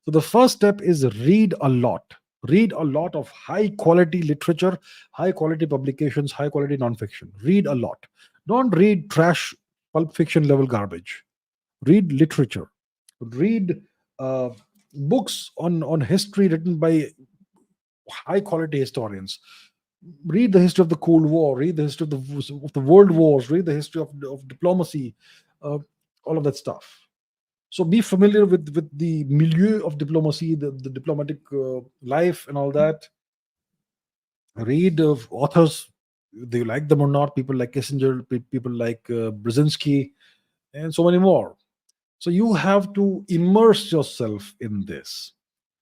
So the first step is read a lot. Read a lot of high quality literature, high quality publications, high quality nonfiction. Read a lot. Don't read trash, pulp fiction level garbage. Read literature. Read uh, books on history written by high quality historians. Read the history of the Cold War. Read the history of the world wars. Read the history of diplomacy. Uh, all of that stuff. So be familiar with the milieu of diplomacy, the diplomatic life, and all that. Read of authors. Do you like them or not? People like Kissinger, people like Brzezinski, and so many more. So you have to immerse yourself in this.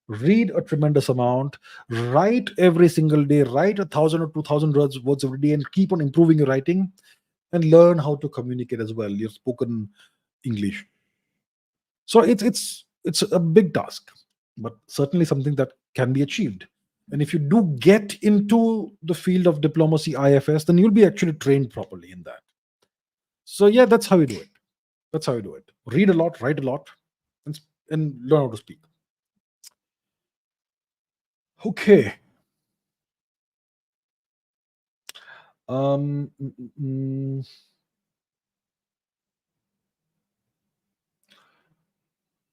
Read a tremendous amount. Write every single day. Write 1,000 or 2,000 words every day, and keep on improving your writing, and learn how to communicate as well. Your spoken English. So it's a big task, but certainly something that can be achieved. And if you do get into the field of diplomacy, IFS, then you'll be actually trained properly in that. So yeah, that's how you do it. That's how you do it. Read a lot, write a lot, and learn how to speak. Okay. Um, mm, mm, mm.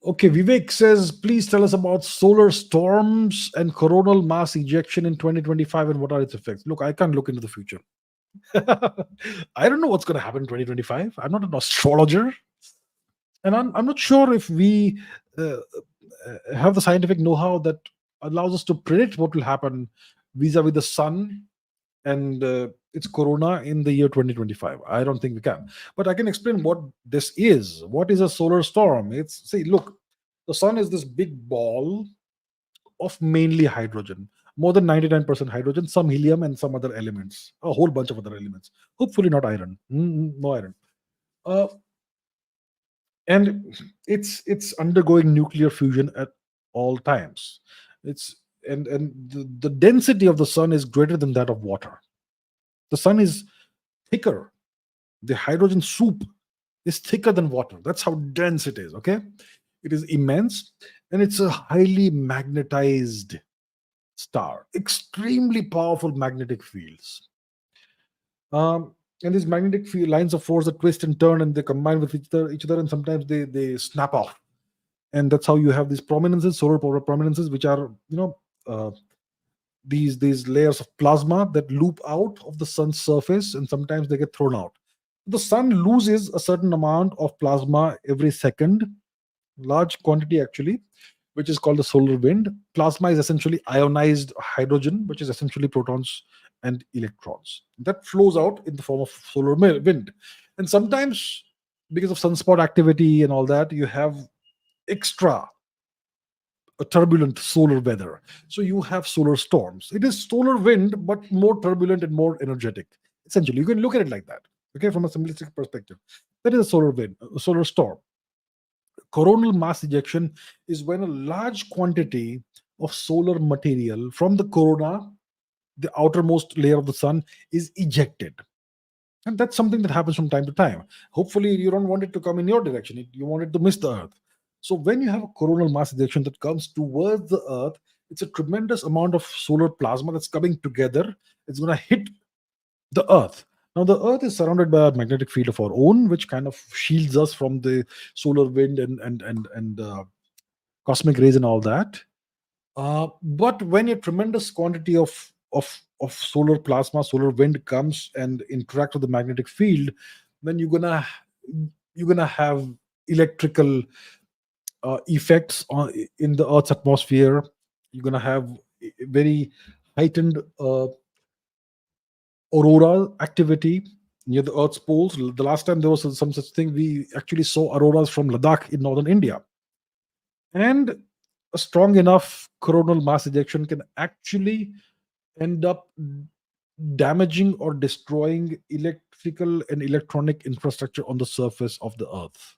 Okay, Vivek says, please tell us about solar storms and coronal mass ejection in 2025 and what are its effects. Look, I can't look into the future. I don't know what's going to happen in 2025. I'm not an astrologer. And I'm not sure if we have the scientific know-how that allows us to predict what will happen vis-a-vis the sun and its corona in the year 2025. I don't think we can, but I can explain what this is. What is a solar storm? It's, see, look, the sun is this big ball of mainly hydrogen, more than 99% hydrogen, some helium, and some other elements, a whole bunch of other elements. Hopefully not iron. No iron. uh, and it's undergoing nuclear fusion at all times. It's and the density of the sun is greater than that of water. The sun is thicker. The hydrogen soup is thicker than water. That's how dense it is. Okay, it is immense, and it's a highly magnetized star, extremely powerful magnetic fields. And these magnetic field lines of force that twist and turn, and they combine with each other, and sometimes they snap off. And that's how you have these prominences, solar power prominences, which are uh, these layers of plasma that loop out of the sun's surface, and sometimes they get thrown out. The sun loses a certain amount of plasma every second, large quantity actually, which is called the solar wind. Plasma is essentially ionized hydrogen, which is essentially protons and electrons. That flows out in the form of solar wind. And sometimes, because of sunspot activity and all that, you have extra turbulent solar weather. So you have solar storms. It is solar wind, but more turbulent and more energetic. Essentially, you can look at it like that. Okay, from a simplistic perspective, that is a solar wind, a solar storm. Coronal mass ejection is when a large quantity of solar material from the corona, the outermost layer of the sun, is ejected. And that's something that happens from time to time. Hopefully, you don't want it to come in your direction. You want it to miss the Earth. So when you have a coronal mass ejection that comes towards the Earth, it's a tremendous amount of solar plasma that's coming together. It's going to hit the Earth. Now, the Earth is surrounded by a magnetic field of our own, which kind of shields us from the solar wind and cosmic rays and all that. But when a tremendous quantity of solar plasma, solar wind comes and interact with the magnetic field, then you're gonna have electrical effects in the Earth's atmosphere. You're gonna have very heightened aurora activity near the Earth's poles. The last time there was some such thing, we actually saw auroras from Ladakh in northern India. And a strong enough coronal mass ejection can actually end up damaging or destroying electrical and electronic infrastructure on the surface of the Earth.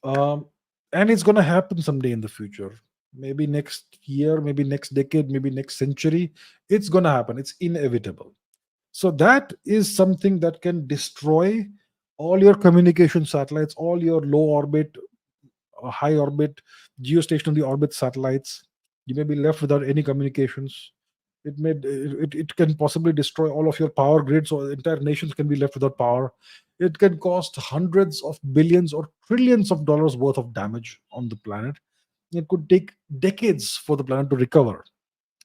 Um, and it's going to happen someday in the future. Maybe next year, maybe next decade, maybe next century. It's going to happen. It's inevitable. So that is something that can destroy all your communication satellites, all your low orbit, high orbit, geostationary orbit satellites. You may be left without any communications. It can possibly destroy all of your power grids, or entire nations can be left without power. It can cost hundreds of billions or trillions of dollars worth of damage on the planet. It could take decades for the planet to recover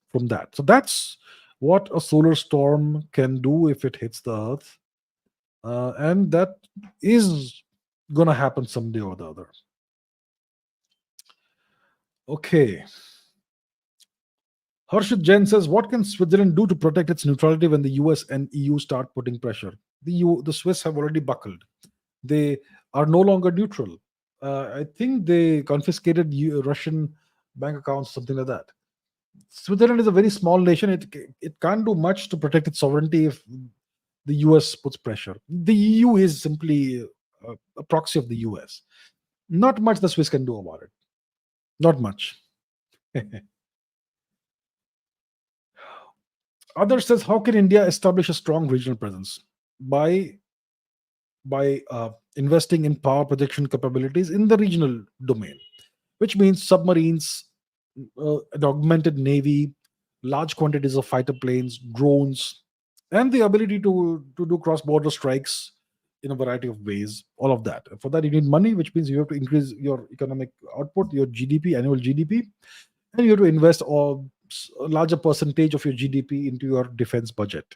from that. So that's what a solar storm can do if it hits the Earth. And that is going to happen someday or the other. Okay. Harshit Jain says, what can Switzerland do to protect its neutrality when the US and EU start putting pressure? The Swiss have already buckled. They are no longer neutral. I think they confiscated Russian bank accounts, something like that. Switzerland is a very small nation. It can't do much to protect its sovereignty if the US puts pressure. The EU is simply a proxy of the US. Not much the Swiss can do about it. Not much. Others says, how can India establish a strong regional presence? By investing in power projection capabilities in the regional domain, which means submarines, an augmented navy, large quantities of fighter planes, drones, and the ability to do cross-border strikes in a variety of ways. All of that. For that, you need money, which means you have to increase your economic output, your GDP, annual GDP, and you have to invest a larger percentage of your GDP into your defense budget.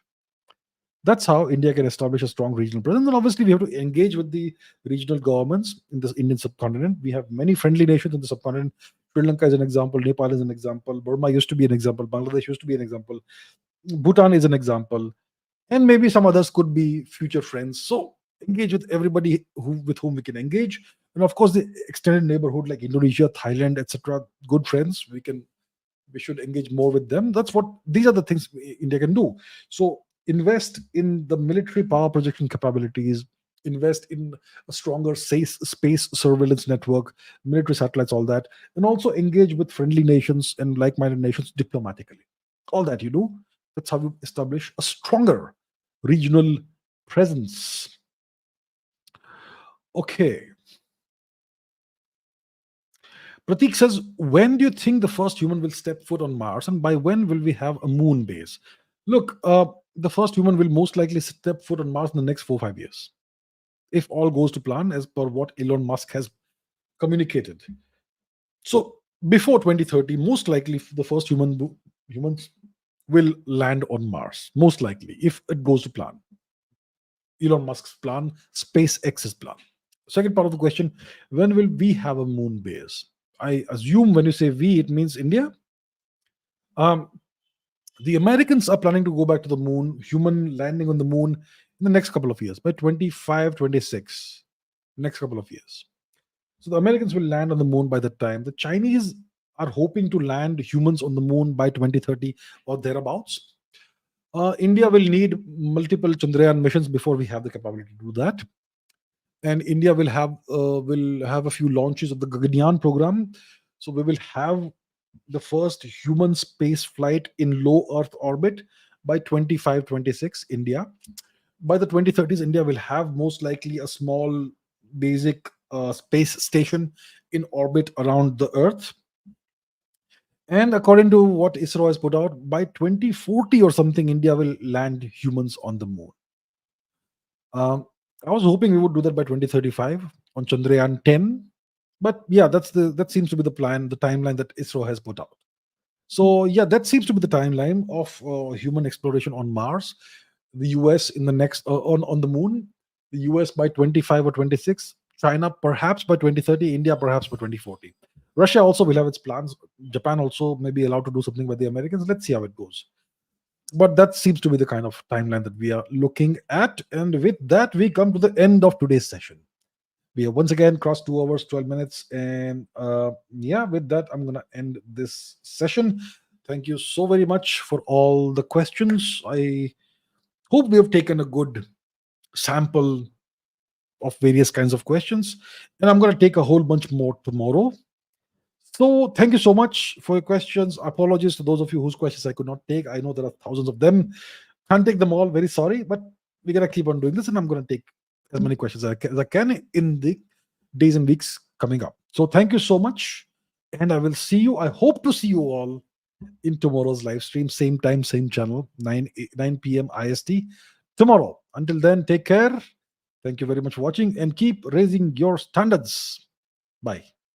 That's how India can establish a strong regional presence. And obviously, we have to engage with the regional governments in this Indian subcontinent. We have many friendly nations in the subcontinent. Sri Lanka is an example. Nepal is an example. Burma used to be an example. Bangladesh used to be an example. Bhutan is an example. And maybe some others could be future friends. So engage with everybody with whom we can engage. And of course, the extended neighborhood like Indonesia, Thailand, etc. Good friends. We should engage more with them. These are the things India can do. So invest in the military power projection capabilities, invest in a stronger space surveillance network, military satellites, all that, and also engage with friendly nations and like-minded nations diplomatically. All that you do, that's how you establish a stronger regional presence. Okay. Pratik says, when do you think the first human will step foot on Mars, and by when will we have a moon base? Look, the first human will most likely step foot on Mars in the next 4 5 years, if all goes to plan as per what Elon Musk has communicated. So before 2030, most likely the first humans will land on Mars. Most likely, if it goes to plan. Elon Musk's plan, SpaceX's plan. Second part of the question: when will we have a moon base? I assume when you say we, it means India. Um, the Americans are planning to go back to the moon, human landing on the moon in the next couple of years, by 25, 26, next couple of years. So the Americans will land on the moon by that time. The Chinese are hoping to land humans on the moon by 2030 or thereabouts. India will need multiple Chandrayaan missions before we have the capability to do that. And India will have a few launches of the Gaganyaan program. So we will have the first human space flight in low Earth orbit by 25, 26, India. By the 2030s, India will have most likely a small basic space station in orbit around the Earth. And according to what ISRO has put out, by 2040 or something, India will land humans on the moon. I was hoping we would do that by 2035 on Chandrayaan 10. But yeah, that seems to be the plan, the timeline that ISRO has put out. So yeah, that seems to be the timeline of human exploration on Mars. The US in the next on the moon. The US by 25 or 26. China perhaps by 2030. India perhaps by 2040. Russia also will have its plans. Japan also may be allowed to do something by the Americans. Let's see how it goes. But that seems to be the kind of timeline that we are looking at. And with that, we come to the end of today's session. We have once again crossed 2 hours, 12 minutes. And yeah, with that, I'm going to end this session. Thank you so very much for all the questions. I hope we have taken a good sample of various kinds of questions. And I'm going to take a whole bunch more tomorrow. So thank you so much for your questions. Apologies to those of you whose questions I could not take. I know there are thousands of them. Can't take them all. Very sorry, but we're gonna keep on doing this, and I'm gonna take as many questions as I can in the days and weeks coming up. So thank you so much, and I will see you. I hope to see you all in tomorrow's live stream, same time, same channel, 9 p.m. IST tomorrow. Until then, take care. Thank you very much for watching, and keep raising your standards. Bye.